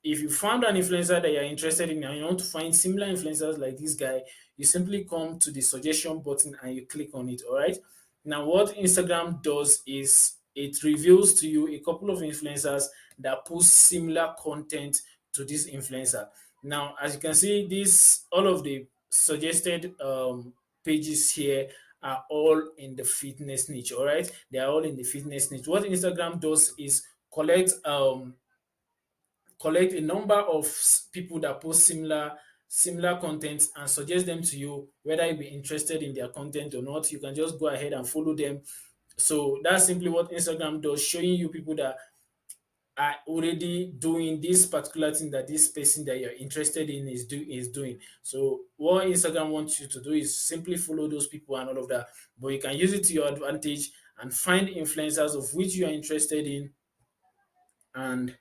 you found an influencer that you're interested in and you want to find similar influencers like this guy, you simply come to the suggestion button and you click on it. All right. Now, what Instagram does is it reveals to you a couple of influencers that post similar content to this influencer. Now, as you can see, this all of the suggested pages here are all in the fitness niche. All right, they are all in the fitness niche. What Instagram does is collect a number of people that post similar content and suggest them to you, whether you be interested in their content or not. You can just go ahead and follow them. So that's simply what Instagram does, showing you people that are already doing this particular thing that this person that you're interested in is doing. So what Instagram wants you to do is simply follow those people and all of that. But you can use it to your advantage and find influencers of which you are interested in and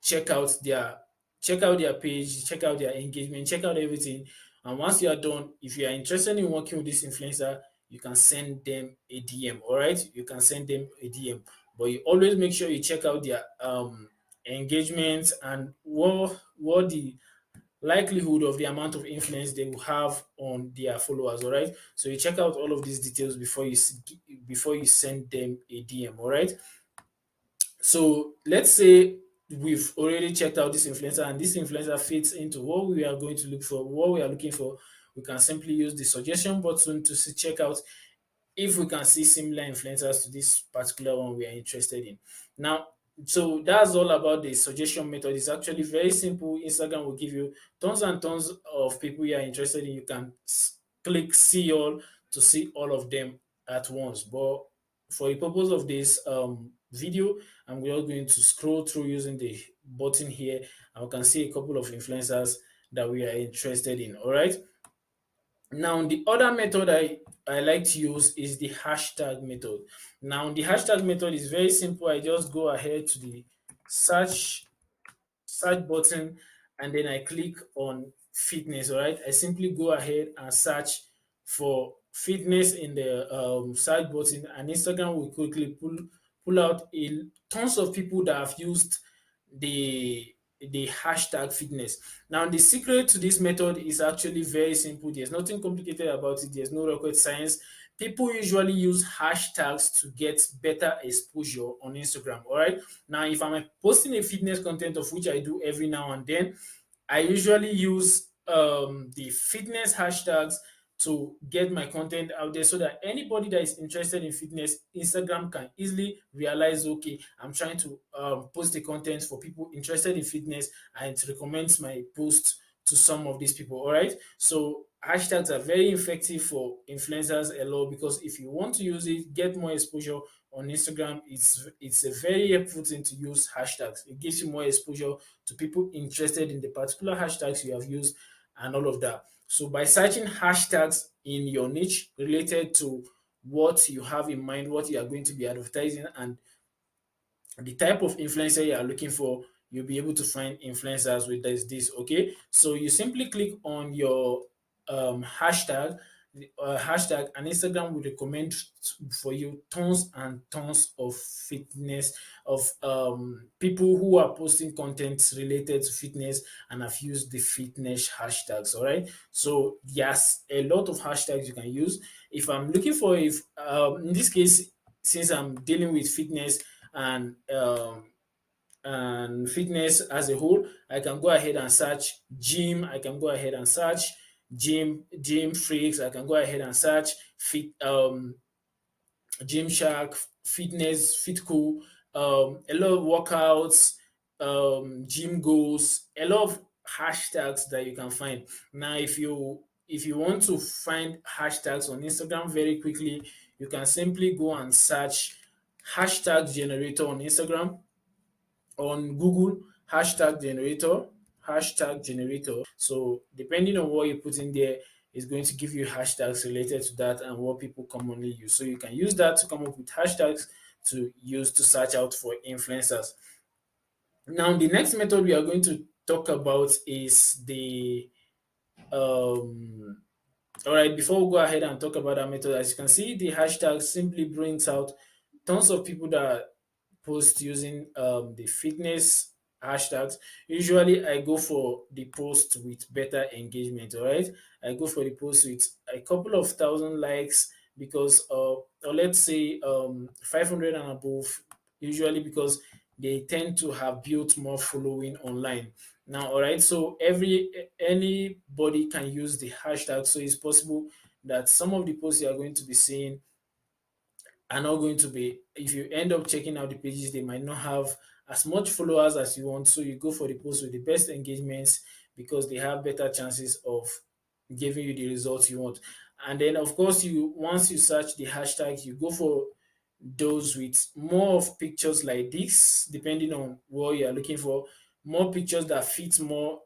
check out their check out their page, check out their engagement, check out everything. And once you are done, if you are interested in working with this influencer, you can send them a DM. All right, you can send them a DM, but you always make sure you check out their engagement and what the likelihood of the amount of influence they will have on their followers. All right, so you check out all of these details before you send them a DM. All right. So let's say we've already checked out this influencer and this influencer fits into what we are going to look for, what we are looking for. We can simply use the suggestion button to check out if we can see similar influencers to this particular one we are interested in. Now, so that's all about the suggestion method. It's actually very simple. Instagram will give you tons and tons of people you are interested in. You can click see all to see all of them at once. But for the purpose of this video, I'm just going to scroll through using the button here, and we can see a couple of influencers that we are interested in. All right. Now, the other method I like to use is the hashtag method. Now, the hashtag method is very simple. I just go ahead to the search button and then I click on fitness. All right, I simply go ahead and search for fitness in the search button, and Instagram will quickly pull out tons of people that have used the hashtag fitness. Now, the secret to this method is actually very simple. There's nothing complicated about it. There's no rocket science. People usually use hashtags to get better exposure on Instagram. All right. Now, if I'm posting a fitness content, of which I do every now and then, I usually use the fitness hashtags to get my content out there so that anybody that is interested in fitness, Instagram can easily realize, okay, I'm trying to post the content for people interested in fitness, and it recommends my post to some of these people. All right. So hashtags are very effective for influencers a lot because if you want to use it, get more exposure on Instagram, it's a very helpful thing to use hashtags. It gives you more exposure to people interested in the particular hashtags you have used and all of that. So by searching hashtags in your niche related to what you have in mind, what you are going to be advertising, and the type of influencer you are looking for, you'll be able to find influencers with this. Okay, so you simply click on your hashtag, hashtag, and Instagram will recommend for you tons and tons of fitness of people who are posting content related to fitness and have used the fitness hashtags. All right, so yes, a lot of hashtags you can use. If I'm looking for, if in this case, since I'm dealing with fitness and fitness as a whole, I can go ahead and search gym. I can go ahead and search gym freaks. I can go ahead and search gym shark, fitness, fit cool, a lot of workouts, gym goals, a lot of hashtags that you can find. Now, if you want to find hashtags on Instagram very quickly, you can simply go and search hashtag generator on Instagram, on Google, hashtag generator. So depending on what you put in there, it's going to give you hashtags related to that and what people commonly use. So you can use that to come up with hashtags to use to search out for influencers. Now, the next method we are going to talk about is the um, all right, before we go ahead and talk about that method, as you can see, the hashtag simply brings out tons of people that post using the fitness hashtags. Usually, I go for the post with better engagement. All right, I go for the post with a couple of thousand likes because, or let's say 500 and above. Usually, because they tend to have built more following online. Now, all right, so anybody can use the hashtag, so it's possible that some of the posts you are going to be seeing are not going to be, if you end up checking out the pages, they might not have as much followers as you want. So you go for the post with the best engagements because they have better chances of giving you the results you want. And then of course, you once you search the hashtag, you go for those with more of pictures like this, depending on what you are looking for, more pictures that fit more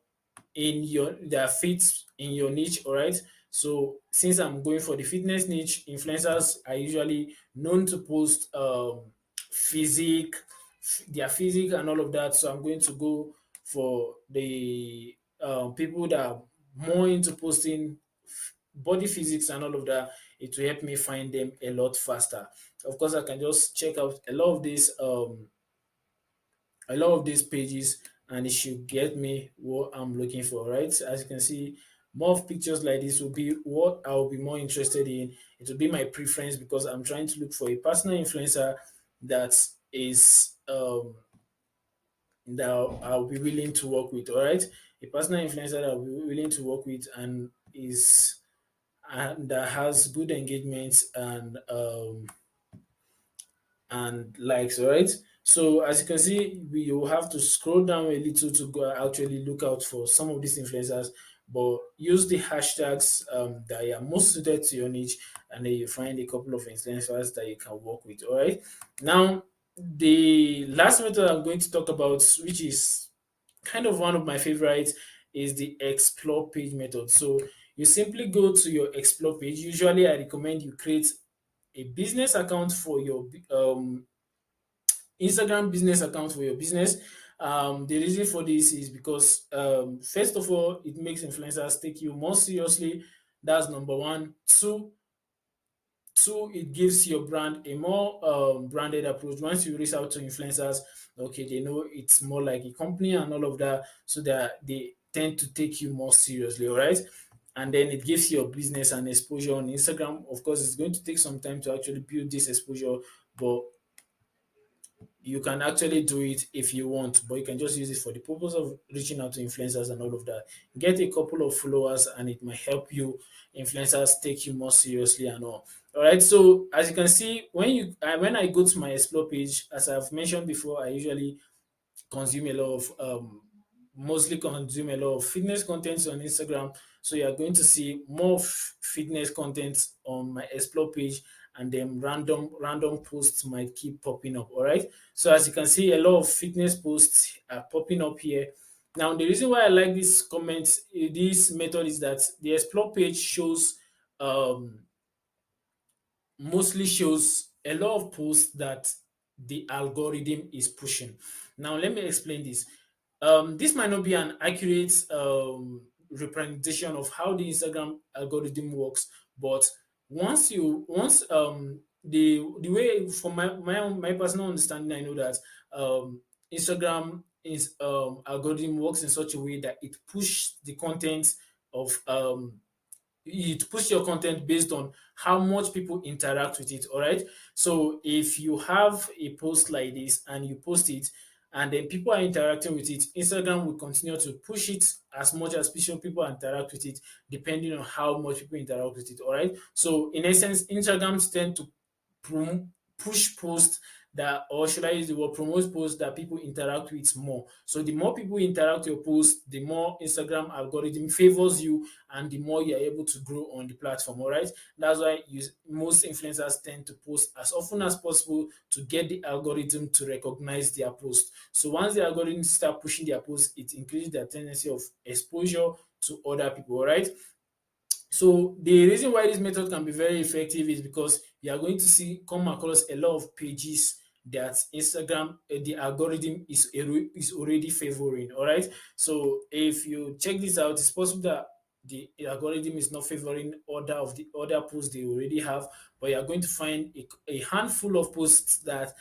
in your that fits in your niche. All right, so since I'm going for the fitness niche, influencers are usually known to post physique their physique and all of that, so I'm going to go for the people that are more into posting body physics and all of that. It will help me find them a lot faster. Of course, I can just check out a lot of these pages and it should get me what I'm looking for, right? As you can see, more of pictures like this will be what I'll be more interested in. It will be my preference because I'm trying to look for a personal influencer that is that I'll be willing to work with, all right? A personal influencer that I'll be willing to work with and that has good engagement and likes, all right? So as you can see, we will have to scroll down a little to go actually look out for some of these influencers, but use the hashtags that are most suited to your niche, and then you find a couple of influencers that you can work with, all right? Now, the last method I'm going to talk about, which is kind of one of my favorites, is the explore page method. So you simply go to your explore page. Usually, I recommend you create a business account for your Instagram business account for your business. The reason for this is because, first of all, it makes influencers take you more seriously. That's number one. Two, it gives your brand a more branded approach. Once you reach out to influencers, okay, they know it's more like a company and all of that, so that they tend to take you more seriously, all right? And then it gives your business an exposure on Instagram. Of course, it's going to take some time to actually build this exposure, but you can actually do it if you want, but you can just use it for the purpose of reaching out to influencers and all of that. Get a couple of followers, and it might help you influencers take you more seriously and all. All right. So as you can see, when I go to my explore page, as I've mentioned before, I usually consume a lot of mostly consume a lot of fitness content on Instagram. So you are going to see more fitness content on my explore page, and then random posts might keep popping up. All right. So as you can see, a lot of fitness posts are popping up here. Now the reason why I like this method is that the explore page um mostly shows a lot of posts that the algorithm is pushing. Now, let me explain this. This might not be an accurate representation of how the Instagram algorithm works, But once the way, from my personal understanding, I know that Instagram is algorithm works in such a way that the content of it push your content based on how much people interact with it. All right. So if you have a post like this and you post it and then people are interacting with it, Instagram will continue to push it as much as people interact with it, depending on how much people interact with it. All right. So in essence, Instagrams tend to push posts that, or should I use the word promote posts that people interact with more. So the more people interact your post, the more Instagram algorithm favors you and the more you're able to grow on the platform. All right. That's why most influencers tend to post as often as possible to get the algorithm to recognize their post. So once the algorithm start pushing their post, it increases their tendency of exposure to other people. All right. So the reason why this method can be very effective is because you are going to come across a lot of pages that Instagram, the algorithm is already favoring. All right. So if you check this out, it's possible that the algorithm is not favoring the other posts they already have, but you are going to find a handful of posts that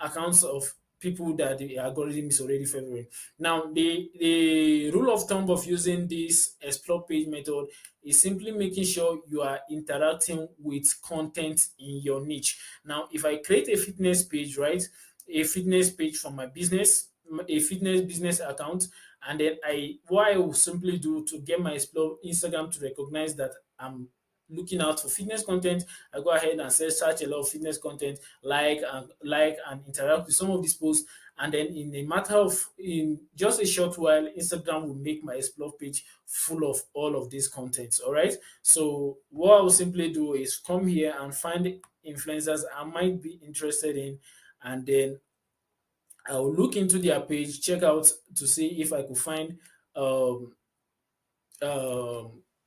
accounts of people that the algorithm is already favoring. Now, the rule of thumb of using this explore page method is simply making sure you are interacting with content in your niche. Now, if I create a fitness page, right, a fitness page for my business, a fitness business account, and then what I will simply do to get my explore Instagram to recognize that I'm looking out for fitness content, I go ahead and search a lot of fitness content, like and interact with some of these posts, and then in just a short while, Instagram will make my explore page full of all of these contents. All right. So what I will simply do is come here and find influencers I might be interested in, and then I'll look into their page, check out to see if I could find um,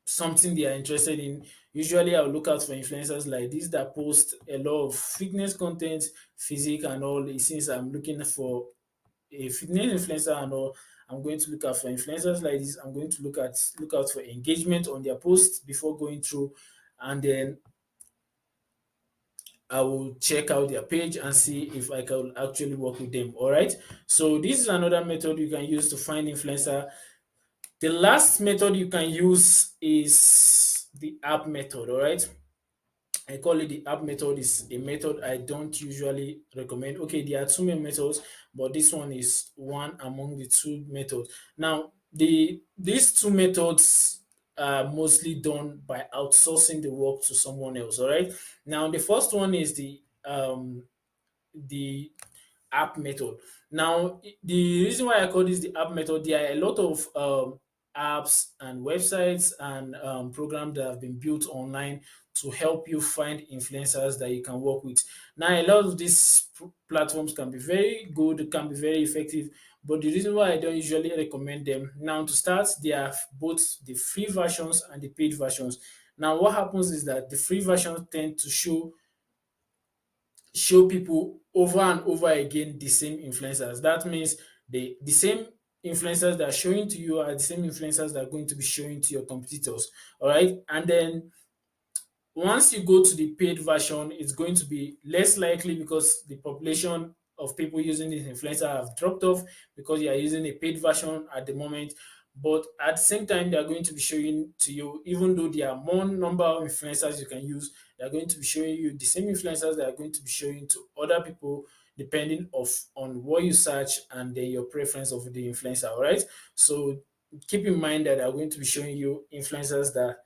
something they are interested in. Usually, I'll look out for influencers like this that post a lot of fitness content, physique, and all. Since I'm looking for a fitness influencer and all, I'm going to look out for influencers like this. I'm going to look out for engagement on their posts before going through, and then I will check out their page and see if I can actually work with them. All right. So this is another method you can use to find influencer. The last method you can use is the app method. All right. I call it the app method. Is a method I don't usually recommend. Okay, there are two main methods, but this one is one among the two methods. Now, these two methods are mostly done by outsourcing the work to someone else. All right. Now, the first one is the app method. Now, the reason why I call this the app method, there are a lot of apps and websites and programs that have been built online to help you find influencers that you can work with. Now, a lot of these platforms can be very good, can be very effective, but the reason why I don't usually recommend them now to start, they are both the free versions and the paid versions. Now, what happens is that the free versions tend to show people over and over again the same influencers. That means the same influencers that are showing to you are the same influencers that are going to be showing to your competitors. All right. And then once you go to the paid version, it's going to be less likely because the population of people using this influencer have dropped off because you are using a paid version at the moment. But at the same time, they are going to be showing to you, even though there are more number of influencers you can use, they are going to be showing you the same influencers that are going to be showing to other people depending on what you search and then your preference of the influencer. All right. So keep in mind that they are going to be showing you influencers that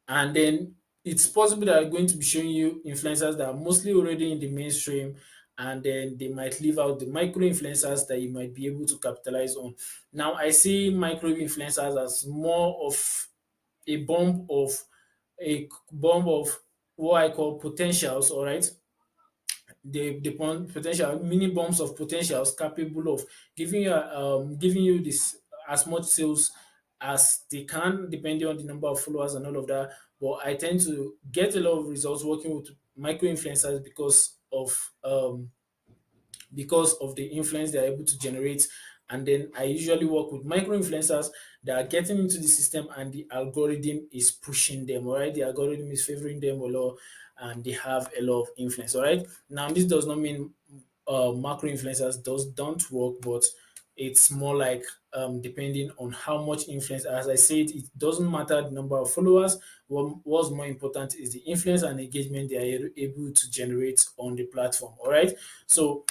and then it's possible that they're going to be showing you influencers that are mostly already in the mainstream, and then they might leave out the micro influencers that you might be able to capitalize on. Now, I see micro influencers as more of a bomb of what I call potentials, all right? The potential mini bombs of potentials capable of giving you this as much sales as they can depending on the number of followers and all of that. But I tend to get a lot of results working with micro influencers because of the influence they're able to generate And then I usually work with micro influencers that are getting into the system and the algorithm is pushing them, all right? The algorithm is favoring them a lot and they have a lot of influence, all right? Now, this does not mean macro influencers don't work, but it's more like depending on how much influence. As I said, it doesn't matter the number of followers. What's more important is the influence and engagement they are able to generate on the platform. All right. So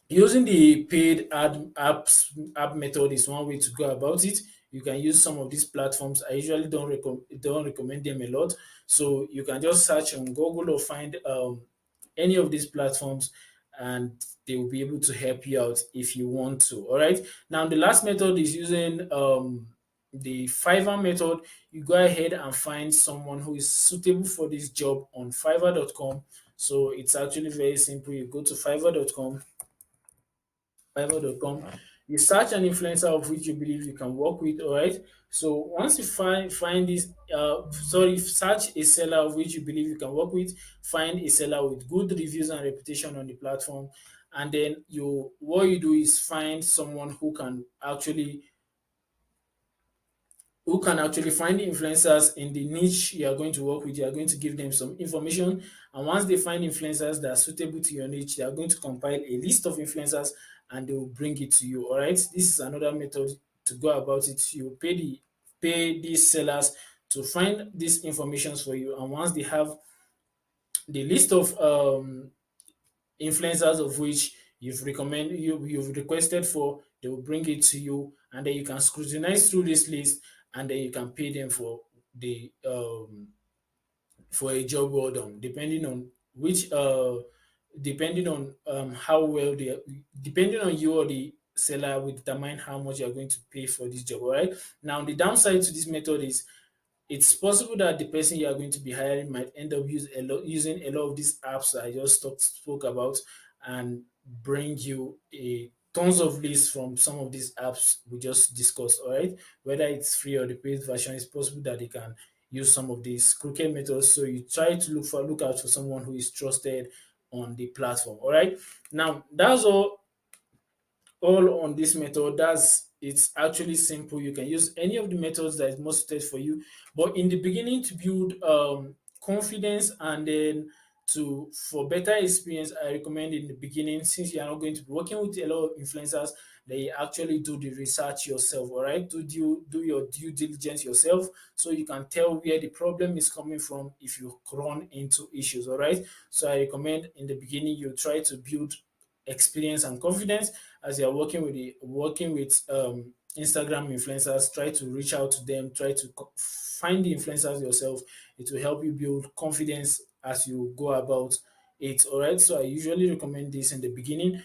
using the paid app method is one way to go about it. You can use some of these platforms. I usually don't recommend them a lot. So you can just search on Google or find any of these platforms, and they will be able to help you out if you want to. All right. Now the last method is using the Fiverr method. You go ahead and find someone who is suitable for this job on Fiverr.com. So it's actually very simple. You go to Fiverr.com. You search an influencer of which you believe you can work with, all right? So once you find this, search a seller of which you believe you can work with, find a seller with good reviews and reputation on the platform, and then what you do is find someone who can actually find the influencers in the niche you are going to work with. You are going to give them some information. And once they find influencers that are suitable to your niche, they are going to compile a list of influencers and they will bring it to you. All right. This is another method to go about it. You pay these sellers to find these informations for you. And once they have the list of influencers of which you've requested for, they will bring it to you, and then you can scrutinize through this list, and then you can pay them the for a job well done, depending on how well they depending on you or the seller will determine how much you're going to pay for this job. All right. Now the downside to this method is it's possible that the person you are going to be hiring might end up using a lot of these apps that I just spoke about, and bring you a tons of lists from some of these apps we just discussed. All right, whether it's free or the paid version, it's possible that they can use some of these crooked methods. So you try to look out for someone who is trusted on the platform. All right, now that's all on this method. It's actually simple. You can use any of the methods that is most suited for you. But in the beginning, to build confidence and then to for better experience, I recommend in the beginning, since you are not going to be working with a lot of influencers, that you actually do the research yourself. All right, do your due diligence yourself, so you can tell where the problem is coming from if you run into issues. All right, so I recommend in the beginning you try to build experience and confidence as you're working with Instagram influencers. Try to reach out to them, try to find the influencers yourself. It will help you build confidence as you go about it. All right, so I usually recommend this in the beginning.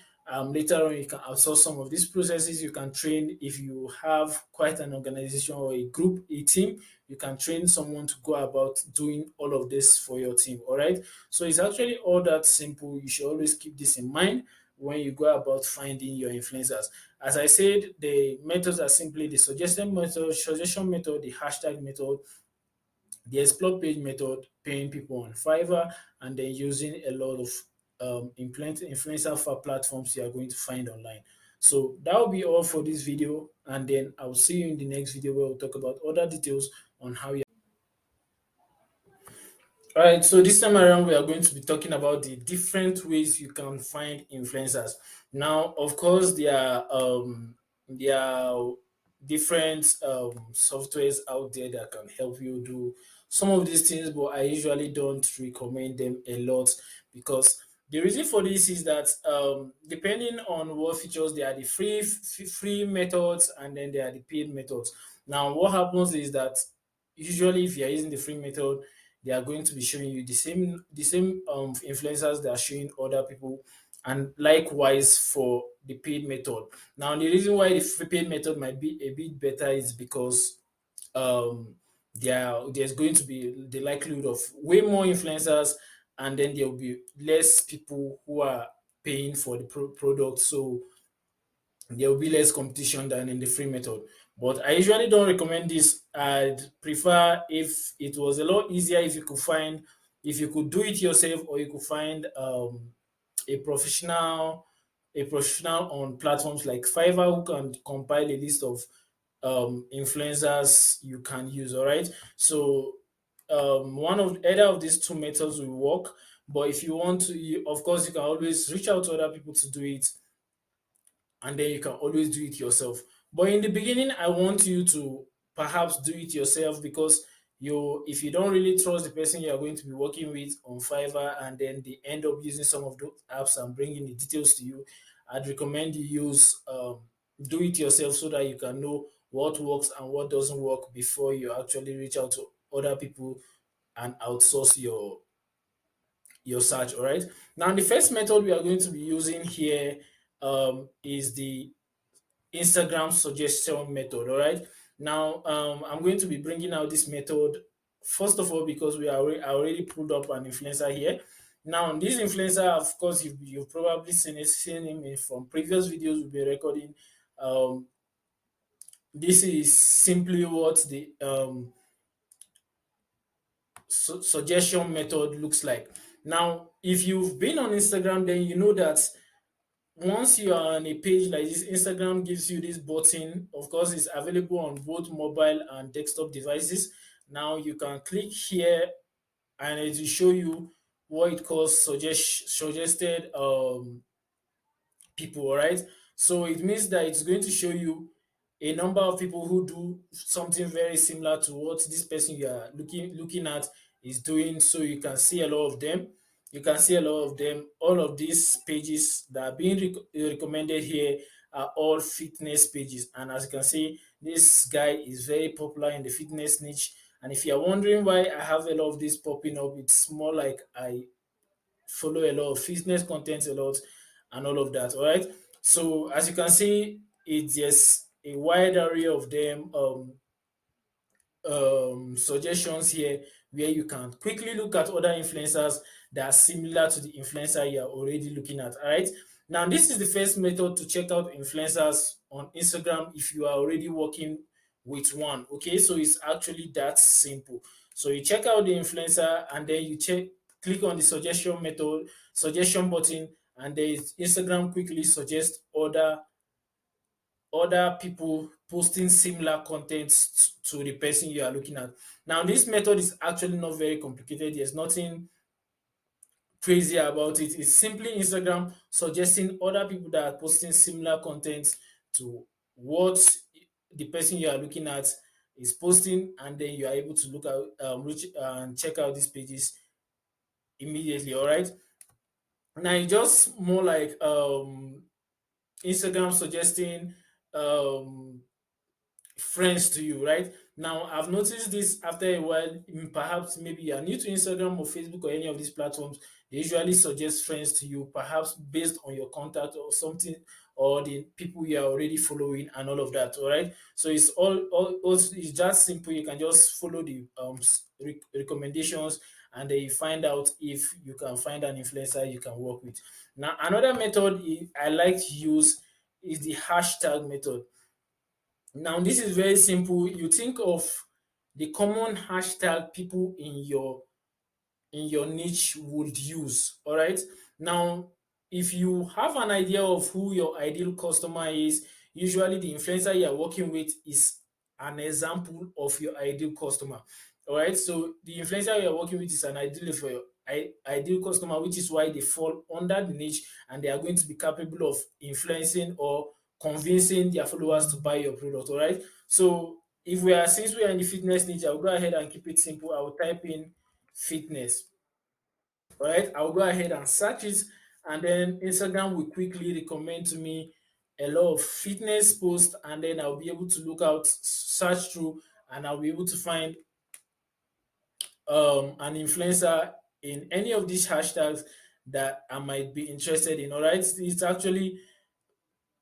Later on, you can outsource some of these processes. You can train, if you have quite an organization or a group, a team, you can train someone to go about doing all of this for your team. All right, so it's actually all that simple. You should always keep this in mind when you go about finding your influencers. As I said, the methods are simply the suggestion method, the hashtag method, the explore page method, paying people on Fiverr, and then using a lot of influencer for platforms you are going to find online. So that will be all for this video, and then I'll see you in the next video where we'll talk about other details on how you. All right, so this time around, we are going to be talking about the different ways you can find influencers. Now, of course, there are different softwares out there that can help you do some of these things, but I usually don't recommend them a lot, because the reason for this is that depending on what features, there are the free methods and then there are the paid methods. Now, what happens is that usually if you are using the free method, they are going to be showing you the same influencers that are showing other people, and likewise for the paid method. Now the reason why the paid method might be a bit better is because there's going to be the likelihood of way more influencers, and then there will be less people who are paying for the product, so there will be less competition than in the free method. But I usually don't recommend this. I'd prefer if it was a lot easier, if you could do it yourself, or you could find a professional a professional on platforms like Fiverr who can compile a list of influencers you can use. All right. So one of either of these two methods will work. But if you want to, of course, you can always reach out to other people to do it, and then you can always do it yourself. But in the beginning, I want you to perhaps do it yourself because if you don't really trust the person you are going to be working with on Fiverr and then they end up using some of those apps and bringing the details to you, I'd recommend you use do it yourself so that you can know what works and what doesn't work before you actually reach out to other people and outsource your search. All right. Now, the first method we are going to be using here is the Instagram suggestion method. All right. Now, I'm going to be bringing out this method first of all because I already pulled up an influencer here. Now, this influencer, of course, you've probably seen him from previous videos we've been recording. Um, this is simply what the suggestion method looks like. Now, if you've been on Instagram, then you know that once you are on a page like this, Instagram gives you this button. Of course, it's available on both mobile and desktop devices. Now you can click here and it will show you what it calls suggested people, all right? So it means that it's going to show you a number of people who do something very similar to what this person you are looking at is doing. So you can see a lot of them. You can see a lot of them. All of these pages that are being recommended here are all fitness pages. And as you can see, this guy is very popular in the fitness niche. And if you're wondering why I have a lot of this popping up, it's more like I follow a lot of fitness content a lot and all of that. All right. So as you can see, it's just a wide array of them. Suggestions here where you can quickly look at other influencers that are similar to the influencer you are already looking at. All right. Now, this is the first method to check out influencers on Instagram if you are already working with one. Okay, so it's actually that simple. So you check out the influencer and then you click on the suggestion button, and then Instagram quickly suggests other people posting similar content to the person you are looking at. Now, this method is actually not very complicated. There's nothing crazy about it. It's simply Instagram suggesting other people that are posting similar content to what the person you are looking at is posting, and then you are able to look at reach and check out these pages immediately. All right. Now it's just more like Instagram suggesting um friends to you, right? Now, I've noticed this after a while. Perhaps maybe you are new to Instagram or Facebook or any of these platforms. They usually suggest friends to you, perhaps based on your contact or something, or the people you are already following and all of that. All right. So it's it's just simple. You can just follow the recommendations, and then you find out if you can find an influencer you can work with. Now, another method I like to use is the hashtag method. Now, this is very simple. You think of the common hashtag people in your niche would use. All right. Now, if you have an idea of who your ideal customer is, usually the influencer you are working with is an example of your ideal customer. All right. So the influencer you are working with is an ideal for your ideal customer, which is why they fall under the niche and they are going to be capable of influencing or convincing their followers to buy your product. All right. So since we are in the fitness niche, I'll go ahead and keep it simple. I will type in fitness. All right, I'll go ahead and search it, and then Instagram will quickly recommend to me a lot of fitness posts, and then I'll be able to look out, search through, and I'll be able to find an influencer in any of these hashtags that I might be interested in. All right,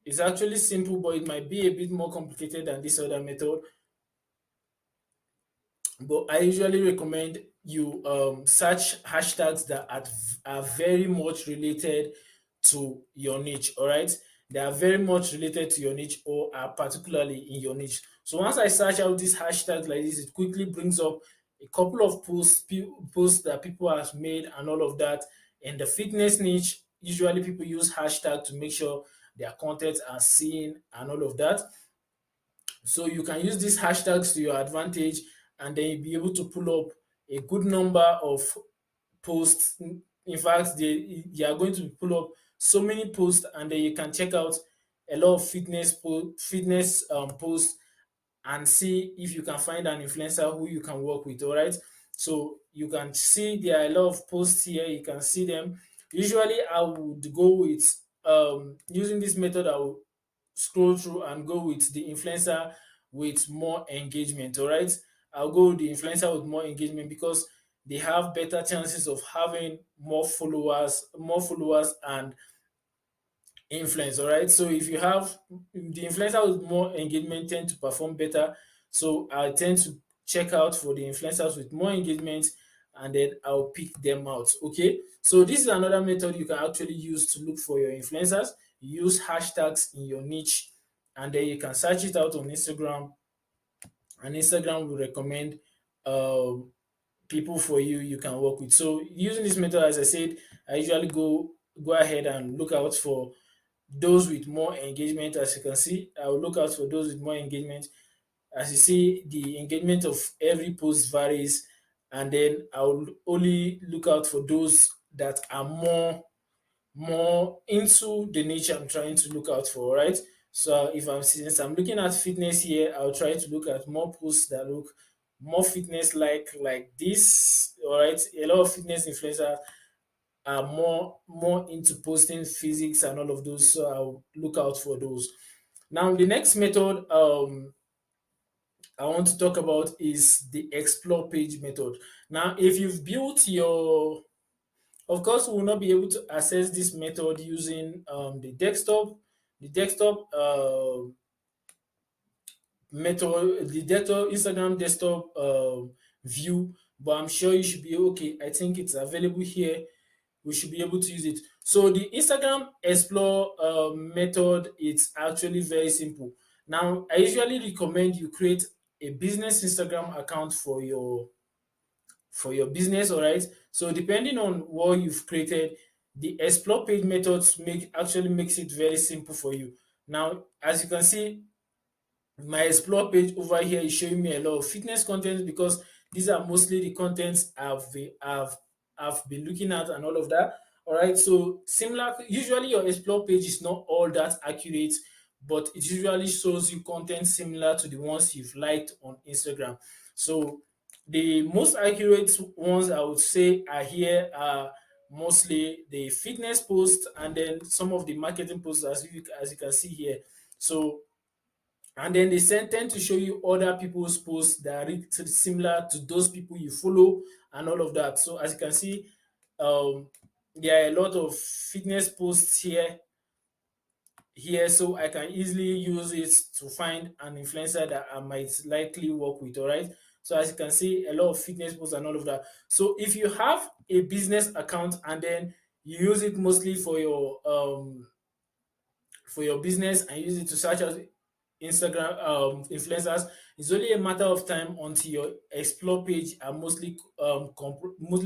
it's actually simple, but it might be a bit more complicated than this other method. But I usually recommend you search hashtags that are very much related to your niche. All right, they are very much related to your niche or are particularly in your niche. So once I search out these hashtags like this, it quickly brings up a couple of posts that people have made and all of that in the fitness niche. usually people use hashtag to make sure their content are seen and all of that. So you can use these hashtags to your advantage, and then you'll be able to pull up a good number of posts. In fact, you are going to pull up so many posts, and then you can check out a lot of fitness posts and see if you can find an influencer who you can work with. All right. So you can see there are a lot of posts here. You can see them. Usually, I would go with using this method. I will scroll through and go with the influencer with more engagement. All right. I'll go with the influencer with more engagement because they have better chances of having more followers and influence. All right. So if you have the influencer with more engagement tend to perform better. So I tend to check out for the influencers with more engagement, and then I'll pick them out. Okay. So this is another method you can actually use to look for your influencers. You use hashtags in your niche, and then you can search it out on Instagram, and Instagram will recommend people for you can work with. So using this method, as I said, I usually go ahead and look out for those with more engagement. As you can see, I will look out for those with more engagement. As you see, the engagement of every post varies, and then I will only look out for those that are more into the niche I'm trying to look out for, right? So if I'm since I'm looking at fitness here, I'll try to look at more posts that look more fitness like this. All right. A lot of fitness influencers are more into posting physics and all of those. So I'll look out for those. Now the next method I want to talk about is the explore page method. Now, if you've built your of course, we will not be able to access this method using the desktop method, the desktop Instagram desktop view. But I'm sure you should be okay. I think it's available here. We should be able to use it. So the Instagram Explore method, it's actually very simple. Now, I usually recommend you create a business Instagram account for your business. All right. So depending on what you've created, the explore page methods makes it very simple for you. Now, as you can see, my explore page over here is showing me a lot of fitness content because these are mostly the contents I've been looking at and all of that. All right. So similar, usually your explore page is not all that accurate, but it usually shows you content similar to the ones you've liked on Instagram. So the most accurate ones I would say are here are mostly the fitness posts and then some of the marketing posts as you can see here. So and then tend to show you other people's posts that are similar to those people you follow and all of that. So as you can see, there are a lot of fitness posts here, so I can easily use it to find an influencer that I might likely work with. All right. So as you can see, a lot of fitness posts and all of that. So if you have a business account and then you use it mostly for your business and use it to search out Instagram influencers, it's only a matter of time until your explore page are mostly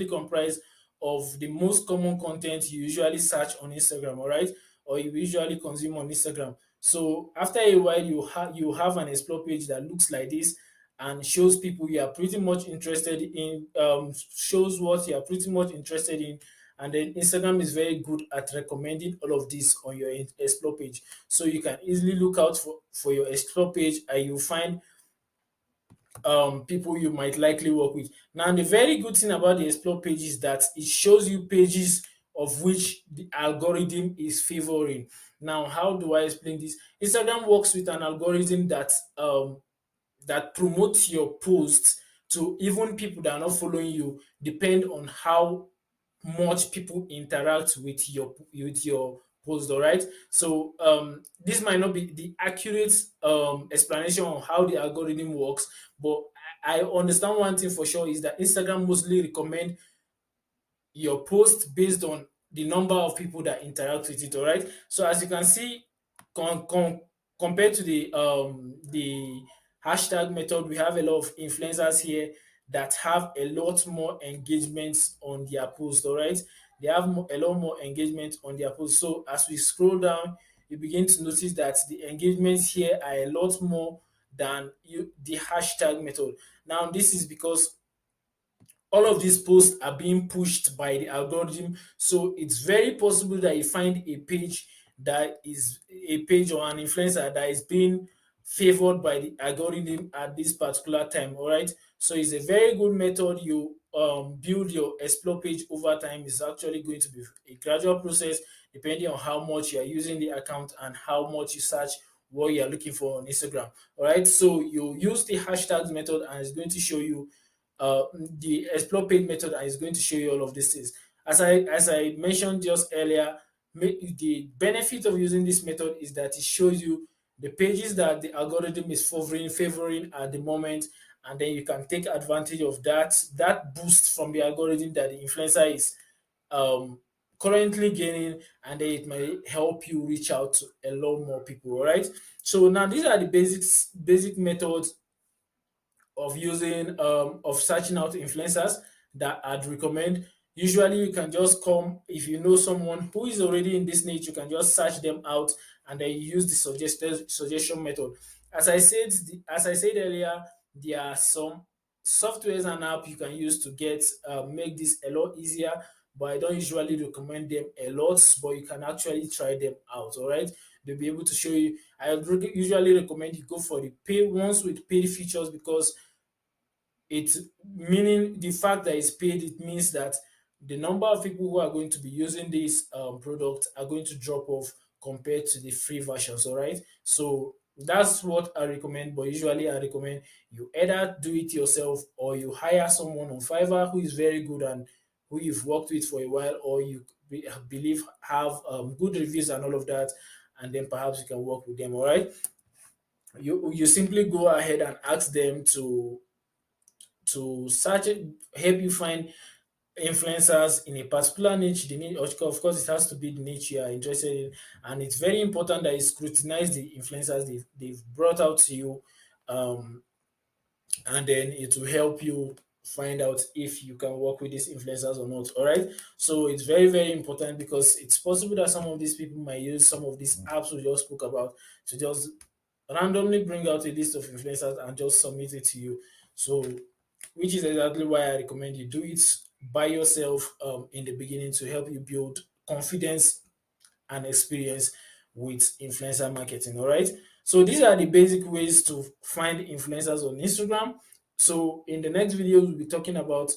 comprised of the most common content you usually search on Instagram, all right, or you usually consume on Instagram. So after a while, you have an explore page that looks like this and shows people you are pretty much interested in, shows what you are pretty much interested in, and then Instagram is very good at recommending all of this on your explore page. So you can easily look out for your explore page and you find people you might likely work with. Now, the very good thing about the explore page is that it shows you pages of which the algorithm is favoring. Now, how do I explain this? Instagram works with an algorithm that promotes your posts to even people that are not following you, depend on how much people interact with your post. All right. So this might not be the accurate explanation of how the algorithm works, but I understand one thing for sure is that Instagram mostly recommend your post based on the number of people that interact with it. All right. So as you can see, compared to the hashtag method, we have a lot of influencers here that have a lot more engagements on their post. All right. they have a lot more engagement on their posts. So as we scroll down, you begin to notice that the engagements here are a lot more than the hashtag method. Now, this is because all of these posts are being pushed by the algorithm. So it's very possible that you find a page that is a page or an influencer that is being favored by the algorithm at this particular time. All right. So it's a very good method. You build your explore page over time. Is actually going to be a gradual process depending on how much you are using the account and how much you search what you are looking for on Instagram. All right. So you use the hashtags method and it's going to show you the explore page method is going to show you all of these things. As I mentioned just earlier, the benefit of using this method is that it shows you the pages that the algorithm is favoring at the moment, and then you can take advantage of that boost from the algorithm that the influencer is um, currently gaining, and then it may help you reach out to a lot more people. All right. So now these are the basic methods of using of searching out influencers that I'd recommend. Usually you can just come if you know someone who is already in this niche, you can just search them out and then use the suggested suggestion method. As I said earlier, there are some softwares and app you can use to get make this a lot easier, but I don't usually recommend them a lot, but you can actually try them out. All right, they'll be able to show you. Usually recommend you go for the pay ones with paid features, because it's meaning the fact that it's paid, it means that the number of people who are going to be using this product are going to drop off compared to the free versions. All right, so that's what I recommend. But usually I recommend you either do it yourself or you hire someone on Fiverr who is very good and who you've worked with for a while, or you believe have good reviews and all of that, and then perhaps you can work with them. All right, you simply go ahead and ask them to search it, help you find influencers in a particular niche. The niche, of course, it has to be the niche you are interested in, and it's very important that you scrutinize the influencers they've brought out to you, um, and then it will help you find out if you can work with these influencers or not. All right, so it's very important, because it's possible that some of these people might use some of these apps we just spoke about to just randomly bring out a list of influencers and just submit it to you. So, which is exactly why I recommend you do it by yourself in the beginning, to help you build confidence and experience with influencer marketing. All right. So these are the basic ways to find influencers on Instagram. So in the next video, we'll be talking about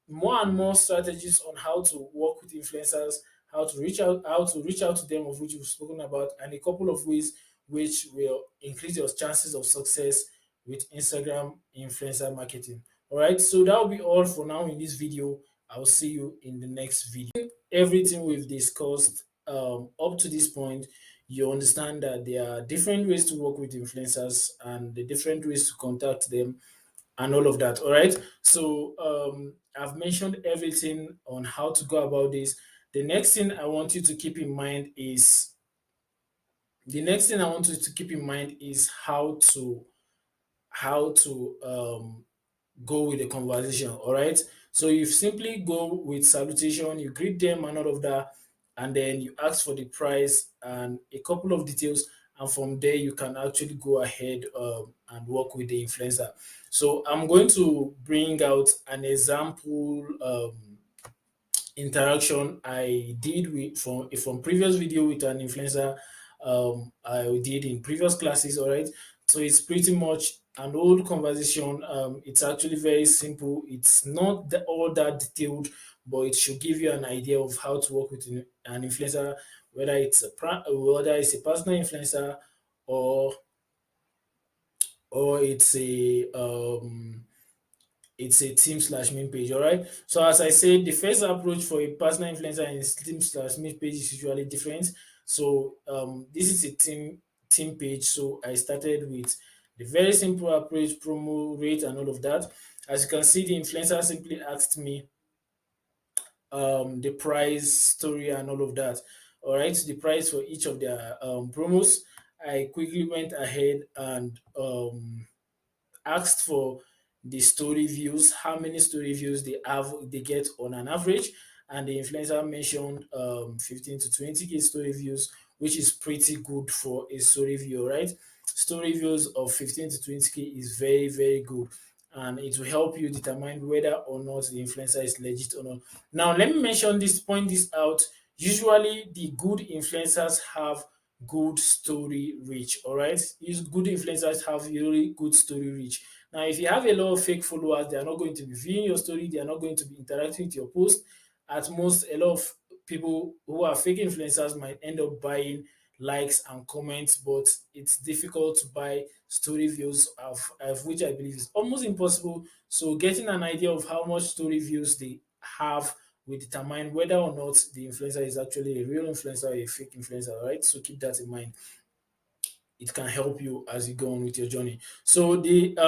more and more strategies on how to work with influencers, how to reach out to them, of which we've spoken about, and a couple of ways which will increase your chances of success with Instagram influencer marketing. All right, so that will be all for now in this video. I'll see you in the next video. Everything we've discussed up to this point, you understand that there are different ways to work with influencers and the different ways to contact them and all of that. All right. So I've mentioned everything on how to go about this. The next thing I want you to keep in mind is the next thing I want you to keep in mind is how to go with the conversation. All right. So you simply go with salutation, you greet them and all of that, and then you ask for the price and a couple of details. And from there, you can actually go ahead and work with the influencer. So I'm going to bring out an example interaction I did with from previous video with an influencer I did in previous classes. All right, so it's pretty much an old conversation. It's actually very simple. It's not all that detailed, but it should give you an idea of how to work with an influencer, whether it's a personal influencer or or it's a team slash main page. All right. So as I said, the first approach for a personal influencer in team slash main page is usually different. So this is a team page. So I started with the very simple approach, promo rate, and all of that. As you can see, the influencer simply asked me the price, story, and all of that. All right, the price for each of their promos. I quickly went ahead and asked for the story views, how many story views they get on an average, and the influencer mentioned 15 to 20k story views, which is pretty good for a story view, right? Story views of 15 to 20k is very, very good, and it will help you determine whether or not the influencer is legit or not. Now, let me mention this, point this out. Usually, the good influencers have good story reach. All right, good influencers have really good story reach. Now, if you have a lot of fake followers, they are not going to be viewing your story. They are not going to be interacting with your post. At most, a lot of people who are fake influencers might end up buying likes and comments, but it's difficult to buy story views, of which I believe is almost impossible. So, getting an idea of how much story views they have will determine whether or not the influencer is actually a real influencer or a fake influencer, right? So, keep that in mind. It can help you as you go on with your journey. So the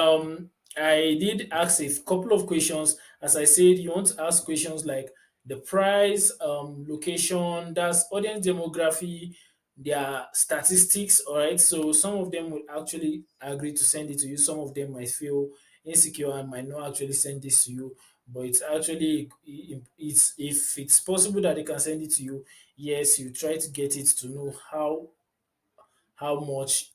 I did ask a couple of questions. As I said, you want to ask questions like the price, location, that's audience demography, their statistics. All right. So some of them will actually agree to send it to you. Some of them might feel insecure and might not actually send this to you. But it's actually, it's, if it's possible that they can send it to you, yes, you try to get it to know how much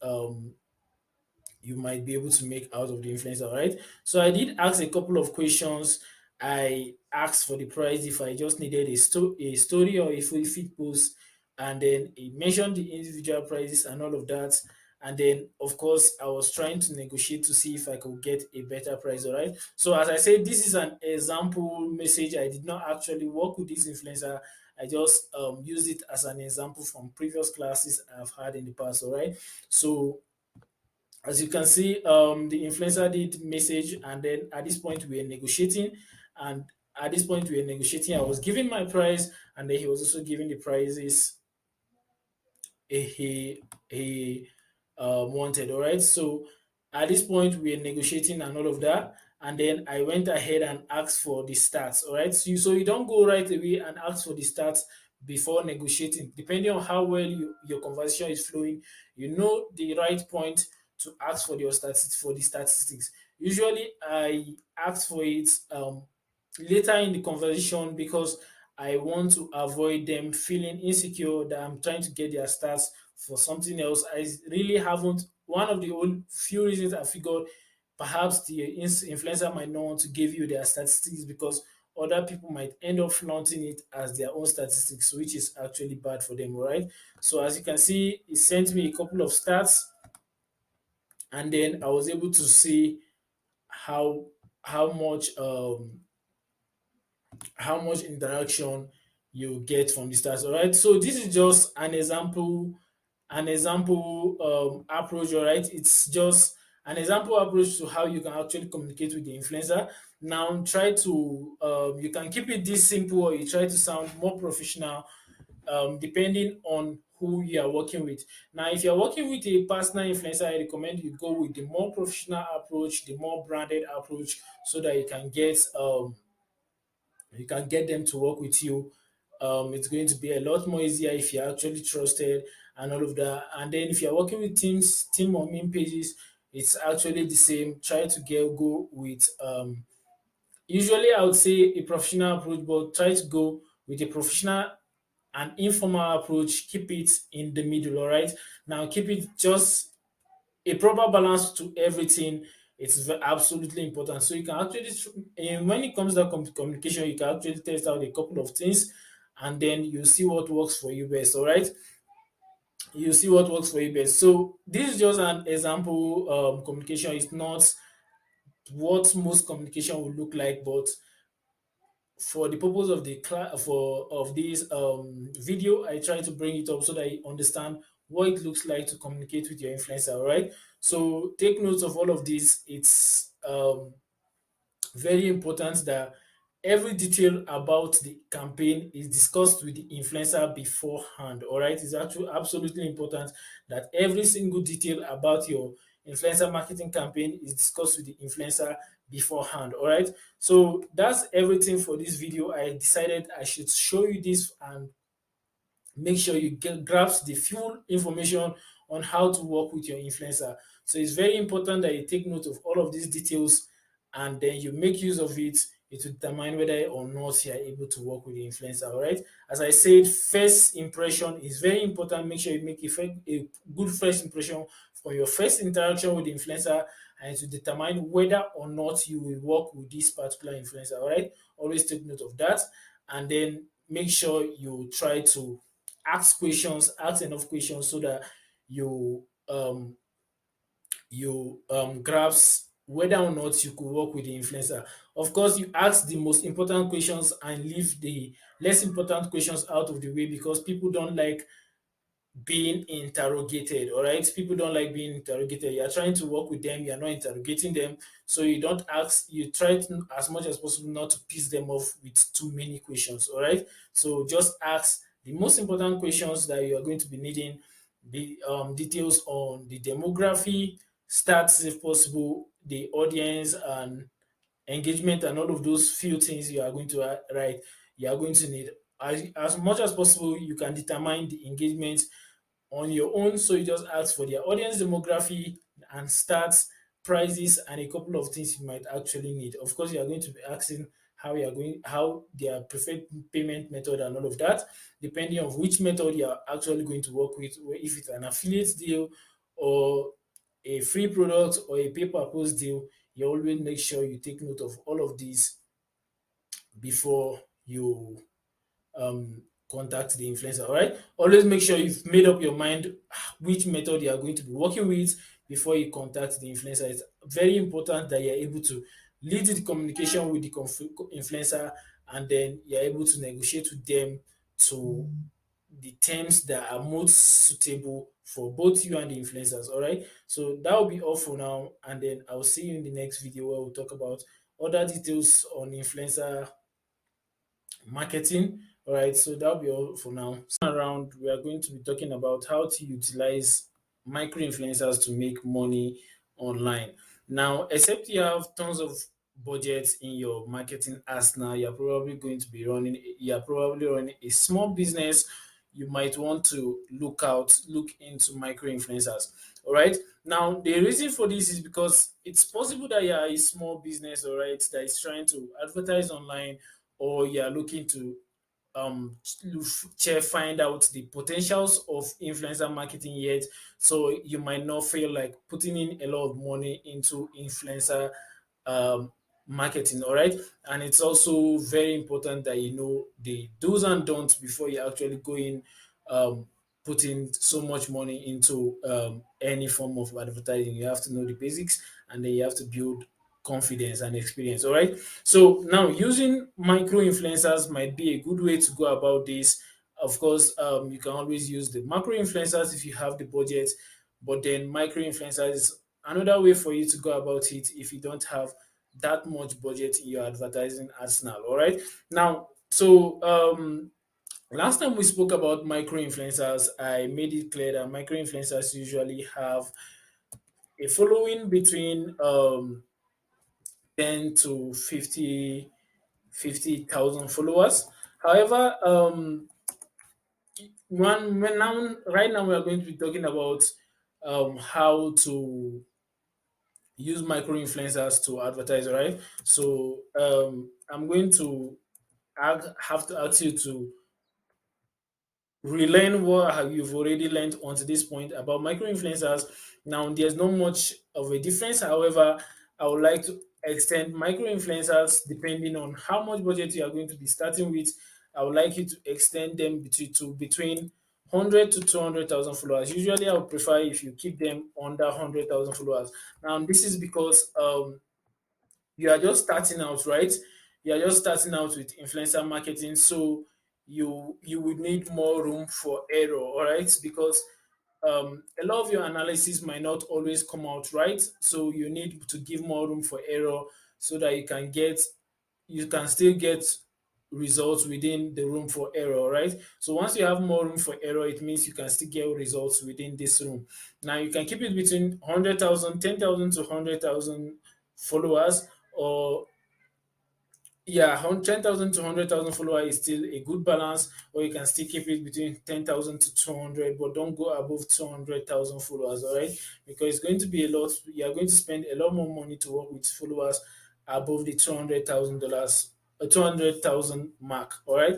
you might be able to make out of the influencer, right? So I did ask a couple of questions. I asked for the price if I just needed a story or a full feed post, and then it mentioned the individual prices and all of that. And then, of course, I was trying to negotiate to see if I could get a better price. All right. So, as I said, this is an example message. I did not actually work with this influencer. I just used it as an example from previous classes I've had in the past. All right. So, as you can see, the influencer did message, and then at this point we were negotiating, and at this point we were negotiating. I was giving my price, and then he was also giving the prices he wanted. All right. So at this point, we are negotiating and all of that. And then I went ahead and asked for the stats. All right. So you don't go right away and ask for the stats before negotiating. Depending on how well your conversation is flowing, you know the right point to ask for your statistics for the statistics. Usually, I ask for it later in the conversation because I want to avoid them feeling insecure that I'm trying to get their stats for something else. I really haven't. One of the old few reasons I figured perhaps the influencer might not want to give you their statistics because other people might end up flaunting it as their own statistics, which is actually bad for them, all right? So as you can see, it sent me a couple of stats, and then I was able to see how how much how much interaction you get from the stars. All right. So this is just an example approach. All right. It's just an example approach to how you can actually communicate with the influencer. Now try to you can keep it this simple or you try to sound more professional depending on who you are working with. Now, if you're working with a personal influencer, I recommend you go with the more professional approach, the more branded approach, so that you can get them to work with you. It's going to be a lot more easier if you're actually trusted and all of that. And then if you're working with team or meme pages, it's actually the same. Try to go with usually I would say a professional approach, but try to go with a professional and informal approach. Keep it in the middle, all right? Now keep it just a proper balance to everything. It's absolutely important. So you can actually, and when it comes to communication, you can actually test out a couple of things, and then you see what works for you best. All right, you see what works for you best. So this is just an example. Communication is not what most communication would look like, but for the purpose of the class for of this video, I try to bring it up so that you understand what it looks like to communicate with your influencer. All right, so take notes of all of this. It's very important that every detail about the campaign is discussed with the influencer beforehand. All right, it's actually absolutely important that every single detail about your influencer marketing campaign is discussed with the influencer beforehand. All right, so that's everything for this video. I decided I should show you this and make sure you get grasp the full information on how to work with your influencer. So it's very important that you take note of all of these details and then you make use of it it will determine whether or not you are able to work with the influencer. All right. As I said, first impression is very important. Make sure you make a good first impression for your first interaction with the influencer, and to determine whether or not you will work with this particular influencer. All right. Always take note of that, and then make sure you try to ask enough questions so that you grasp whether or not you could work with the influencer. Of course, you ask the most important questions and leave the less important questions out of the way, because people don't like being interrogated. All right, people don't like being interrogated. You're trying to work with them, you're not interrogating them, so you don't ask. You try to, as much as possible, not to piss them off with too many questions. All right, so just ask the most important questions that you are going to be needing. The details on the demography, stats if possible, the audience and engagement, and all of those few things you are going to write. You are going to need, as much as possible, you can determine the engagement on your own. So you just ask for their audience demography and stats, prices, and a couple of things you might actually need. Of course, you are going to be asking how their preferred payment method and all of that, depending on which method you are actually going to work with, if it's an affiliate deal or a free product or a pay per post deal. You always make sure you take note of all of these before you contact the influencer. All right. Always make sure you've made up your mind which method you are going to be working with before you contact the influencer. It's very important that you're able to lead the communication with the influencer, and then you're able to negotiate with them to the terms that are most suitable for both you and the influencers. All right. So that will be all for now. And then I'll see you in the next video where we'll talk about other details on influencer marketing. All right, so that'll be all for now. Around, we are going to be talking about how to utilize micro influencers to make money online. Now, except you have tons of budgets in your marketing arsenal, you're probably running a small business. You might want to look into micro influencers. All right. Now, the reason for this is because it's possible that you're a small business, all right, that is trying to advertise online, or you're looking to find out the potentials of influencer marketing yet. So you might not feel like putting in a lot of money into influencer um, marketing. All right. And it's also very important that you know the do's and don'ts before you actually go in um, putting so much money into any form of advertising. You have to know the basics, and then you have to build confidence and experience. All right. So now using micro influencers might be a good way to go about this. Of course, you can always use the macro influencers if you have the budget, but then micro influencers is another way for you to go about it if you don't have that much budget in your advertising arsenal. All right. Now, so last time we spoke about micro influencers, I made it clear that micro influencers usually have a following between 10 to 50,000 followers. However, right now we are going to be talking about how to use micro influencers to advertise. Right. So I'm going to have to ask you to relearn what you've already learned onto this point about micro influencers. Now, there's not much of a difference. However, I would like to extend micro influencers depending on how much budget you are going to be starting with. I would like you to extend them between 100 to 200,000 followers. Usually, I would prefer if you keep them under 100,000 followers. Now, this is because you are just starting out, right? You are just starting out with influencer marketing, so you would need more room for error, all right? Because a lot of your analysis might not always come out right, so you need to give more room for error so that you can still get results within the room for error, right? So once you have more room for error, it means you can still get results within this room. Now you can keep it between 100,000, 10,000 to 100,000 followers, or yeah, 10,000 to 100,000 followers is still a good balance, or you can still keep it between 10,000 to 200, but don't go above 200,000 followers, all right? Because it's going to be a lot. You are going to spend a lot more money to work with followers, above the $200,000, 200,000 mark. All right.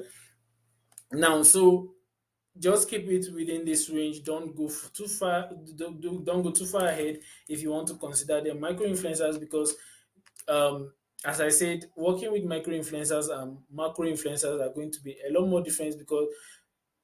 Now, so just keep it within this range. Don't go too far. Don't go too far ahead if you want to consider them micro influencers, because um, as I said, working with micro influencers and macro influencers are going to be a lot more different, because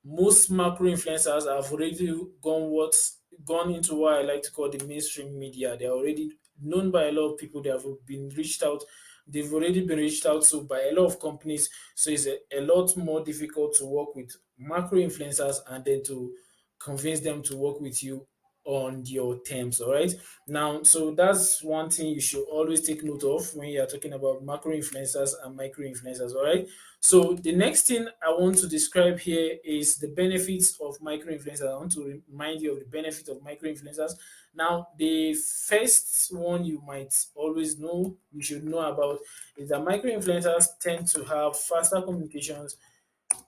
most macro influencers have already gone into what I like to call the mainstream media. They're already known by a lot of people. They have been reached out. They've already been reached out to by a lot of companies. So it's a lot more difficult to work with macro influencers and then to convince them to work with you on your terms. All right. Now, so that's one thing you should always take note of when you are talking about macro influencers and micro influencers. All right. So the next thing I want to describe here is the benefits of micro influencers. I want to remind you of the benefits of micro influencers. Now, the first one you might always know, you should know about, is that micro influencers tend to have faster communications.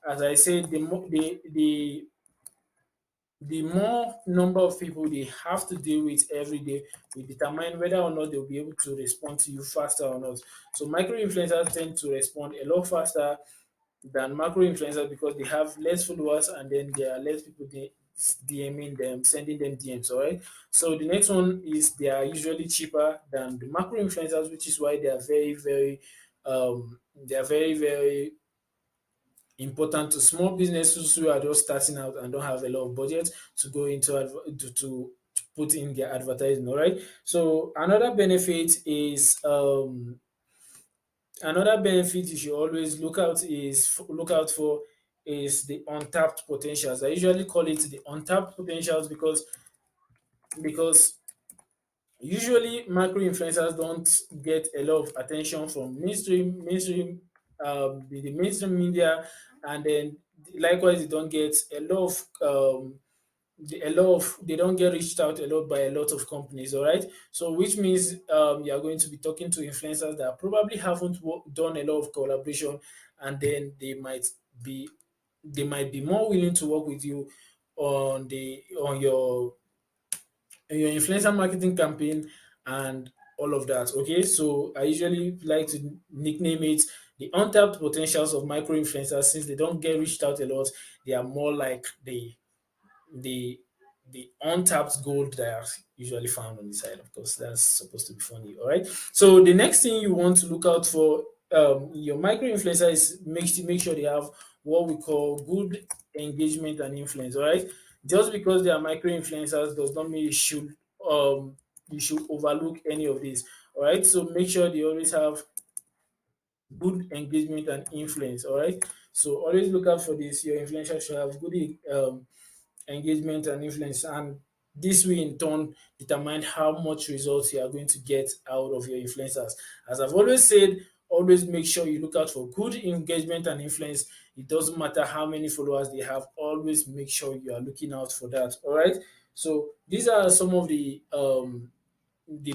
As I said, the more number of people they have to deal with every day will determine whether or not they'll be able to respond to you faster or not. So micro influencers tend to respond a lot faster than macro influencers, because they have less followers and then there are less people DMing them, sending them DMs. All right. So the next one is they are usually cheaper than the macro influencers, which is why they are very, very important to small businesses who are just starting out and don't have a lot of budget to go into to put in their advertising. All right. So another benefit you should always look out for is the untapped potentials. I usually call it the untapped potentials, because usually macro influencers don't get a lot of attention from the mainstream media, and then likewise they don't get a lot of they don't get reached out a lot by a lot of companies. All right. So which means you are going to be talking to influencers that probably haven't done a lot of collaboration, and then be they might be more willing to work with you on your influencer marketing campaign and all of that. Okay, so I usually like to nickname it the untapped potentials of micro influencers. Since they don't get reached out a lot, they are more like the the untapped gold that are usually found on the side. Of course, that's supposed to be funny. All right. So the next thing you want to look out for your micro influencer is make sure they have what we call good engagement and influence. All right. Just because they are micro influencers does not mean you should overlook any of these. All right. So make sure they always have good engagement and influence. All right. So always look out for this. Your influencer should have good engagement and influence, and this will in turn determine how much results you are going to get out of your influencers. As I've always said, always make sure you look out for good engagement and influence. It doesn't matter how many followers they have, always make sure you are looking out for that. All right. So these are some of the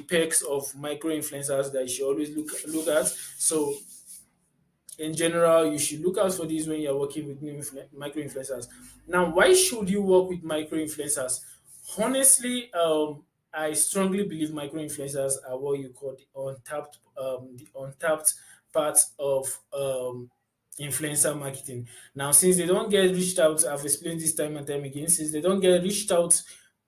perks of micro influencers that you should always look at. So in general, you should look out for these when you're working with micro influencers. Now, why should you work with micro influencers? Honestly, I strongly believe micro influencers are what you call the untapped part of influencer marketing. Now, since they don't get reached out, I've explained this time and time again, since they don't get reached out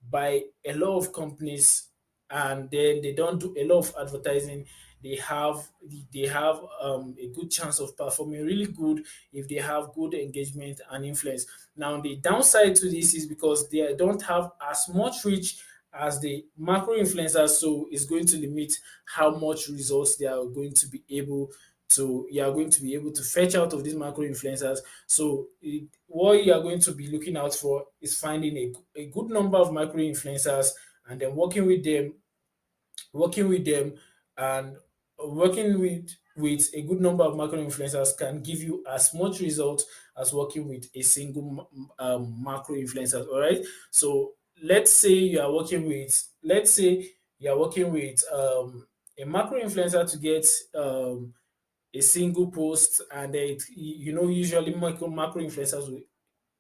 by a lot of companies, and then they don't do a lot of advertising, they have a good chance of performing really good if they have good engagement and influence. Now the downside to this is because they don't have as much reach as the macro influencers, so it's going to limit how much results they are going to be able to you are going to be able to fetch out of these macro influencers. So what you are going to be looking out for is finding a good number of macro influencers and then working with them and working with a good number of macro influencers can give you as much result as working with a single macro influencer. All right. So let's say you are working with a macro influencer to get a single post, and usually macro influencers will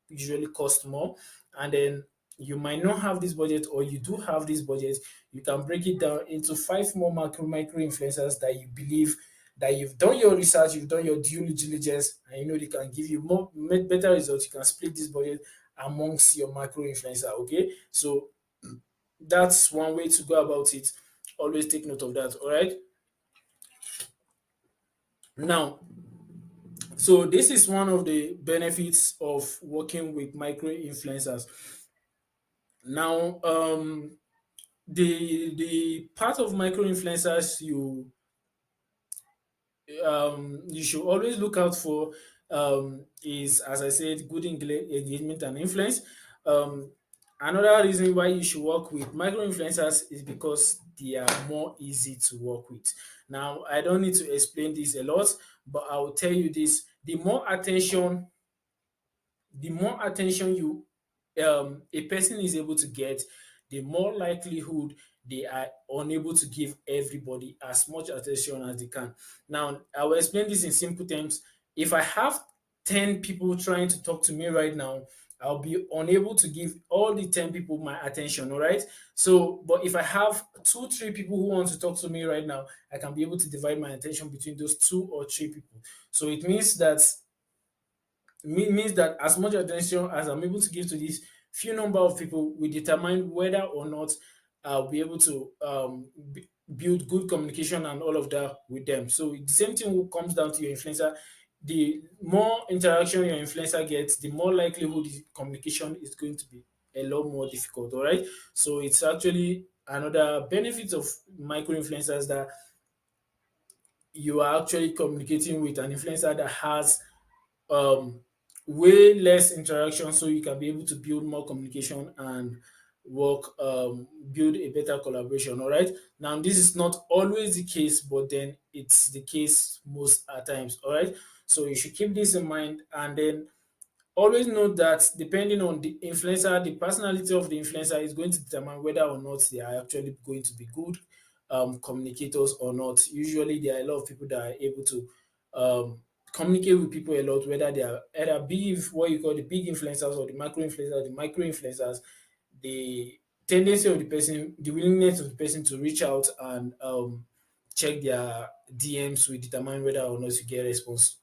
usually cost more, and then you might not have this budget, or you do have this budget, you can break it down into five more micro influencers that you believe, that you've done your research, you've done your due diligence, and you know they can give you better results. You can split this budget amongst your micro influencer. Okay, so that's one way to go about it. Always take note of that. All right. Now, so this is one of the benefits of working with micro influencers. Now, the part of micro influencers you should always look out for is, as I said, good engagement and influence. Um, Another reason why you should work with micro influencers is because they are more easy to work with. Now, I don't need to explain this a lot, but I will tell you this: the more attention you a person is able to get, the more likelihood they are unable to give everybody as much attention as they can. Now, I will explain this in simple terms. If I have 10 people trying to talk to me right now, I'll be unable to give all the 10 people my attention, all right? So, but if I have two, three people who want to talk to me right now, I can be able to divide my attention between those two or three people. So it means that means that as much attention as I'm able to give to this few number of people will determine whether or not I'll be able to build good communication and all of that with them. So the same thing comes down to your influencer. The more interaction your influencer gets, the more likelihood the communication is going to be a lot more difficult. All right. So it's actually another benefit of micro influencers, that you are actually communicating with an influencer that has um, way less interaction, so you can be able to build more communication and build a better collaboration. All right. Now, this is not always the case, but then it's the case most at times. All right. So you should keep this in mind, and then always note that depending on the influencer, the personality of the influencer is going to determine whether or not they are actually going to be good communicators or not. Usually, there are a lot of people that are able to communicate with people a lot, whether they are either big, what you call the big influencers, or the macro influencers. The micro influencers, the tendency of the person, the willingness of the person to reach out and check their DMs will determine whether or not you get response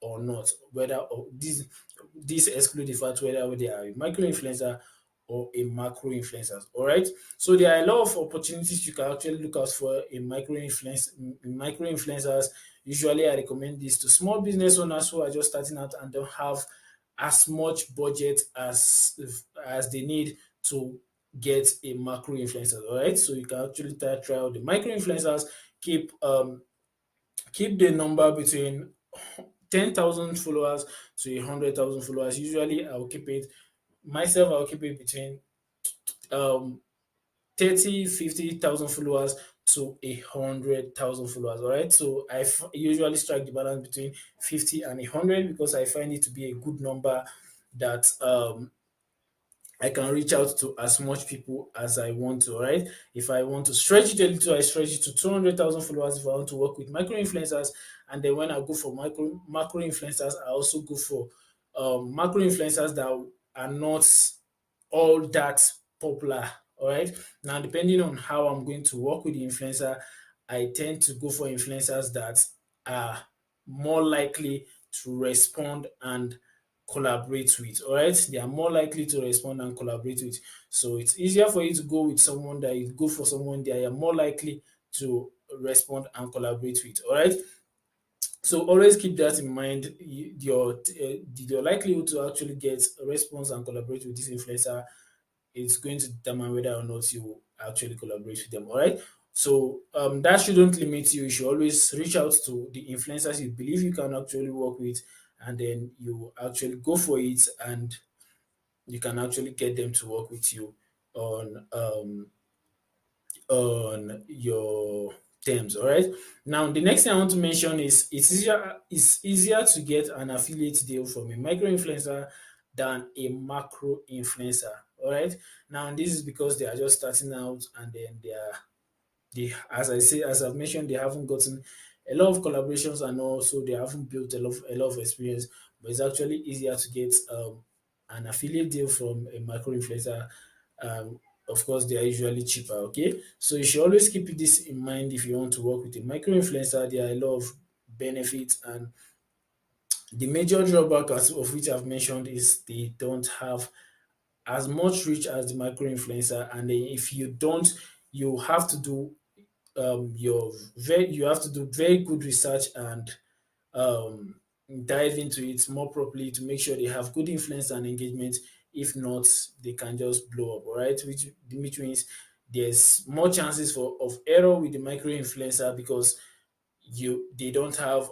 or not. Whether or this exclude the fact whether they are a micro influencer or a macro influencers. All right. So there are a lot of opportunities you can actually look out for in micro influencers. Usually, I recommend this to small business owners who are just starting out and don't have as much budget as they need to get a macro influencer. All right. So you can actually try out the micro influencers. Keep keep the number between 10,000 followers to 100,000 followers. Usually, I'll keep it between um 50,000 followers to 100,000 followers. All right. So usually strike the balance between 50 and 100 because I find it to be a good number that I can reach out to as much people as I want to, right? If I want to stretch it a little, I stretch it to 200,000 followers if I want to work with micro influencers. And then when I go for macro influencers, I also go for macro influencers that are not all that popular. All right. Now, depending on how I'm going to work with the influencer, I tend to go for influencers that are more likely to respond and collaborate with. All right. They are more likely to respond and collaborate with. So it's easier for you to go with someone that you go for someone that are more likely to respond and collaborate with. All right. So always keep that in mind. Your likelihood to actually get a response and collaborate with this influencer, it's going to determine whether or not you actually collaborate with them. All right. So that shouldn't limit you. You should always reach out to the influencers you believe you can actually work with, and then you actually go for it, and you can actually get them to work with you on your terms. All right. Now, the next thing I want to mention is it's easier to get an affiliate deal from a micro influencer than a macro influencer. All right. Now, this is because they are just starting out, and then as I've mentioned, they haven't gotten a lot of collaborations, and also they haven't built a lot of experience. But it's actually easier to get an affiliate deal from a micro influencer Of course, they are usually cheaper. Okay, so you should always keep this in mind if you want to work with a micro influencer. There are a lot of benefits, and the major drawback, of which I've mentioned, is they don't have as much reach as the micro influencer. And then if you don't, you have to do you have to do very good research and um, dive into it more properly to make sure they have good influence and engagement. If not, they can just blow up. All right, which means there's more chances of error with the micro influencer, because they don't have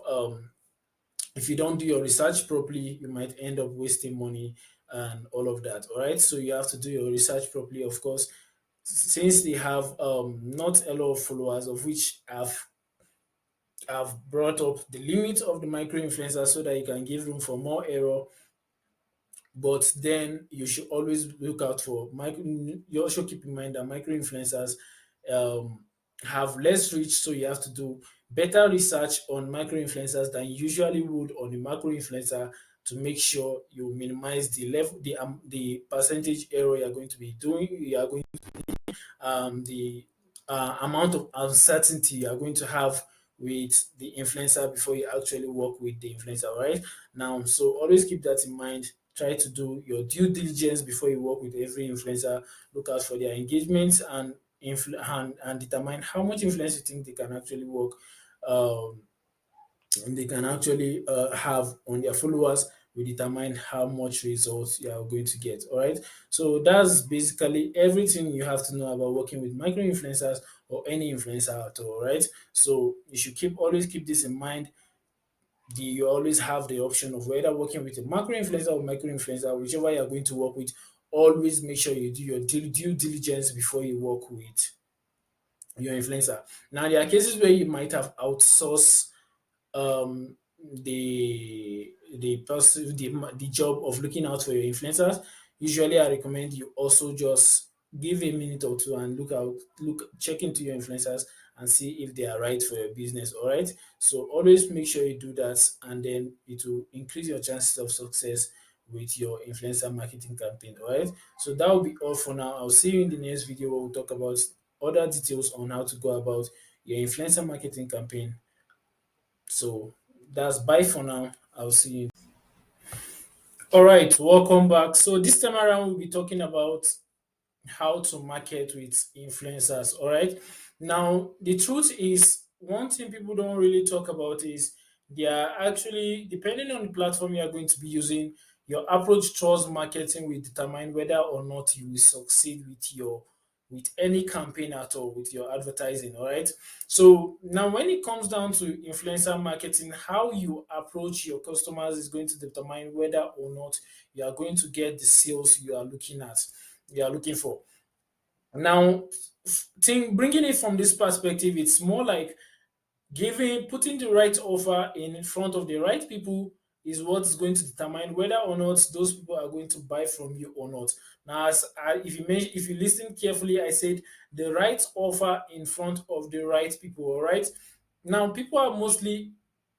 if you don't do your research properly, you might end up wasting money and all of that. All right, so you have to do your research properly, of course, since they have not a lot of followers, of which I've brought up the limit of the micro influencer so that you can give room for more error. But then you should always look out for micro. You also keep in mind that micro influencers um, have less reach, so you have to do better research on micro influencers than you usually would on a macro influencer, to make sure you minimize the level, the percentage error you're going to be doing. You are going the amount of uncertainty you are going to have with the influencer before you actually work with the influencer, right? Now, so always keep that in mind. Try to do your due diligence before you work with every influencer. Look out for their engagements and and determine how much influence you think they can actually work. Um, and they can actually have on their followers will determine how much results you are going to get. All right. So that's basically everything you have to know about working with micro influencers or any influencer at all. Right. So you should always keep this in mind. You always have the option of whether working with a macro influencer or micro influencer, whichever you are going to work with. Always make sure you do your due diligence before you work with your influencer. Now, there are cases where you might have outsourced the job of looking out for your influencers. Usually, I recommend you also just give a minute or two and check into your influencers and see if they are right for your business. All right. So always make sure you do that, and then it will increase your chances of success with your influencer marketing campaign. All right. So that will be all for now. I'll see you in the next video where we'll talk about other details on how to go about your influencer marketing campaign. So that's bye for now. I'll see you. All right, welcome back. So this time around, we'll be talking about how to market with influencers. All right. Now, the truth is, one thing people don't really talk about is they are actually, depending on the platform you are going to be using, your approach towards marketing will determine whether or not you will succeed with any campaign at all, with your advertising. All right. So now, when it comes down to influencer marketing, how you approach your customers is going to determine whether or not you are going to get the sales you are looking for. Now, bringing it from this perspective, it's more like putting the right offer in front of the right people is what's going to determine whether or not those people are going to buy from you or not. Now, if you listen carefully, I said the right offer in front of the right people. All right. Now, people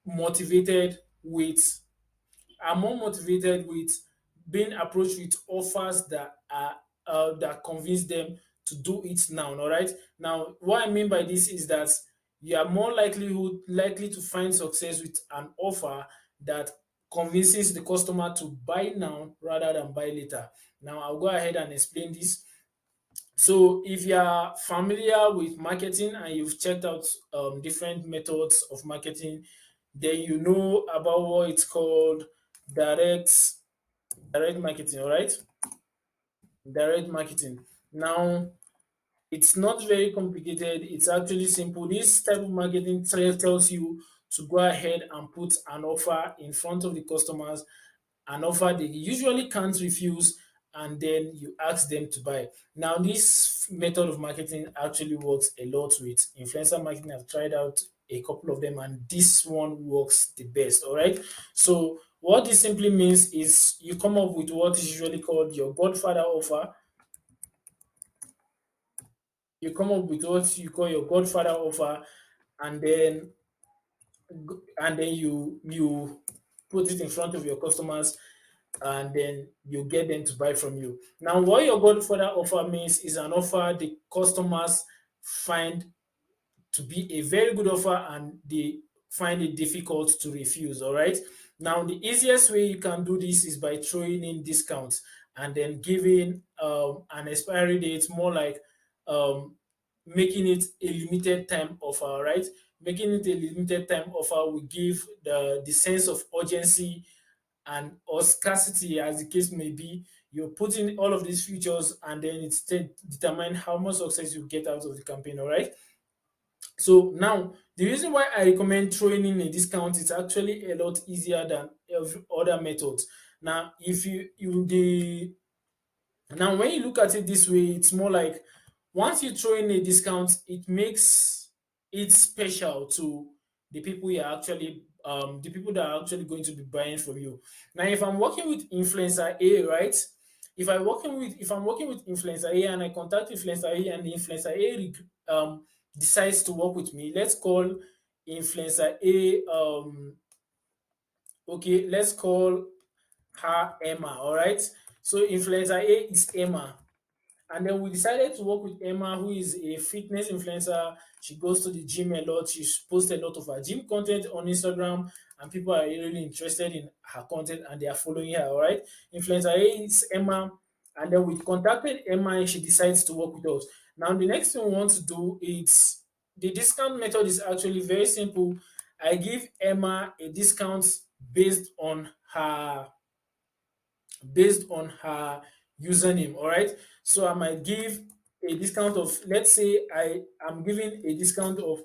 motivated with are more motivated with being approached with offers that convince them to do it now. All right. Now, what I mean by this is that you are more likely to find success with an offer that convinces the customer to buy now rather than buy later. Now, I'll go ahead and explain this. So, if you are familiar with marketing and you've checked out different methods of marketing, then you know about what it's called direct direct marketing. All right, direct marketing. Now, it's not very complicated. It's actually simple. This type of marketing tells you to go ahead and put an offer in front of the customers, an offer they usually can't refuse, and then you ask them to buy. Now, this method of marketing actually works a lot with influencer marketing. I've tried out a couple of them, and this one works the best. All right. So, what this simply means is you come up with what is usually called your Godfather offer. You come up with what you call your Godfather offer, and then you put it in front of your customers, and then you get them to buy from you. Now, what your Godfather offer means is an offer the customers find to be a very good offer and they find it difficult to refuse. All right. Now, the easiest way you can do this is by throwing in discounts and then giving an expiry date, more like um, making it a limited time offer. All right. Making it a limited time offer will give the sense of urgency and or scarcity, as the case may be. You're putting all of these features and then it's determine how much success you get out of the campaign. All right. So now, the reason why I recommend throwing in a discount is actually a lot easier than every other methods. Now, if you the now when you look at it this way, it's more like once you throw in a discount, it makes it special to the people that are actually going to be buying from you. Now, if I'm working with influencer A, right? If I'm working with influencer A and I contact influencer A and the influencer A decides to work with me, let's call influencer A okay, let's call her Emma, all right? So influencer A is Emma. And then we decided to work with Emma, who is a fitness influencer. She goes to the gym a lot. She posts a lot of her gym content on Instagram, and people are really interested in her content and they are following her. All right. Influencer A is Emma. And then we contacted Emma and she decides to work with us. Now, the next thing we want to do is the discount method is actually very simple. I give Emma a discount based on her based on her username. All right. So I might give a discount of, let's say I am giving a discount of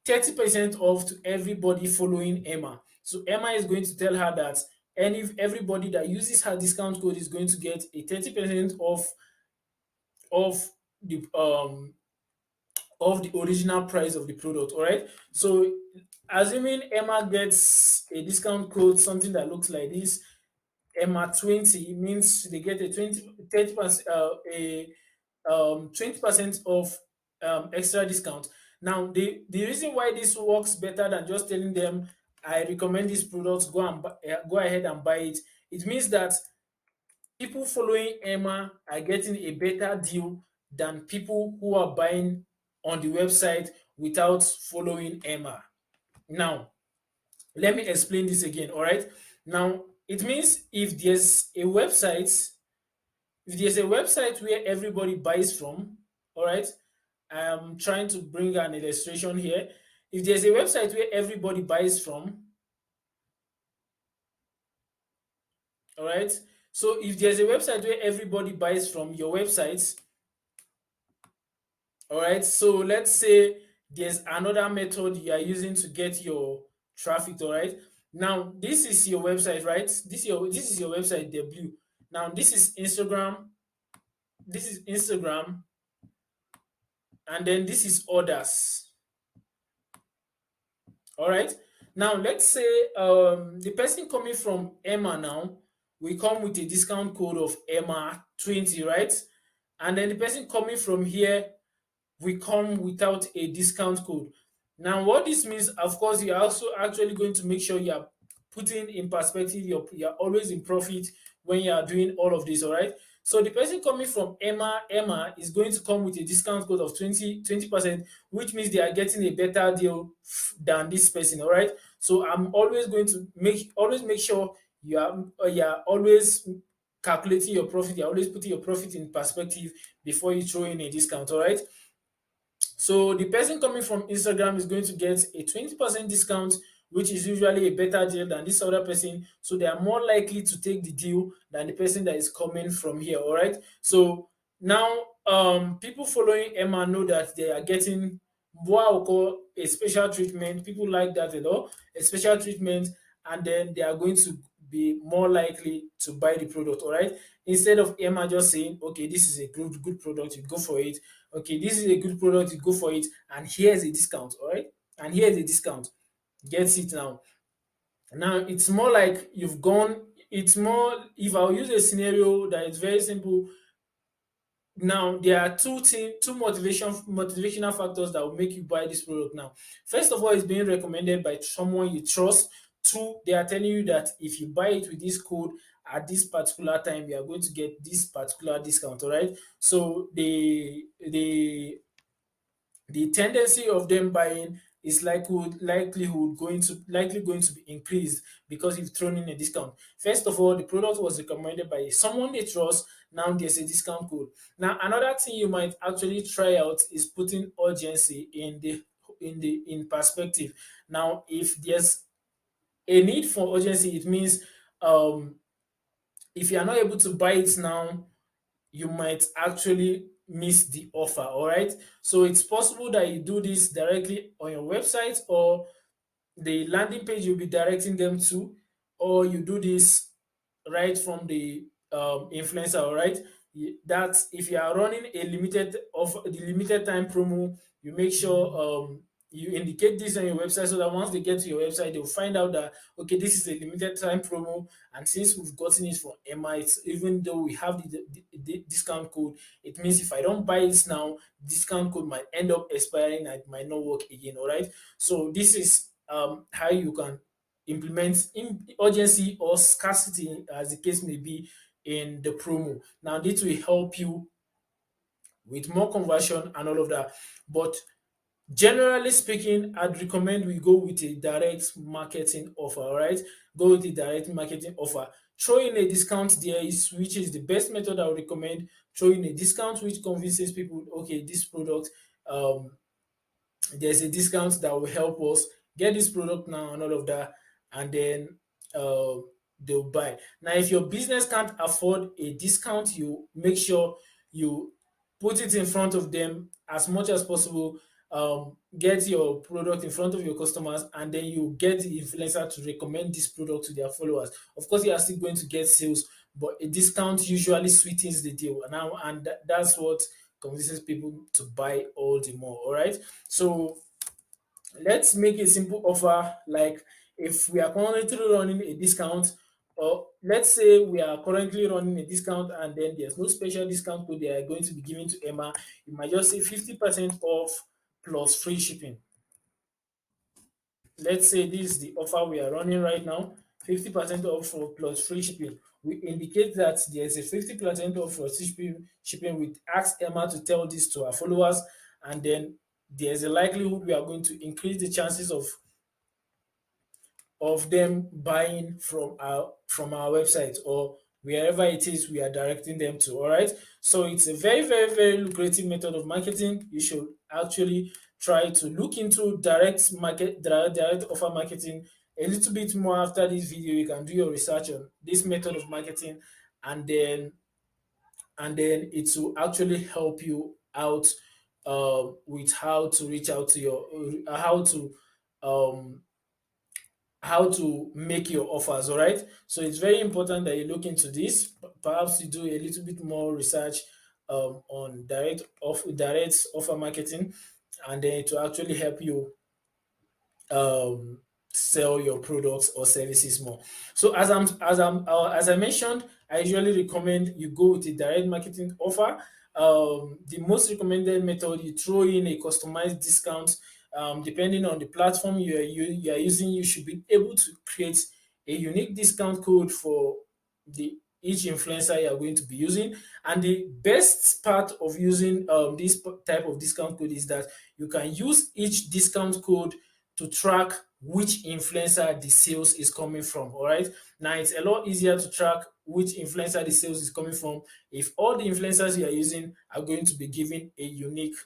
30% off to everybody following Emma. So Emma is going to tell her that everybody that uses her discount code is going to get a 30% off the original price of the product. All right. So assuming Emma gets a discount code, something that looks like this, Emma 20 means they get a 30% a 20% of extra discount. Now, the reason why this works better than just telling them I recommend this product, go ahead and buy it. It means that people following Emma are getting a better deal than people who are buying on the website without following Emma. Now, let me explain this again. All right. Now, it means if there's a website where everybody buys from, all right, I'm trying to bring an illustration here. If there's a website where everybody buys from, all right, so if there's a website where everybody buys from your website, all right, so let's say there's another method you are using to get your traffic, all right. Now, this is your website, right? This is your website, W. Now, this is Instagram, and then this is others. All right. Now let's say the person coming from Emma now will come with a discount code of Emma 20, right? And then the person coming from here will come without a discount code. Now, what this means, of course, you're also actually going to make sure you're putting in perspective, you're always in profit when you are doing all of this, all right? So the person coming from Emma is going to come with a discount code of 20%, which means they are getting a better deal than this person, all right? So I'm always going to make sure you're always calculating your profit, you're always putting your profit in perspective before you throw in a discount, all right? So the person coming from Instagram is going to get a 20% discount, which is usually a better deal than this other person. So they are more likely to take the deal than the person that is coming from here. All right. So now people following Emma know that they are getting what I would call a special treatment. People like that a lot, a special treatment, and then they are going to be more likely to buy the product. All right. Instead of Emma just saying, okay, this is a good product, you go for it. Okay, this is a good product, you go for it, and here's a discount. All right. And here's a discount. Get it now. Now it's more like you've gone, it's more, if I'll use a scenario that is very simple. Now there are two motivational factors that will make you buy this product now. First of all, it's being recommended by someone you trust. Two, they are telling you that if you buy it with this code, at this particular time you are going to get this particular discount. All right. So the tendency of them buying is likely going to be increased because you've thrown in a discount. First of all, the product was recommended by someone they trust. Now there's a discount code. Now another thing you might actually try out is putting urgency in perspective. Now, if there's a need for urgency, it means um if you are not able to buy it now, you might actually miss the offer. All right. So it's possible that you do this directly on your website, or the landing page you'll be directing them to, or you do this right from the influencer. All right. That if you are running a limited of the limited time promo, you make sure you indicate this on your website, so that once they get to your website, they'll find out that okay, this is a limited time promo, and since we've gotten it from Emma, it's even though we have the discount code, it means if I don't buy it now, discount code might end up expiring and it might not work again. All right. So this is how you can implement urgency or scarcity, as the case may be, in the promo. Now, this will help you with more conversion and all of that. But generally speaking, I'd recommend we go with a direct marketing offer. All right, go with a direct marketing offer. Throw in a discount there, which is the best method I would recommend. Throw in a discount which convinces people, okay, this product um there's a discount that will help us get this product now and all of that, and then uh, they'll buy. Now, if your business can't afford a discount, you make sure you put it in front of them as much as possible. Get your product in front of your customers, and then you get the influencer to recommend this product to their followers. Of course, you are still going to get sales, but a discount usually sweetens the deal. And that's what convinces people to buy all the more. All right. So let's make a simple offer, like if we are currently running a discount, or let's say we are currently running a discount and then there's no special discount code they are going to be giving to Emma, you might just say 50% off plus free shipping. Let's say this is the offer we are running right now, 50% off for plus free shipping. We indicate that there's a 50% off for shipping. We ask Emma to tell this to our followers, and then there's a likelihood we are going to increase the chances of them buying from our website or wherever it is we are directing them to. All right. So it's a very, very, very lucrative method of marketing. You should actually try to look into direct offer marketing a little bit more after this video. You can do your research on this method of marketing, and then it will actually help you out with how to reach out to your um how to make your offers. All right. So it's very important that you look into this. Perhaps you do a little bit more research on direct offer marketing, and then it will actually help you sell your products or services more. So as I mentioned, I usually recommend you go with a direct marketing offer. The most recommended method, you throw in a customized discount. Depending on the platform you are using, you should be able to create a unique discount code for the each influencer you are going to be using. And the best part of using this type of discount code is that you can use each discount code to track which influencer the sales is coming from. All right. Now it's a lot easier to track which influencer the sales is coming from if all the influencers you are using are going to be giving a unique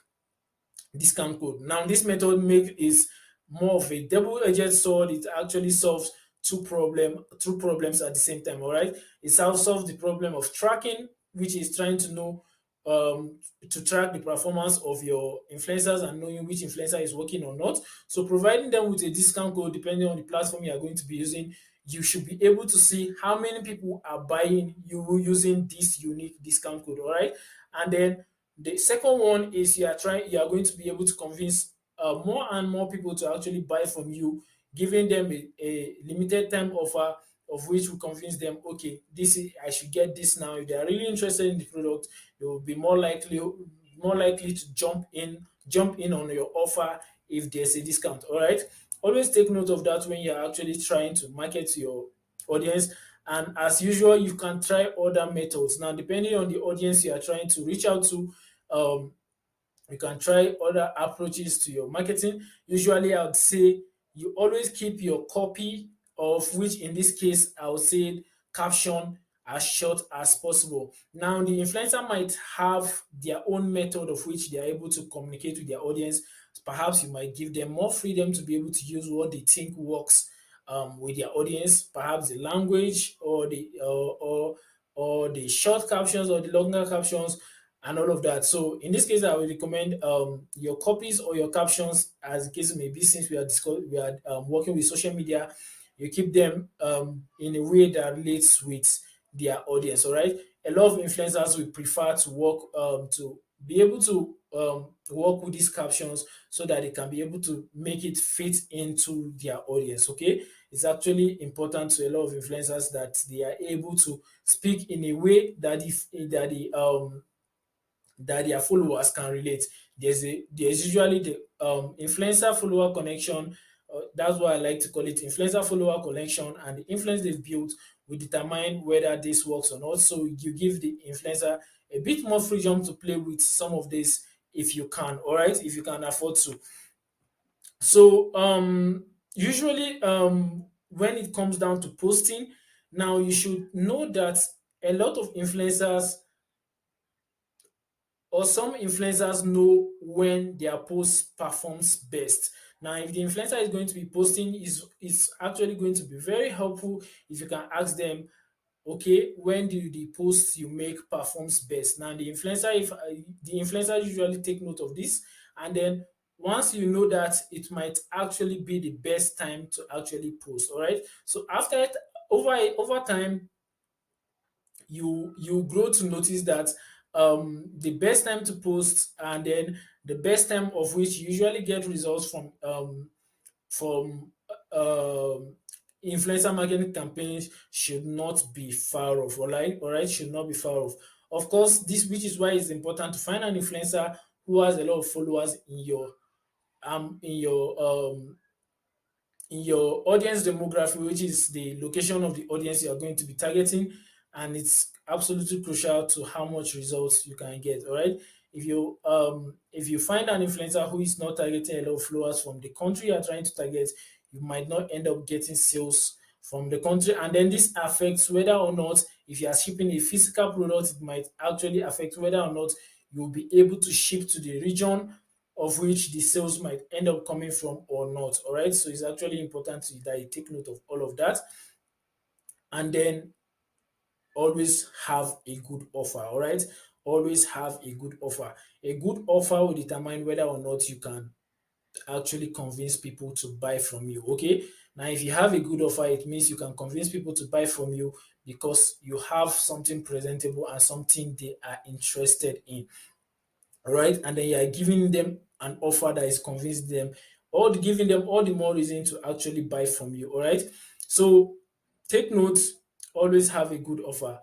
discount code. Now, this method is more of a double-edged sword. It actually solves two problems at the same time. All right, it solves the problem of tracking, which is trying to know to track the performance of your influencers and knowing which influencer is working or not. So, providing them with a discount code depending on the platform you are going to be using, you should be able to see how many people are buying you using this unique discount code. All right, and then the second one is you are going to be able to convince more and more people to actually buy from you, giving them a limited time offer of which will convince them, okay, I should get this now. If they are really interested in the product, they will be more likely to jump in on your offer if there's a discount. All right. Always take note of that when you're actually trying to market to your audience. And as usual, you can try other methods. Now, depending on the audience you are trying to reach out to, um, you can try other approaches to your marketing. Usually, I would say you always keep your copy, of which in this case, I would say caption, as short as possible. Now, the influencer might have their own method of which they are able to communicate with their audience. Perhaps you might give them more freedom to be able to use what they think works with their audience, perhaps the language or the short captions or the longer captions and all of that. So in this case, I would recommend your copies or your captions, as the case may be, since we are working with social media, you keep them in a way that relates with their audience. All right. A lot of influencers will prefer to work to be able to work with these captions so that they can be able to make it fit into their audience. Okay, it's actually important to a lot of influencers that they are able to speak in a way that if that their followers can relate. There's usually the influencer follower connection. That's why I like to call it influencer follower connection, and the influence they've built will determine whether this works or not. So you give the influencer a bit more freedom to play with some of this if you can. All right, if you can afford to. So usually when it comes down to posting, now you should know that a lot of influencers or some influencers know when their post performs best. Now, if the influencer is going to be posting, is actually going to be very helpful if you can ask them, okay, when do the posts you make performs best? Now, the influencer usually take note of this, and then once you know that, it might actually be the best time to actually post. All right. So after it, over time, you grow to notice that the best time to post, and then the best time of which you usually get results from influencer marketing campaigns should not be far off. All right, should not be far off. Of course, this which is why it's important to find an influencer who has a lot of followers in your audience demography, which is the location of the audience you are going to be targeting, and it's absolutely crucial to how much results you can get. All right. If you find an influencer who is not targeting a lot of followers from the country you're trying to target, you might not end up getting sales from the country. And then this affects whether or not, if you are shipping a physical product, it might actually affect whether or not you'll be able to ship to the region of which the sales might end up coming from or not. All right. So it's actually important that you take note of all of that, and then always have a good offer. All right. Always have a good offer. A good offer will determine whether or not you can actually convince people to buy from you. Okay. Now, if you have a good offer, it means you can convince people to buy from you because you have something presentable and something they are interested in. Right? And then you are giving them an offer that is convincing them, or giving them all the more reason to actually buy from you. All right. So take notes, always have a good offer.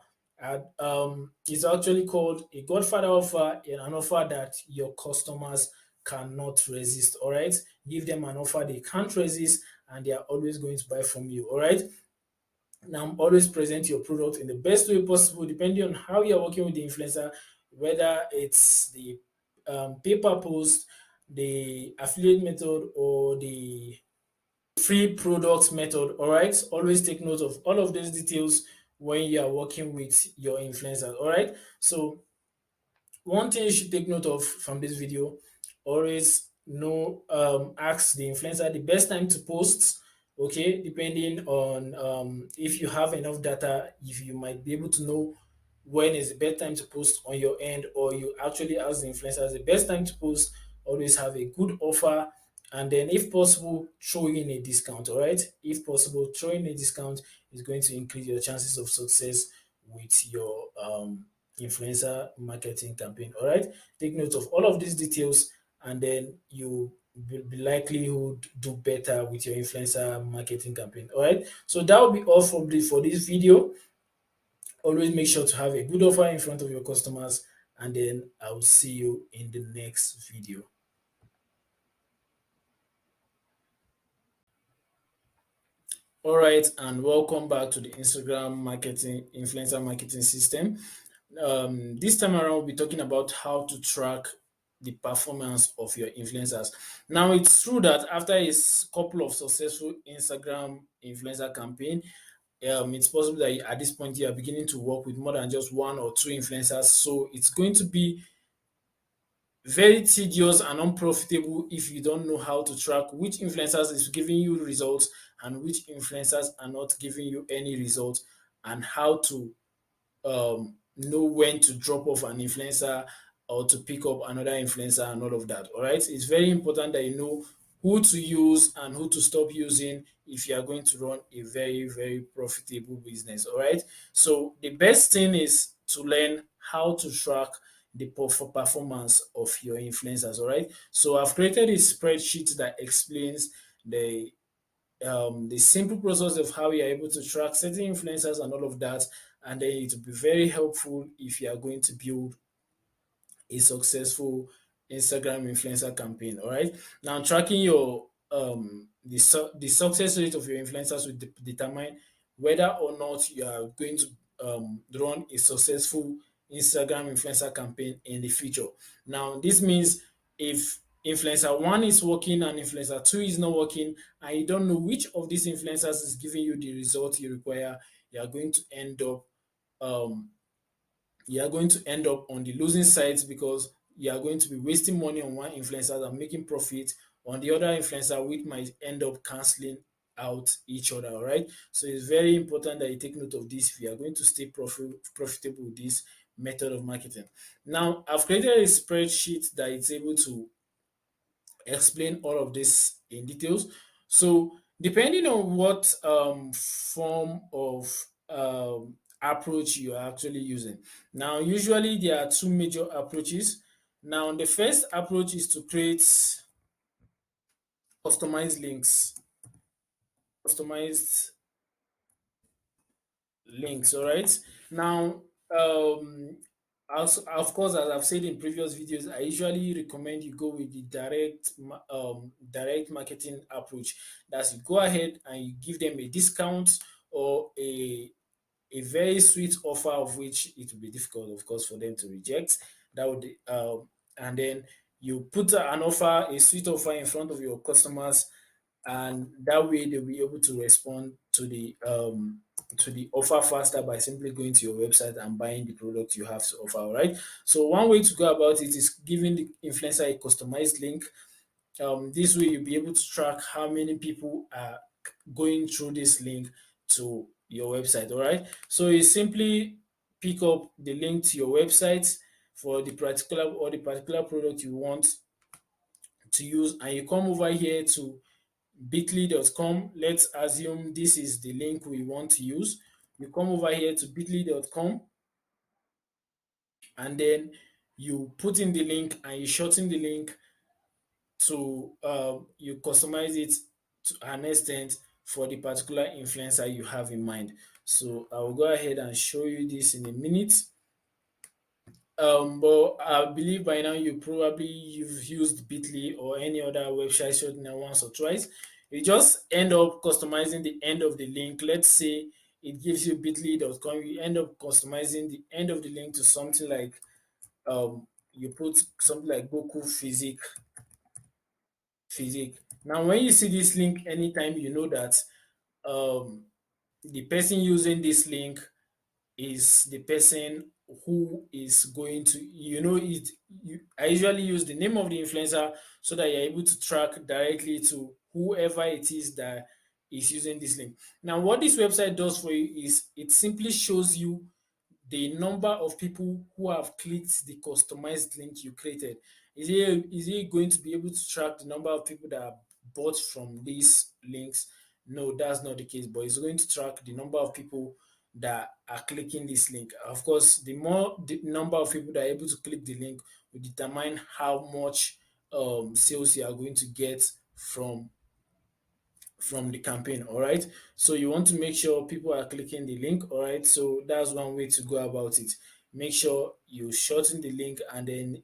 It's actually called a Godfather offer, and an offer that your customers cannot resist. All right. Give them an offer they can't resist, and they are always going to buy from you. All right. Now, always present your product in the best way possible, depending on how you're working with the influencer, whether it's the paper post, the affiliate method, or the free products method. All right, always take note of all of those details when you are working with your influencers. All right, so one thing you should take note of from this video: always know, ask the influencer the best time to post. Okay, depending on if you have enough data, if you might be able to know when is the best time to post on your end, or you actually ask the influencers the best time to post. Always have a good offer, and then if possible, throw in a discount. All right, if possible, throw in a discount is going to increase your chances of success with your influencer marketing campaign. All right, take note of all of these details, and then you will be likelihood do better with your influencer marketing campaign. All right, so that will be all for this video. Always make sure to have a good offer in front of your customers, and then I will see you in the next video. All right, and welcome back to the Instagram marketing influencer marketing system. This time around, we'll be talking about how to track the performance of your influencers. Now, it's true that after couple of successful Instagram influencer campaign, it's possible that at this point you are beginning to work with more than just one or two influencers. So it's going to be very tedious and unprofitable if you don't know how to track which influencers is giving you results and which influencers are not giving you any results, and how to know when to drop off an influencer or to pick up another influencer and all of that. All right. It's very important that you know who to use and who to stop using if you are going to run a very, very profitable business. All right. So the best thing is to learn how to track the performance of your influencers. All right. So I've created a spreadsheet that explains the simple process of how you're able to track certain influencers and all of that. And then it will be very helpful if you are going to build a successful Instagram influencer campaign. All right. Now tracking your the success rate of your influencers will determine whether or not you are going to run a successful Instagram influencer campaign in the future. Now this means if influencer one is working and influencer two is not working, and you don't know which of these influencers is giving you the result you require, you are going to end up um, on the losing side, because you are going to be wasting money on one influencer and making profit on the other influencer, which might end up canceling out each other. All right. So it's very important that you take note of this if you are going to stay profitable with this method of marketing. Now, I've created a spreadsheet that is able to explain all of this in details. So depending on what form of approach you are actually using. Now, usually there are two major approaches. Now, the first approach is to create customized links, customized links. All right. Now, as of course, as I've said in previous videos, I usually recommend you go with the direct marketing approach. That's you go ahead and you give them a discount or a very sweet offer, of which it will be difficult, of course, for them to reject. That would and then you put an offer, a sweet offer in front of your customers, and that way they'll be able to respond to the offer faster by simply going to your website and buying the product you have to offer. All right. So one way to go about it is giving the influencer a customized link. This way you'll be able to track how many people are going through this link to your website. All right. So you simply pick up the link to your website for the particular product you want to use, and you come over here to bit.ly.com. Let's assume this is the link we want to use. You come over here to bit.ly.com, and then you put in the link and you shorten the link to you customize it to an extent for the particular influencer you have in mind. So I will go ahead and show you this in a minute. But I believe by now you've used Bitly or any other website shortener once or twice. You just end up customizing the end of the link. Let's say it gives you bit.ly.com. You end up customizing the end of the link to something like you put something like Boku Physic. Now, when you see this link, anytime you know that um, the person using this link is the person who is going to, I usually use the name of the influencer so that you're able to track directly to whoever it is that is using this link. Now, what this website does for you is it simply shows you the number of people who have clicked the customized link you created. Is it going to be able to track the number of people that have bought from these links? No, that's not the case, but it's going to track the number of people that are clicking this link. Of course, the more the number of people that are able to click the link will determine how much sales you are going to get from the campaign. All right. So you want to make sure people are clicking the link. All right. So that's one way to go about it. Make sure you shorten the link, and then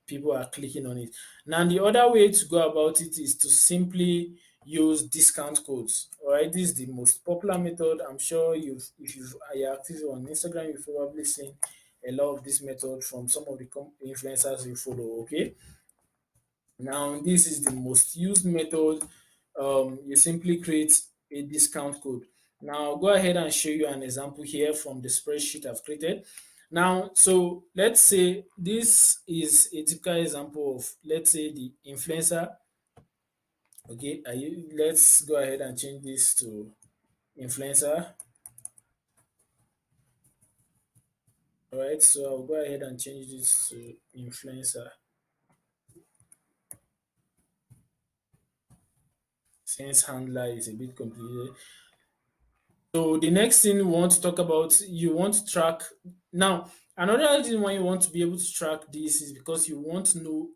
people are clicking on it. Now, the other way to go about it is to simply use discount codes. All right, this is the most popular method. I'm sure if you're active on Instagram, you've probably seen a lot of this method from some of the influencers you follow. Okay, now this is the most used method. You simply create a discount code. Now I'll go ahead and show you an example here from the spreadsheet I've created. Now, so let's say this is a typical example of, let's say, the influencer. Okay, let's go ahead and change this to influencer. All right, so I'll go ahead and change this to influencer since handler is a bit complicated. So the next thing we want to talk about, you want to track. Now, another reason why you want to be able to track this is because you want to know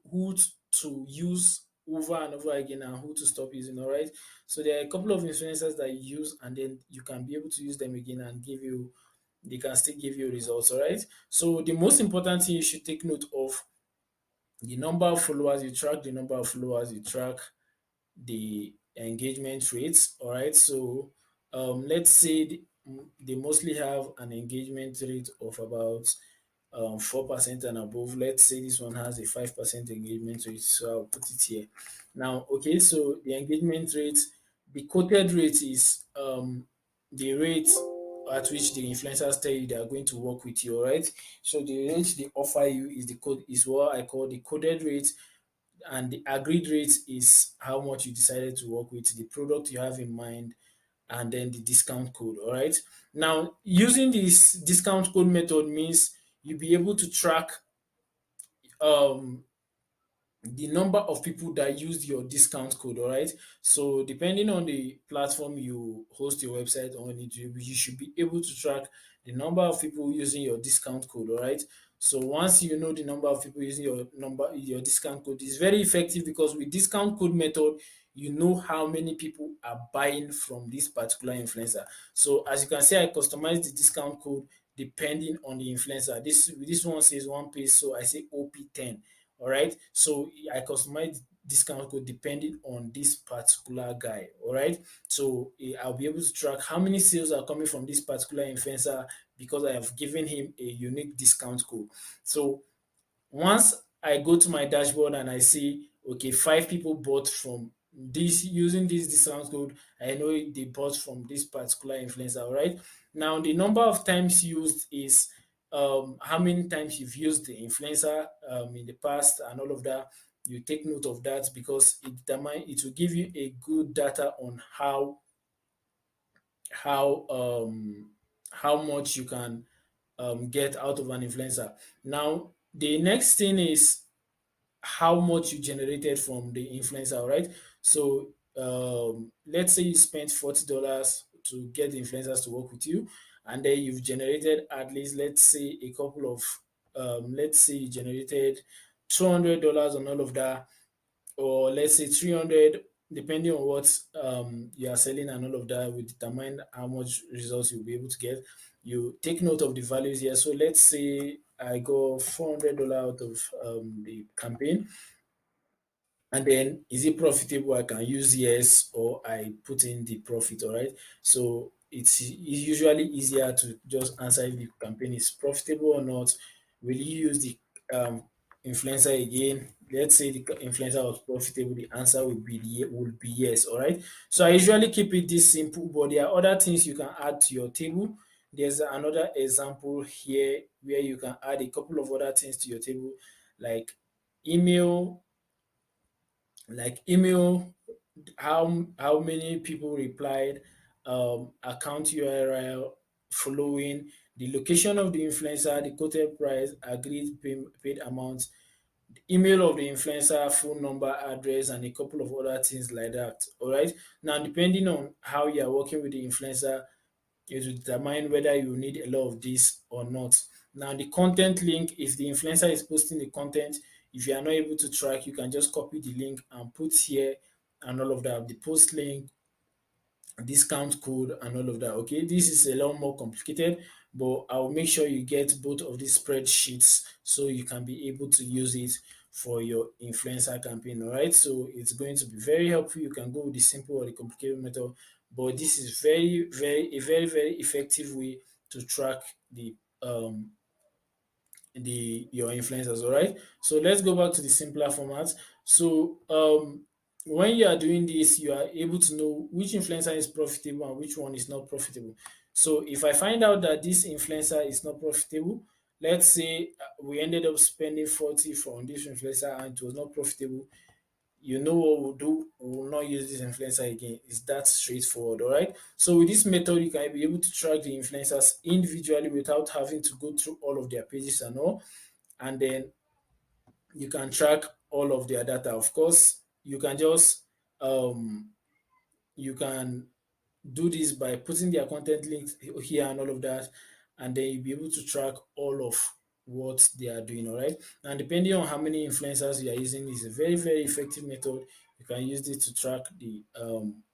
to use over and over again and who to stop using. All right. So there are a couple of influencers that you use, and then you can be able to use them again and they can still give you results. All right. So the most important thing you should take note of, the number of followers you track, the number of followers you track, the engagement rates. All right, so let's say they mostly have an engagement rate of about 4% and above. Let's say this one has a 5% engagement rate, so I'll put it here. Now, okay, so the engagement rate, the quoted rate is the rate at which the influencers tell you they are going to work with you. All right, so the rate they offer you is the code is what I call the coded rate, and the agreed rate is how much you decided to work with, the product you have in mind, and then the discount code. All right. Now, using this discount code method means you'll be able to track um the number of people that used your discount code. All right, so depending on the platform you host your website on, you should be able to track the number of people using your discount code. All right, so once you know the number of people using your discount code, is very effective because with discount code method, you know how many people are buying from this particular influencer. So as you can see, I customize the discount code depending on the influencer. This one says one page, so I say OP10. All right. So I customize discount code depending on this particular guy. All right. So I'll be able to track how many sales are coming from this particular influencer because I have given him a unique discount code. So once I go to my dashboard and I see, okay, 5 people bought from this using this discount code, I know they bought from this particular influencer. All right. Now, the number of times used is how many times you've used the influencer in the past and all of that. You take note of that because it will give you a good data on how um, how much you can get out of an influencer. Now, the next thing is how much you generated from the influencer. All right. So let's say you spent $40 to get the influencers to work with you, and then you've generated at least, let's say, a couple of let's say you generated $200 on all of that, or let's say 300, depending on what you are selling and all of that will determine how much results you'll be able to get. You take note of the values here. So let's say I got $400 out of the campaign, and then is it profitable? I can use yes, or I put in the profit. All right. So it's usually easier to just answer if the campaign is profitable or not. Will you use the influencer again? Let's say the influencer was profitable. The answer will be yes. All right. So I usually keep it this simple, but there are other things you can add to your table. There's another example here where you can add a couple of other things to your table, like email email, how many people replied, account URL, following, the location of the influencer, the quoted price, agreed paid amount, the email of the influencer, phone number, address, and a couple of other things like that. All right. Now, depending on how you are working with the influencer, it will determine whether you need a lot of this or not. Now, the content link, if the influencer is posting the content, if you are not able to track, you can just copy the link and put here and all of that. The post link, discount code, and all of that. Okay, this is a lot more complicated, but I'll make sure you get both of these spreadsheets so you can be able to use it for your influencer campaign. All right, so it's going to be very helpful. You can go with the simple or the complicated method, but this is very effective way to track the your influencers. All right, so let's go back to the simpler format. So when you are doing this, you are able to know which influencer is profitable and which one is not profitable. So if I find out that this influencer is not profitable, let's say we ended up spending 40 from this influencer and it was not profitable, you know what we'll do? We will not use this influencer again. It's that straightforward, all right? So with this method, you can be able to track the influencers individually without having to go through all of their pages and all. And then you can track all of their data. Of course, you can just you can do this by putting their content links here and all of that, and then you'll be able to track all of what they are doing. All right. And depending on how many influencers you are using, is a very effective method. You can use this to track the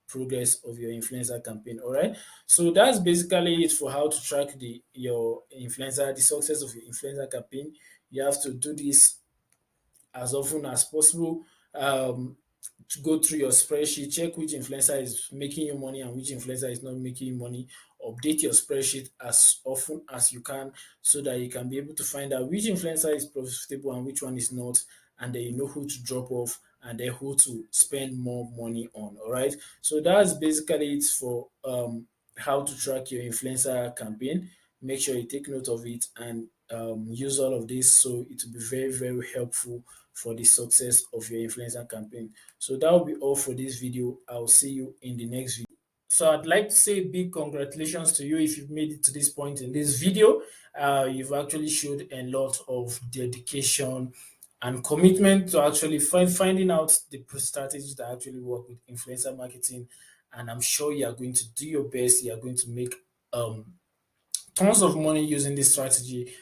progress of your influencer campaign. All right. So that's basically it for how to track the success of your influencer campaign. You have to do this as often as possible. To go through your spreadsheet, check which influencer is making you money and which influencer is not making you money. Update your spreadsheet as often as you can so that you can be able to find out which influencer is profitable and which one is not, and then you know who to drop off and then who to spend more money on. All right. So that's basically it for how to track your influencer campaign. Make sure you take note of it and use all of this so it will be very helpful for the success of your influencer campaign. So that will be all for this video. I'll see you in the next video. So I'd like to say big congratulations to you if you've made it to this point in this video. You've actually showed a lot of dedication and commitment to actually finding out the strategies that actually work with influencer marketing. And I'm sure you are going to do your best. You are going to make tons of money using this strategy,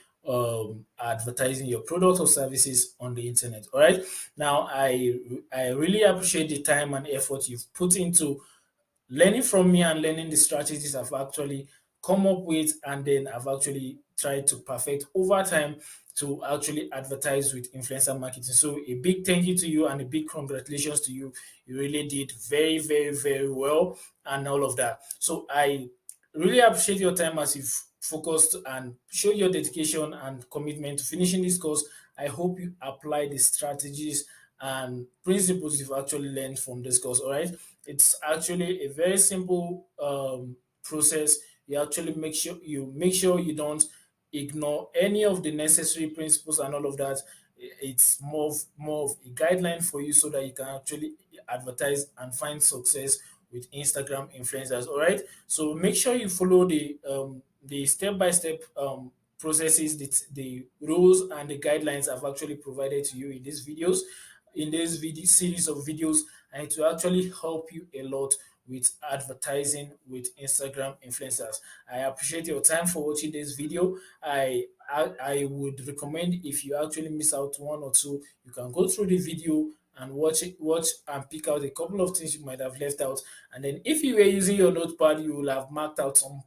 advertising your products or services on the internet. All right. Now, I really appreciate the time and effort you've put into learning from me and learning the strategies I've actually come up with, and then I've actually tried to perfect over time to actually advertise with influencer marketing. So a big thank you to you and a big congratulations to you. You really did very well and all of that. So I really appreciate your time as you've focused and show your dedication and commitment to finishing this course. I hope you apply the strategies and principles you've actually learned from this course. All right. It's actually a very simple process. You actually make sure you don't ignore any of the necessary principles and all of that. It's more of a guideline for you so that you can actually advertise and find success with Instagram influencers. All right. So make sure you follow the step by step processes, the rules and the guidelines I've actually provided to you in these videos, in this video series of videos, and it will actually help you a lot with advertising with Instagram influencers. I appreciate your time for watching this video. I would recommend, if you actually miss out one or two, you can go through the video and watch and pick out a couple of things you might have left out. And then if you were using your notepad, you will have marked out some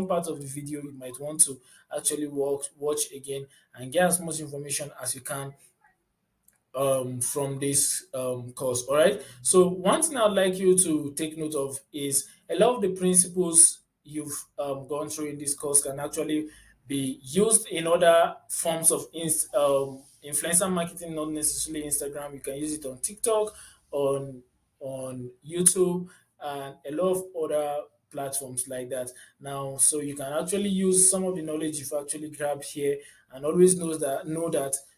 parts of the video you might want to actually watch again and get as much information as you can from this course. All right. So one thing I'd like you to take note of is a lot of the principles you've gone through in this course can actually be used in other forms of influencer marketing, not necessarily Instagram. You can use it on TikTok, on YouTube, and a lot of other platforms like that. Now, so you can actually use some of the knowledge you've actually grabbed here, and always know that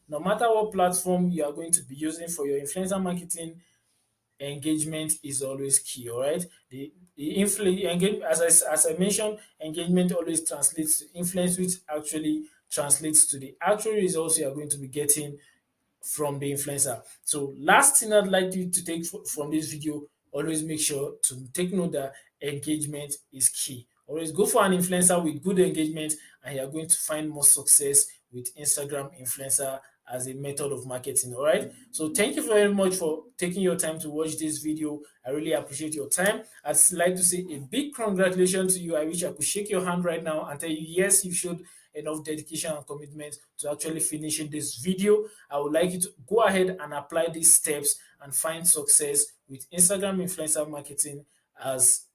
no matter what platform you are going to be using for your influencer marketing, engagement is always key. All right. As I mentioned, engagement always translates to influence, which actually translates to the actual results you are going to be getting from the influencer. So last thing I'd like you to take from this video, always make sure to take note that engagement is key. Always go for an influencer with good engagement and you're going to find more success with Instagram influencer as a method of marketing. All right. So thank you very much for taking your time to watch this video. I really appreciate your time. I'd like to say a big congratulations to you. I wish I could shake your hand right now and tell you, yes, you should enough dedication and commitment to actually finishing this video. I would like you to go ahead and apply these steps and find success with Instagram influencer marketing as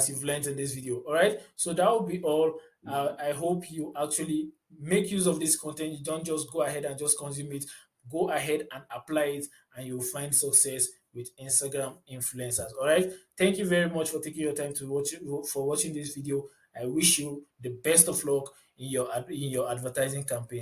you've learned in this video. All right, so that will be all. I hope you actually make use of this content. You don't just go ahead and just consume it. Go ahead and apply it, and you'll find success with Instagram influencers. All right, thank you very much for taking your time to watching this video. I wish you the best of luck in your advertising campaign.